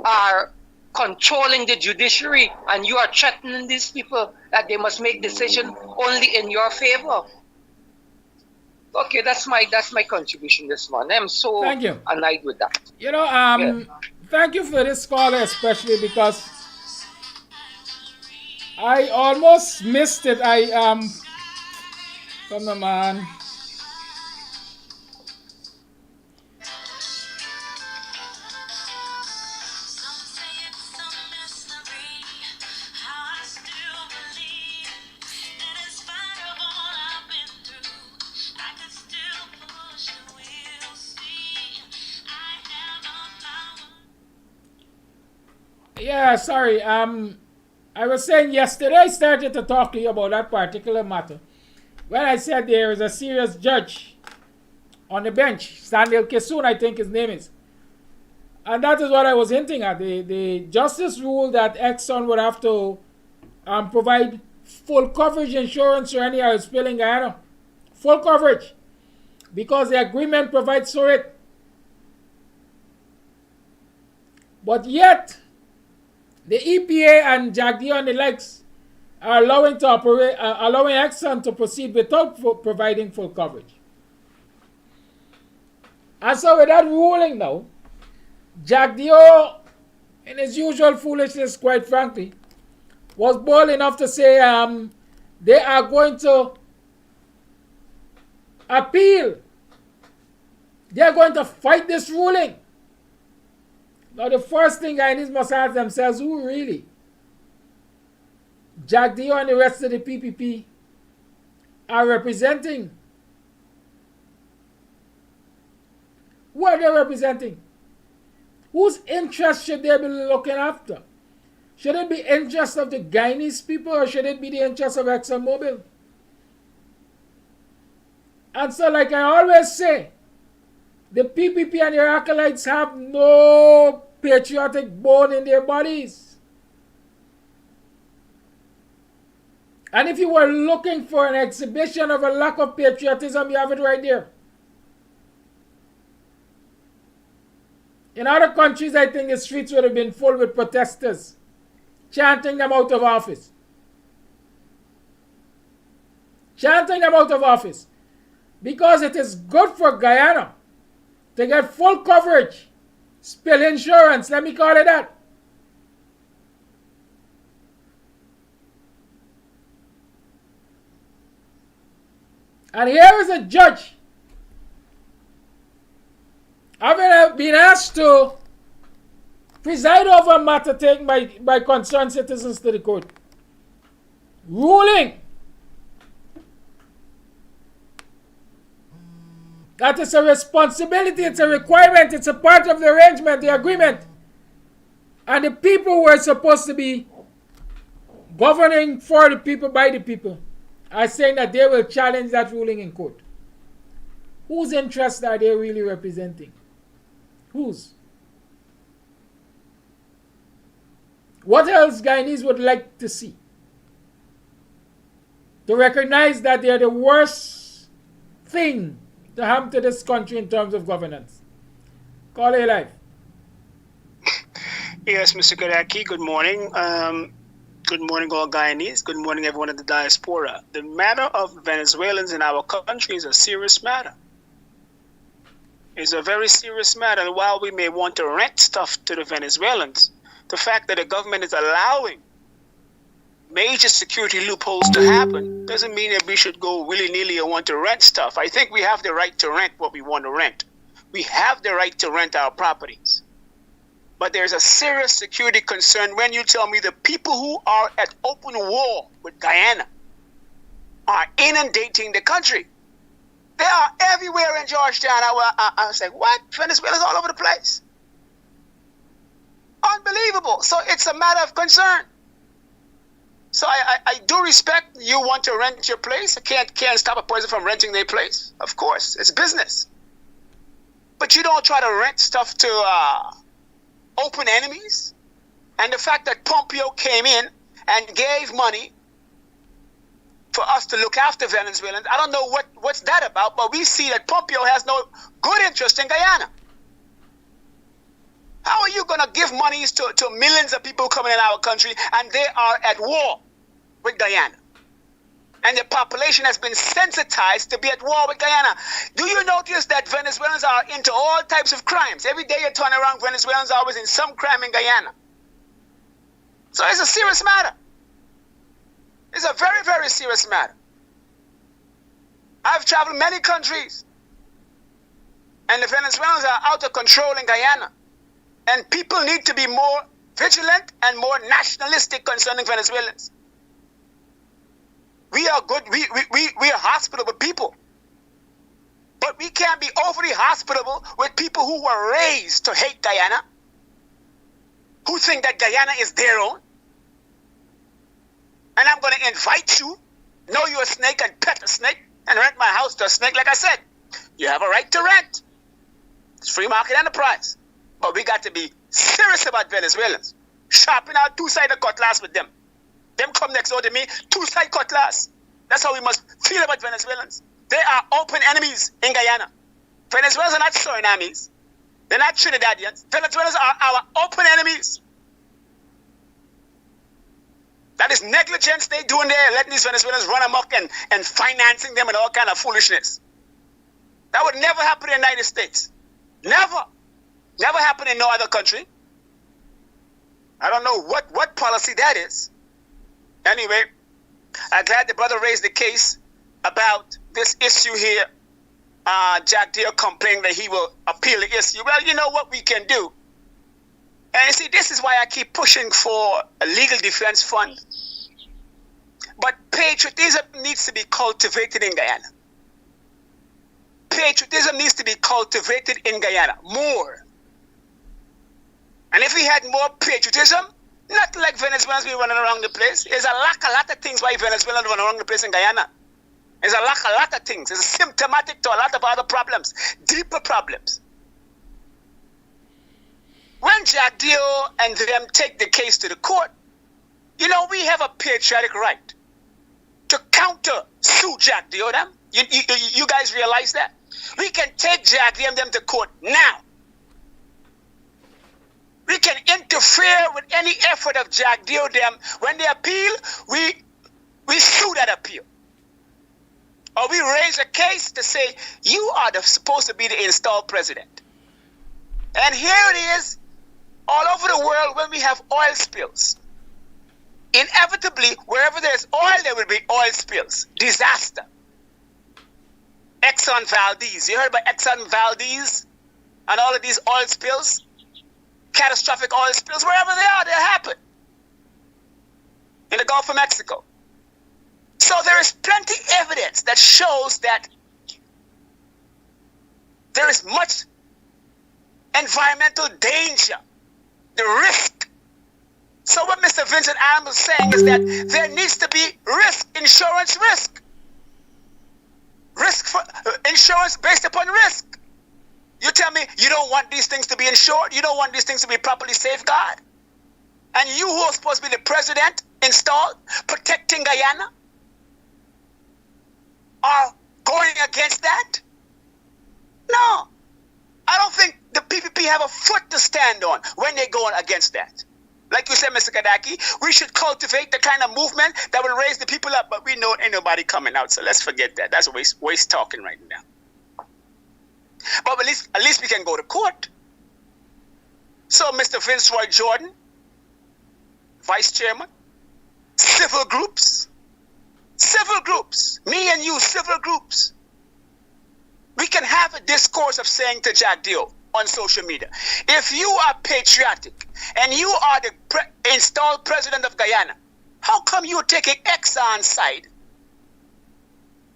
are controlling the judiciary and you are threatening these people that they must make decisions only in your favor. Okay, that's my contribution this morning. I'm so annoyed with that. Thank you for this call, especially because I almost missed it. Come on, man. Yeah, sorry. I was saying yesterday I started to talk to you about that particular matter. When I said there is a serious judge on the bench, Sandil Kisoon, I think his name is. And that is what I was hinting at. The justice ruled that Exxon would have to provide full coverage insurance for any oil spill in Guyana. Full coverage. Because the agreement provides for it. But yet, the EPA and JAGDEO and the likes are allowing Exxon to proceed without providing full coverage. And so with that ruling now, JAGDEO, in his usual foolishness, quite frankly, was bold enough to say they are going to appeal. They are going to fight this ruling. Now the first thing Guyanese must ask themselves, who really? JAGDEO and the rest of the PPP are representing. Who are they representing? Whose interest should they be looking after? Should it be interest of the Guyanese people or should it be the interest of ExxonMobil? And so like I always say, the PPP and their acolytes have no patriotic bone in their bodies. And if you were looking for an exhibition of a lack of patriotism, you have it right there. In other countries, I think the streets would have been full with protesters, chanting them out of office. Chanting them out of office. Because it is good for Guyana to get full coverage, spill insurance, let me call it that. And here is a judge having been asked to preside over a matter taken by concerned citizens to the court, ruling that it's a responsibility, it's a requirement, it's a part of the arrangement, the agreement. And the people who are supposed to be governing for the people, by the people, are saying that they will challenge that ruling in court. Whose interests are they really representing? Whose? What else Guyanese would like to see? To recognize that they are the worst thing to happen to this country in terms of governance. Call it live. Yes, Mr. Kadaki, good morning. Good morning, all Guyanese. Good morning, everyone in the diaspora. The matter of Venezuelans in our country is a serious matter. It's a very serious matter. And while we may want to rent stuff to the Venezuelans, the fact that the government is allowing major security loopholes to happen doesn't mean that we should go willy-nilly and want to rent stuff. I think we have the right to rent what we want to rent. We have the right to rent our properties. But there's a serious security concern when you tell me the people who are at open war with Guyana are inundating the country. They are everywhere in Georgetown. I was like, what? Venezuela's all over the place. Unbelievable. So it's a matter of concern. So I do respect you want to rent your place. I can't stop a person from renting their place. Of course, it's business. But you don't try to rent stuff to open enemies. And the fact that Pompeo came in and gave money for us to look after Venezuelans, I don't know what's that about, but we see that Pompeo has no good interest in Guyana. How are you going to give monies to millions of people coming in our country and they are at war with Guyana? And the population has been sensitized to be at war with Guyana. Do you notice that Venezuelans are into all types of crimes? Every day you turn around, Venezuelans are always in some crime in Guyana. So it's a serious matter. It's a very, very serious matter. I've traveled many countries, and the Venezuelans are out of control in Guyana. And people need to be more vigilant and more nationalistic concerning Venezuelans. We are good. We are hospitable people. But we can't be overly hospitable with people who were raised to hate Guyana, who think that Guyana is their own. And I'm going to invite you, know you're a snake and pet a snake and rent my house to a snake. Like I said, you have a right to rent. It's free market enterprise. But we got to be serious about Venezuelans. Sharpen our two-sided cutlass with them. Them come next door to me, two-side cutlass. That's how we must feel about Venezuelans. They are open enemies in Guyana. Venezuelans are not Surinamis. They're not Trinidadians. Venezuelans are our open enemies. That is negligence they doing there, letting these Venezuelans run amok and financing them and all kind of foolishness. That would never happen in the United States. Never. Never happen in no other country. I don't know what policy that is. Anyway, I'm glad the brother raised the case about this issue here. Jack Deere complaining that he will appeal the issue. Well, you know what we can do. And you see, this is why I keep pushing for a legal defense fund. But patriotism needs to be cultivated in Guyana. Patriotism needs to be cultivated in Guyana more. And if we had more patriotism, not like Venezuelans be running around the place. There's a lot of things why Venezuelans run around the place in Guyana. There's a lot of things. It's symptomatic to a lot of other problems, deeper problems. When Jack Dio and them take the case to the court, you know, we have a patriotic right to counter sue Jack Dio them. You guys realize that? We can take Jack Dio and them to court now. We can interfere with any effort of Jack Dio them. When they appeal, we sue that appeal. Or we raise a case to say, you are supposed to be the installed president. And here it is, all over the world when we have oil spills. Inevitably, wherever there's oil, there will be oil spills. Disaster. Exxon Valdez. You heard about Exxon Valdez and all of these oil spills? Catastrophic oil spills. Wherever they are, they happen. In the Gulf of Mexico. So there is plenty evidence that shows that there is much environmental danger, the risk. So what Mr. Vincent Adams is saying is that there needs to be insurance risk. Risk for insurance based upon risk. You tell me you don't want these things to be insured, you don't want these things to be properly safeguarded, and you who are supposed to be the president installed, protecting Guyana, are going against that? No. I don't think the PPP have a foot to stand on when they're going against that. Like you said, Mr. Kadaki, we should cultivate the kind of movement that will raise the people up, but we know ain't nobody coming out, so let's forget that. That's waste talking right now. But at least we can go to court. So, Mr. Vince Roy Jordan, Vice Chairman, civil groups, me and you, civil groups. We can have a discourse of saying to Jack Dio on social media, if you are patriotic and you are the installed president of Guyana, how come you're taking Exxon's side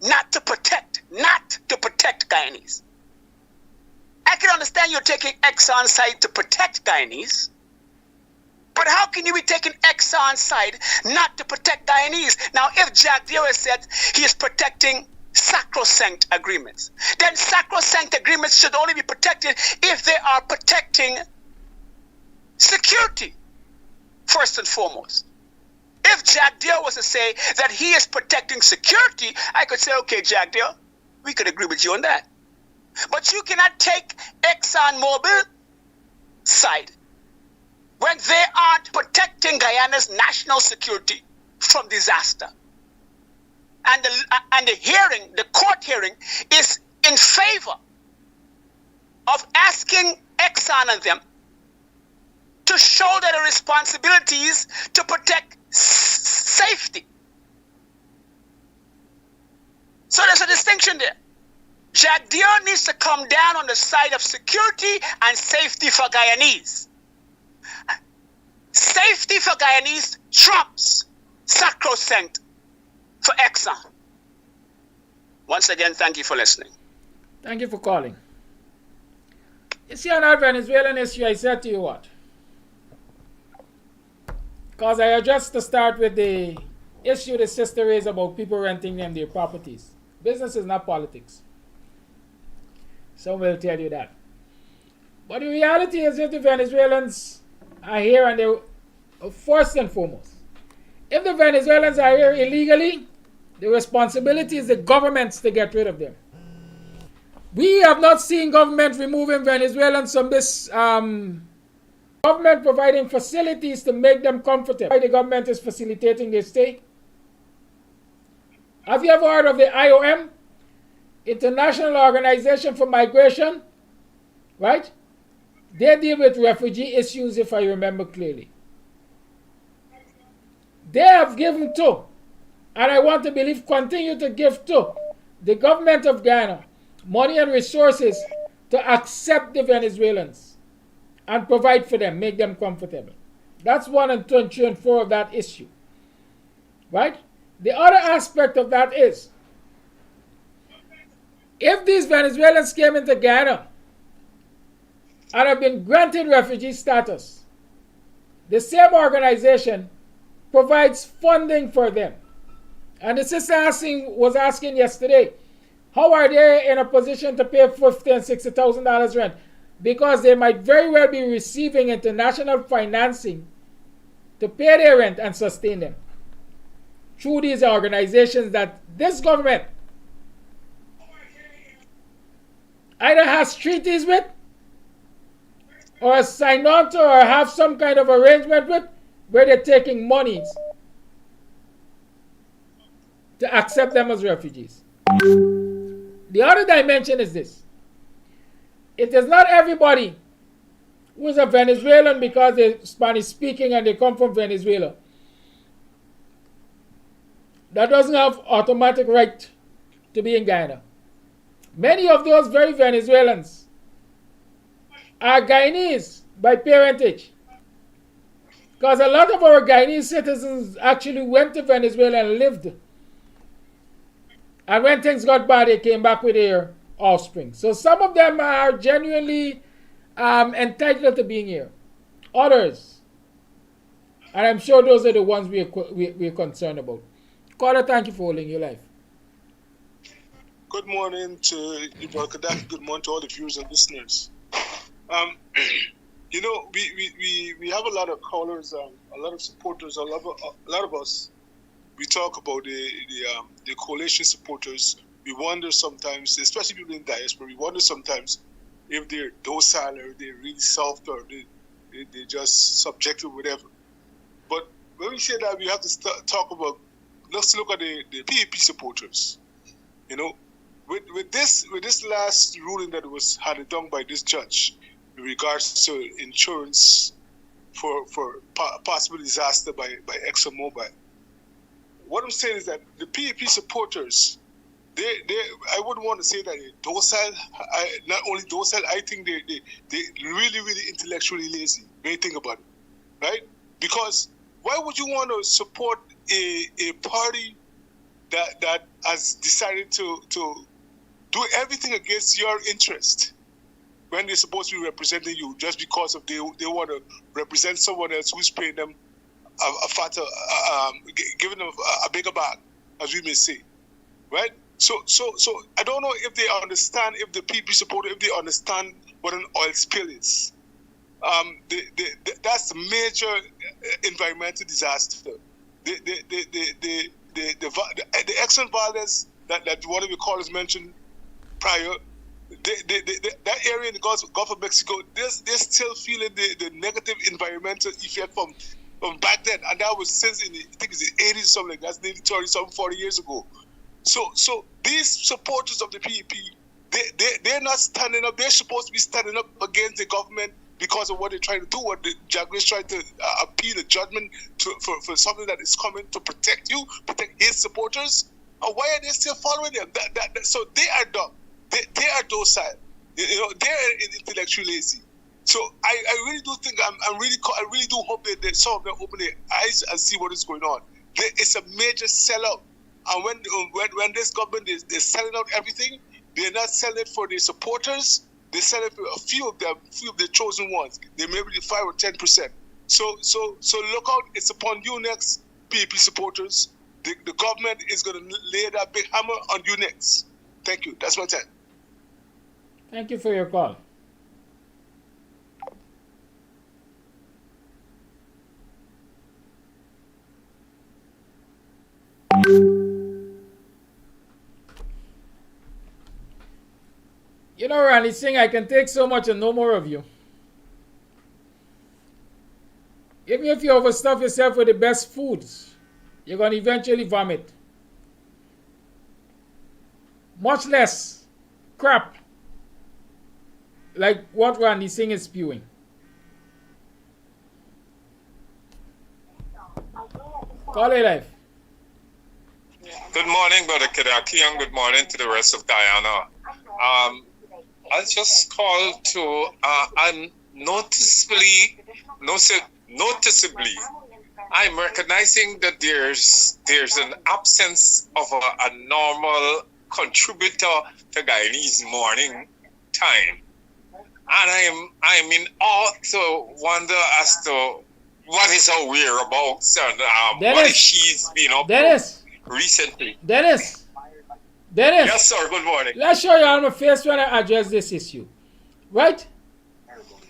not to protect Guyanese? I can understand you're taking Exxon's side to protect Guyanese, but how can you be taking Exxon's side not to protect Guyanese? Now, if Jack Dio has said he is protecting sacrosanct agreements, then sacrosanct agreements should only be protected if they are protecting security, first and foremost. If Jack Dio was to say that he is protecting security, I could say, okay, Jack Dio, we could agree with you on that. But you cannot take ExxonMobil side when they aren't protecting Guyana's national security from disaster. And the court hearing is in favor of asking Exxon and them to shoulder the responsibilities to protect safety. So there's a distinction there. Jack Dio needs to come down on the side of security and safety for Guyanese. Safety for Guyanese trumps sacrosanct for Exxon. Once again, thank you for listening. Thank you for calling. You see, on that Venezuelan issue, I said to you what? Because I addressed to start with the issue the sister raised about people renting them their properties. Business is not politics. Some will tell you that. But the reality is, if the Venezuelans are here and they, first and foremost, If the Venezuelans are here illegally, the responsibility is the governments to get rid of them. We have not seen government removing Venezuelans from this government providing facilities to make them comfortable. Why the government is facilitating their stay? Have you ever heard of the IOM? International Organization for Migration, right? They deal with refugee issues, if I remember clearly. They have given to, and I want to believe continue to give to, the government of Guyana money and resources to accept the Venezuelans and provide for them, make them comfortable. That's 1 and 2 and 3 and 4 of that issue, right? The other aspect of that is, if these Venezuelans came into Guyana and have been granted refugee status, the same organization provides funding for them. And the sister was asking yesterday, how are they in a position to pay $50,000 and $60,000 rent? Because they might very well be receiving international financing to pay their rent and sustain them through these organizations that this government either has treaties with, or has signed on to, or have some kind of arrangement with, where they're taking monies to accept them as refugees. The other dimension is this. It is not everybody who is a Venezuelan because they're Spanish speaking and they come from Venezuela that doesn't have automatic right to be in Guyana. Many of those very Venezuelans are Guyanese by parentage. Because a lot of our Guyanese citizens actually went to Venezuela and lived. And when things got bad, they came back with their offspring. So some of them are genuinely entitled to being here. Others, and I'm sure those are the ones we're concerned about. Caller, thank you for holding your life. Good morning to Ibrahim Kadaki. Good morning to all the viewers and listeners. You know, we have a lot of callers, a lot of supporters, a lot of us. We talk about the coalition supporters. We wonder sometimes, especially people in diaspora, we wonder sometimes if they're docile or they're really soft or they're just subjective or whatever. But when we say that, we have to talk about, let's look at the PAP supporters. You know, with this last ruling that was handed down by this judge in regards to insurance for possible disaster by ExxonMobil, what I'm saying is that the PAP supporters, I wouldn't want to say that they're docile. Not only docile, I think they're really, really intellectually lazy when you think about it, right? Because why would you want to support a party that has decided to do everything against your interest when they're supposed to be representing you just because of they want to represent someone else who's paying them a fatter, giving them a bigger bag, as we may say, right? So I don't know if they understand, if the PP supporter, if they understand what an oil spill is. That's a major environmental disaster. The Exxon violence that one of your callers mentioned prior, that area in the Gulf of Mexico, they're still feeling the negative environmental effect from back then, and that was since I think it's the 80s or something like that. That's nearly 30, 40 years ago. So these supporters of the PEP, they're not standing up. They're supposed to be standing up against the government because of what they're trying to do. What the Jaguars trying to appeal the judgment for something that is coming to protect you, protect his supporters. Or why are they still following them? So they are dumb. They are docile. You know, they're intellectually lazy. So I really do think I really do hope that some of them open their eyes and see what is going on. It's a major sellout, and when this government they're selling out everything, they're not selling it for their supporters. They sell it for a few of their chosen ones. They maybe 5 or 10%. So look out! It's upon you next, PAP supporters. The government is going to lay that big hammer on you next. Thank you. That's my time. Thank you for your call. You know, Randy Singh, I can take so much and no more of you. Even if you overstuff yourself with the best foods, you're going to eventually vomit. Much less crap like what Randy Singh is spewing. Call it life. Good morning, Brother Kadaki, and good morning to the rest of Guyana. I just called to noticeably, I'm recognizing that there's an absence of a normal contributor to Guyanese morning time, and I'm in awe to wonder as to what is her whereabouts and what if she's been up recently. Dennis. Yes, sir. Good morning. Let's show you all my face when I address this issue. Right?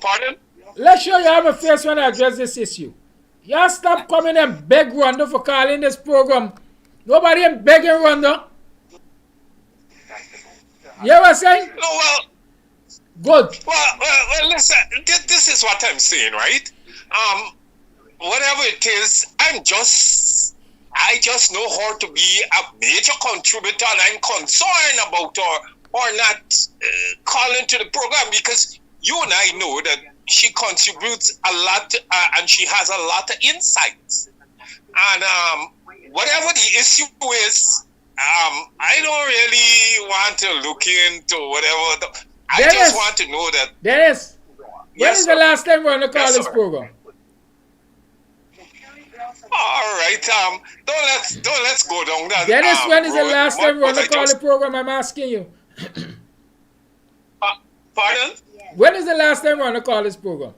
Pardon? Let's show you all my face when I address this issue. Y'all stop coming and beg Rwanda for calling this program. Nobody ain't begging Rwanda. You know what I'm saying? No, well. Good. Well, listen. This is what I'm saying, right? Whatever it is, I just know her to be a major contributor, and I'm concerned about her or not calling to the program, because you and I know that she contributes a lot and she has a lot of insights. And whatever the issue is, I don't really want to look into whatever. I just want to know that. Dennis, when is the last time we're going to call this program? All right, don't let's go down that. Dennis, when is the last time we're going to call the program? I'm asking you. Pardon? When is the last time we're going to call this program?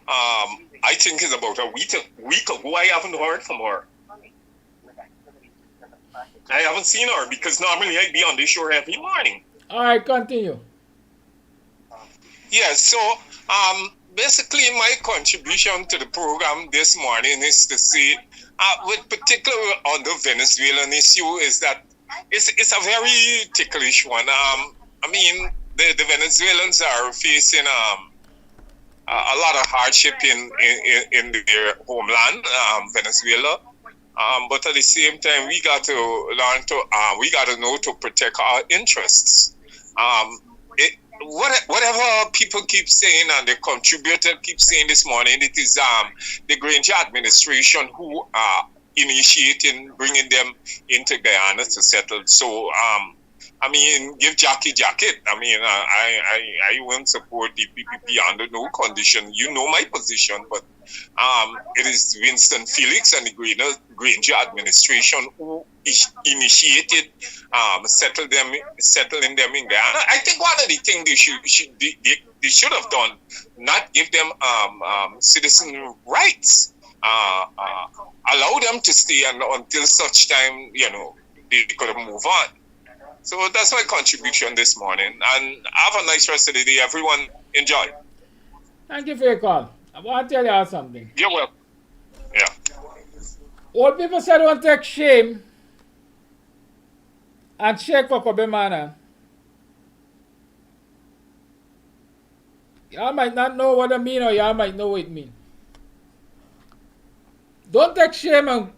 I think it's about a week ago. I haven't heard from her. I haven't seen her because normally I'd be on the show every morning. All right, continue. Yeah, so basically my contribution to the program this morning is to say, with particular on the Venezuelan issue, is that it's a very ticklish one. I mean, the Venezuelans are facing a lot of hardship in their homeland, Venezuela. But at the same time, we got to learn to we got to know to protect our interests. Whatever people keep saying and the contributor keep saying this morning, it is the Granger administration who are initiating bringing them into Guyana to settle. So I mean, give Jackie jacket. I mean, I won't support the PPP under no condition. You know my position, but it is Winston Felix and the Granger administration who initiated settling them in Guyana. I think one of the things they should have done, not give them citizen rights, allow them to stay until such time they could move on. So that's my contribution this morning. And have a nice rest of the day, everyone. Enjoy. Thank you for your call. I want to tell you something. You're welcome. Yeah. Old people say don't take shame and shake Kokobemana. Y'all might not know what I mean, or y'all might know what it means. Don't take shame and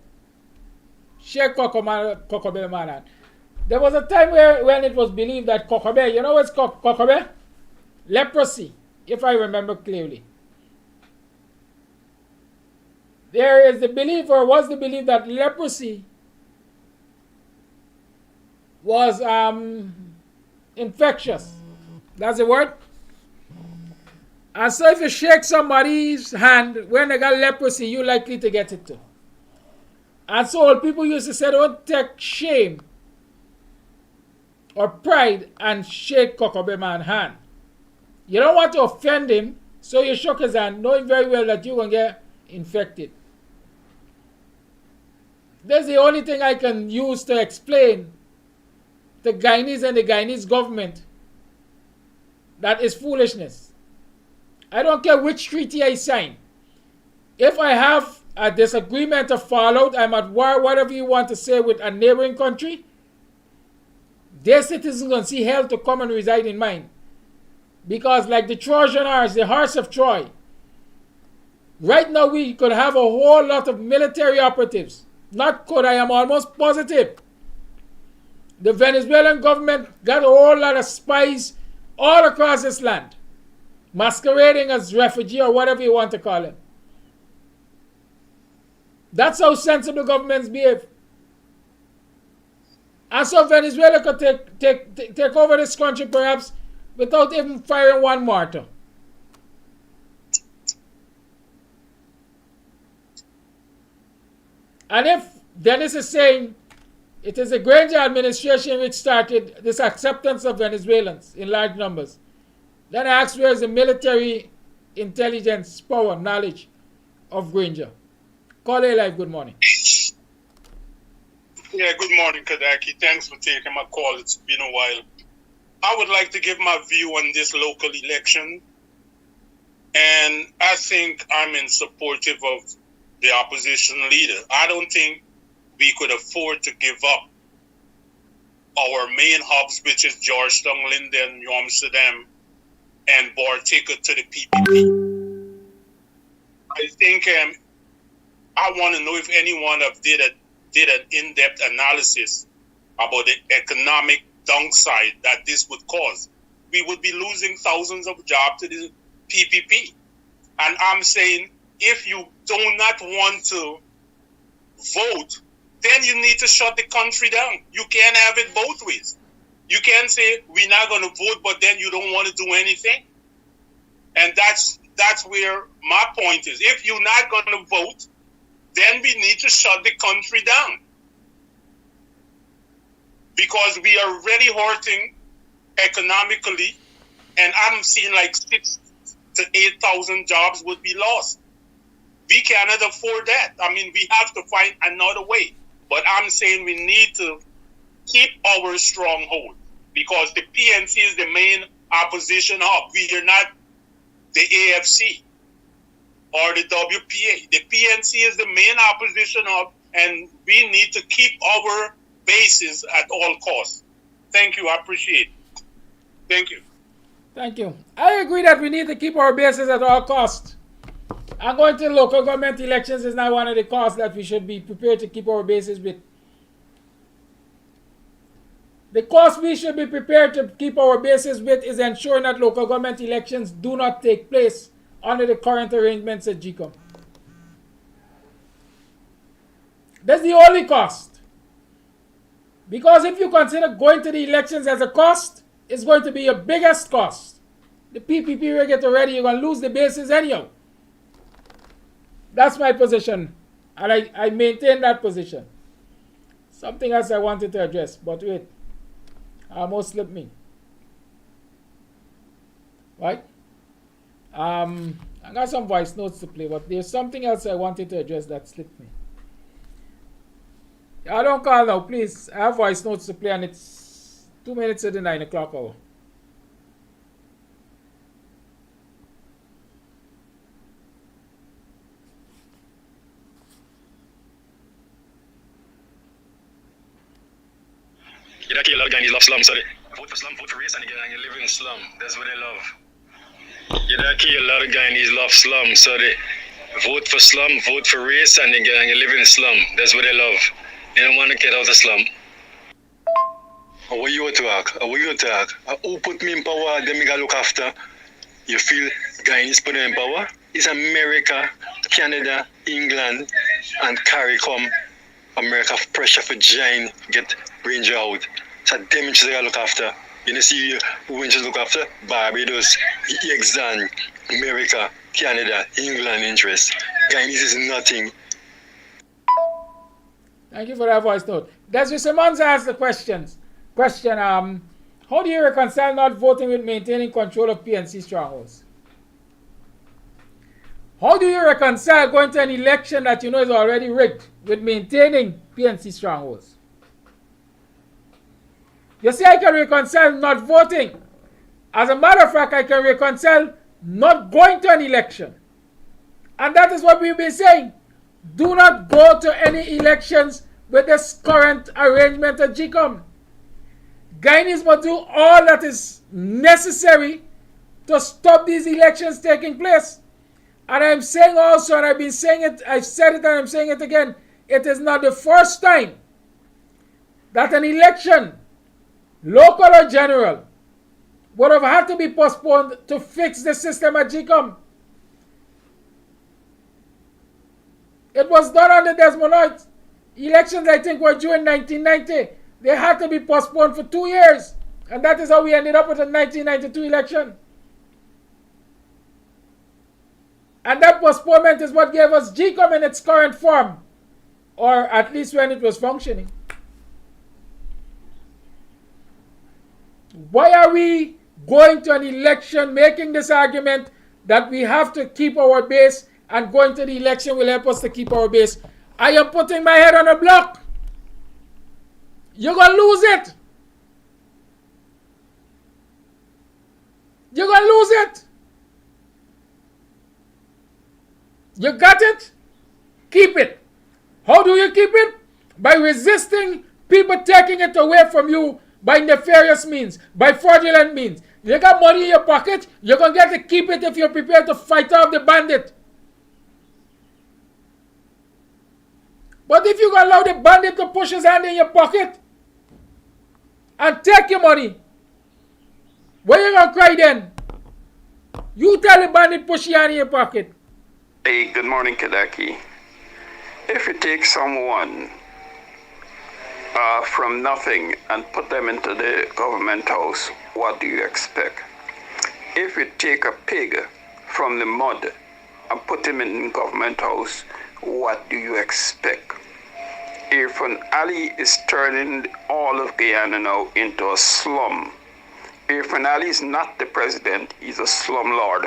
shake Kokobemana. There was a time when it was believed that Kokobe, you know what's Kokobe? Leprosy, if I remember clearly. There is the belief, or was the belief, that leprosy was infectious. That's the word. And so if you shake somebody's hand when they got leprosy, you're likely to get it too. And so old people used to say, don't take shame or pride and shake Kokobe man's hand. You don't want to offend him, so you shook his hand, knowing very well that you're going to get infected. That's the only thing I can use to explain the Guyanese and the Guyanese government that is foolishness. I don't care which treaty I sign. If I have a disagreement or fallout, I'm at war, whatever you want to say, with a neighboring country, their citizens going to see hell to come and reside in mine. Because like the Trojan horse, the horse of Troy, right now we could have a whole lot of military operatives. Not could, I am almost positive. The Venezuelan government got a whole lot of spies all across this land, masquerading as refugee or whatever you want to call them. That's how sensible governments behave. And so Venezuela could take over this country perhaps without even firing one mortar. And if Dennis is saying it is the Granger administration which started this acceptance of Venezuelans in large numbers, then I ask, where is the military intelligence power, knowledge of Granger? Call A Live, good morning. Yeah, good morning, Kadaki. Thanks for taking my call. It's been a while. I would like to give my view on this local election. And I think I'm in supportive of the opposition leader. I don't think we could afford to give up our main hubs, which is Georgetown, Linden, New Amsterdam, and Bartica to the PPP. I think I want to know if anyone have did an in-depth analysis about the economic downside that this would cause. We would be losing thousands of jobs to the PPP. And I'm saying, if you do not want to vote, then you need to shut the country down. You can't have it both ways. You can't say, we're not going to vote, but then you don't want to do anything. And that's where my point is. If you're not going to vote, then we need to shut the country down. Because we are already hurting economically, and I'm seeing like 6,000 to 8,000 jobs would be lost. We cannot afford that. I mean, we have to find another way. But I'm saying we need to keep our stronghold, because the PNC is the main opposition hub. We are not the AFC or the WPA. The PNC is the main opposition hub, and we need to keep our bases at all costs. Thank you. I appreciate it. Thank you. Thank you. I agree that we need to keep our bases at all costs. And going to local government elections is not one of the costs that we should be prepared to keep our bases with. The cost we should be prepared to keep our bases with is ensuring that local government elections do not take place under the current arrangements at GCOM. That's the only cost. Because if you consider going to the elections as a cost, it's going to be your biggest cost. The PPP will get already, you're going to lose the bases anyhow. That's my position, and I maintain that position. Something else I wanted to address, but wait. Almost slipped me. Right? I got some voice notes to play, but there's something else I wanted to address that slipped me. I don't call now, please. I have voice notes to play, and it's 2 minutes to the 9 o'clock hour. You know, a lot of Guyanese love slum, sorry. Vote for slum, vote for race, and you live in slum. That's what they love. You know, a lot of Guyanese love slum, sorry. Vote for slum, vote for race, and you live in slum. That's what they love. They don't want to get out of slum. What you talk? What you talk? Who put me in power? Then me gotta look after. You feel Guyanese put them in power? It's America, Canada, England, and CARICOM. America pressure for join, get Ranger out. So them interests they gotta look after. You know, see who interests look after? Barbados, Exxon, America, Canada, England interests. Guyanese is nothing. Thank you for that voice note. Desiree Simmons asked the question, how do you reconcile not voting with maintaining control of PNC strongholds? How do you reconcile going to an election that you know is already rigged with maintaining PNC strongholds? You see, I can reconcile not voting. As a matter of fact, I can reconcile not going to an election. And that is what we've been saying. Do not go to any elections with this current arrangement at GCOM. Guyanese must do all that is necessary to stop these elections taking place. And I'm saying also, and I've been saying it, I've said it and I'm saying it again, it is not the first time that an election, local or general, would have had to be postponed to fix the system at GCOM. It was done under Desmond Lloyd. Elections, I think, were due in 1990. They had to be postponed for 2 years. And that is how we ended up with the 1992 election. And that postponement is what gave us GCOM in its current form. Or at least when it was functioning. Why are we going to an election making this argument that we have to keep our base and going to the election will help us to keep our base? I am putting my head on a block. You're going to lose it. You're going to lose it. You got it? Keep it. How do you keep it? By resisting people taking it away from you by nefarious means, by fraudulent means. You got money in your pocket, you're going to get to keep it if you're prepared to fight off the bandit. But if you allow the bandit to push his hand in your pocket and take your money, where you going to cry then? You tell the bandit push your hand in your pocket. Hey, good morning, Kadaki. If you take someone from nothing and put them into the government house, what do you expect? If you take a pig from the mud and put him in the government house, what do you expect? If an alley is turning all of Guyana now into a slum, if an alley is not the president, he's a slum lord.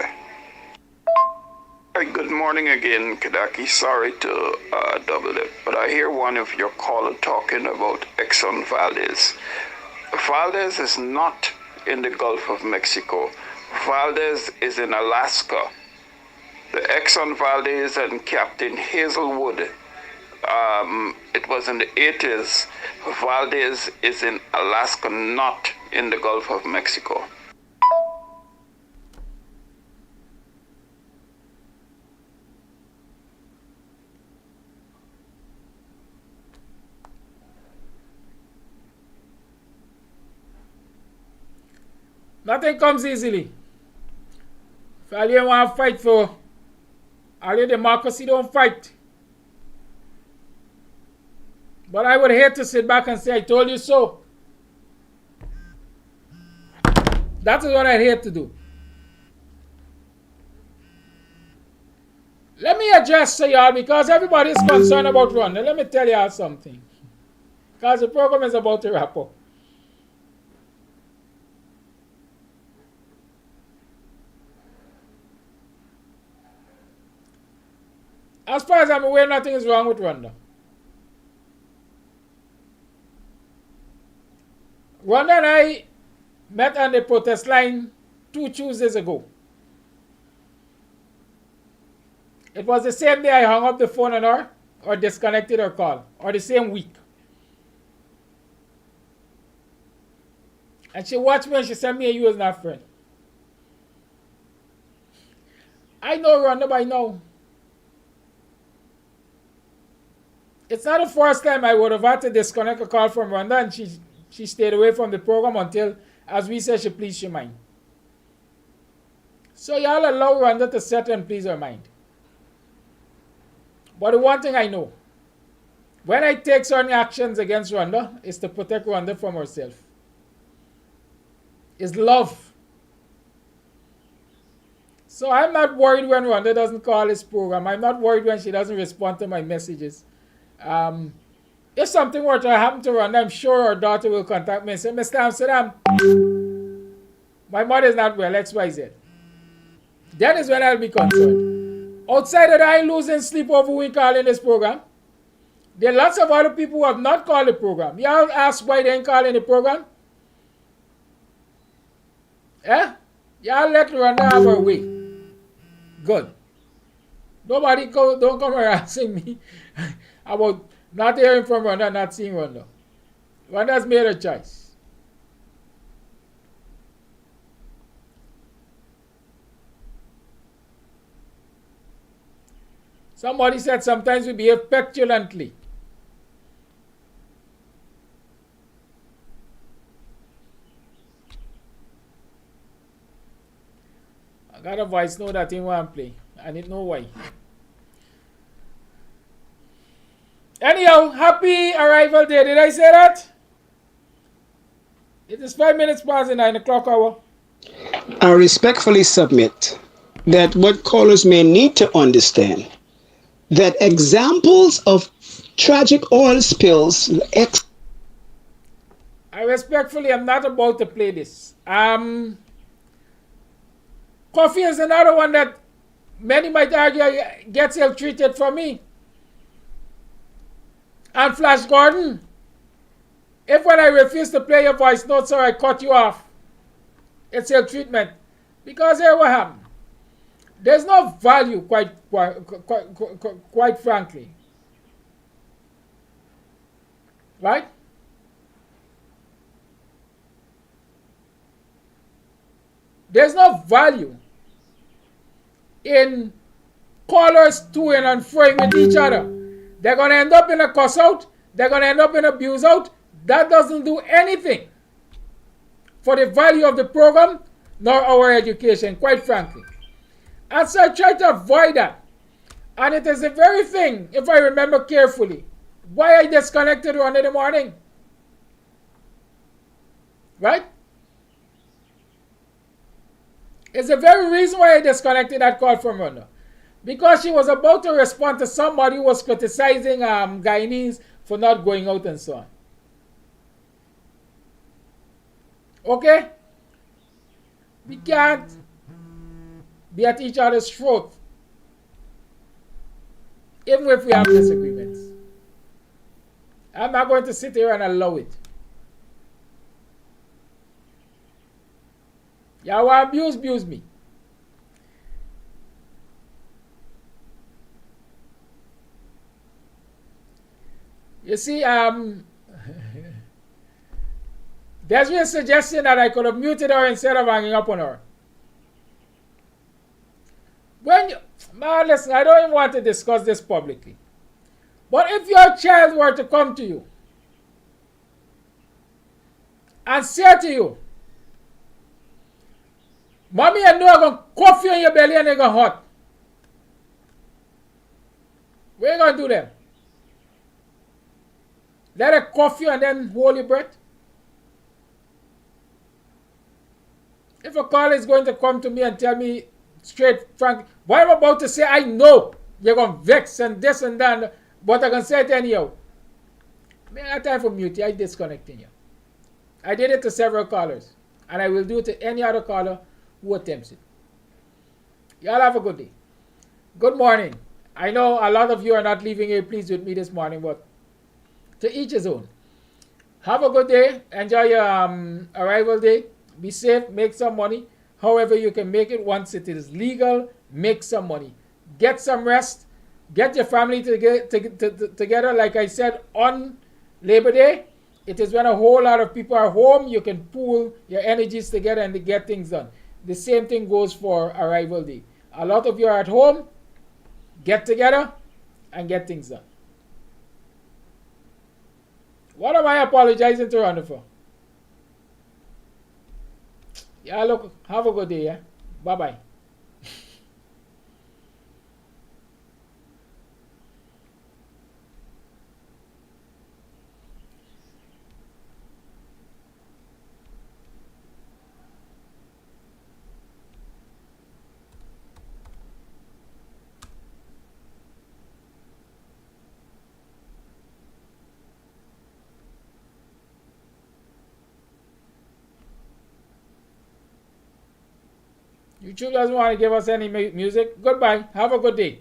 Good morning again, Kadaki. Sorry to double it, but I hear one of your callers talking about Exxon Valdez. Valdez is not in the Gulf of Mexico. Valdez is in Alaska. The Exxon Valdez and Captain Hazelwood, it was in the 80s. Valdez is in Alaska, not in the Gulf of Mexico. Nothing comes easily. If all you want to fight for, all your democracy don't fight. But I would hate to sit back and say, I told you so. That is what I'd hate to do. Let me address to y'all, because everybody is concerned about Rwanda. Let me tell y'all something. Because the program is about to wrap up. As far as I'm aware, nothing is wrong with Rwanda. Rwanda and I met on the protest line 2 Tuesdays ago. It was the same day I hung up the phone on her, or disconnected her call, or the same week. And she watched me and she sent me a you as not friend. I know Rwanda by now. It's not the first time I would have had to disconnect a call from Rwanda, and she stayed away from the program until, as we said, she pleased your mind. So y'all allow Rwanda to settle and please her mind. But the one thing I know, when I take certain actions against Rwanda, is to protect Rwanda from herself. It's love. So I'm not worried when Rwanda doesn't call this program. I'm not worried when she doesn't respond to my messages. If something were to happen to Rwanda, I'm sure her daughter will contact me and say, Mr. Amsterdam, my mother is not well, XYZ. That is when I'll be concerned. Outside of that, I losing sleep over we calling this program. There are lots of other people who have not called the program. Y'all ask why they ain't calling the program? Eh? Y'all let Rwanda have her way. Good. Nobody don't come harassing me about not hearing from Rwanda, not seeing Rwanda. Rwanda's made a choice. Somebody said sometimes we behave petulantly. I got a voice note that he want to play. I didn't know why. Anyhow, happy arrival day. Did I say that? It is 5 minutes past the 9 o'clock hour. I respectfully submit that what callers may need to understand that examples of tragic oil spills. I respectfully am not about to play this. Coffee is another one that many might argue gets ill-treated for me. And Flash Gordon, if when I refuse to play your voice notes or I cut you off, it's ill-treatment. Because here what happened? There's no value, quite frankly. Right? There's no value in callers toing and froing with each other. They're going to end up in a cuss out. They're going to end up in abuse out. That doesn't do anything for the value of the program nor our education, quite frankly. And so I try to avoid that. And it is the very thing, if I remember carefully, why I disconnected one in the morning. Right? It's the very reason why I disconnected that call from Rhonda. Because she was about to respond to somebody who was criticizing Guyanese for not going out and so on. Okay? We can't be at each other's throat, even if we have disagreements. I'm not going to sit here and allow it. Y'all want to abuse me. You see, there's been a suggestion that I could have muted her instead of hanging up on her. Man, listen, I don't even want to discuss this publicly. But if your child were to come to you and say to you, Mommy and Noah are going to cough you in your belly and they're going to hurt. What are you going to do then? Let her cough you and then hold your breath? If a caller is going to come to me and tell me straight, frank, what I'm about to say, I know you're going to vex and this and that, but I can say it anyhow. I have time for mute. I'm disconnecting you. I did it to several callers, and I will do it to any other caller who attempts it. Y'all have a good day. Good morning. I know a lot of you are not leaving here pleased with me this morning, but to each his own. Have a good day. Enjoy your arrival day. Be safe. Make some money. However you can make it once it is legal. Make some money. Get some rest. Get your family together. Like I said, on Labor Day, it is when a whole lot of people are home. You can pool your energies together and get things done. The same thing goes for Arrival Day. A lot of you are at home. Get together and get things done. What am I apologizing to Rhonda for? Yeah, look, have a good day, yeah? Bye-bye. YouTube doesn't want to give us any music. Goodbye. Have a good day.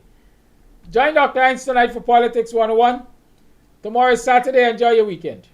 Join Dr. Heinz tonight for Politics 101. Tomorrow is Saturday. Enjoy your weekend.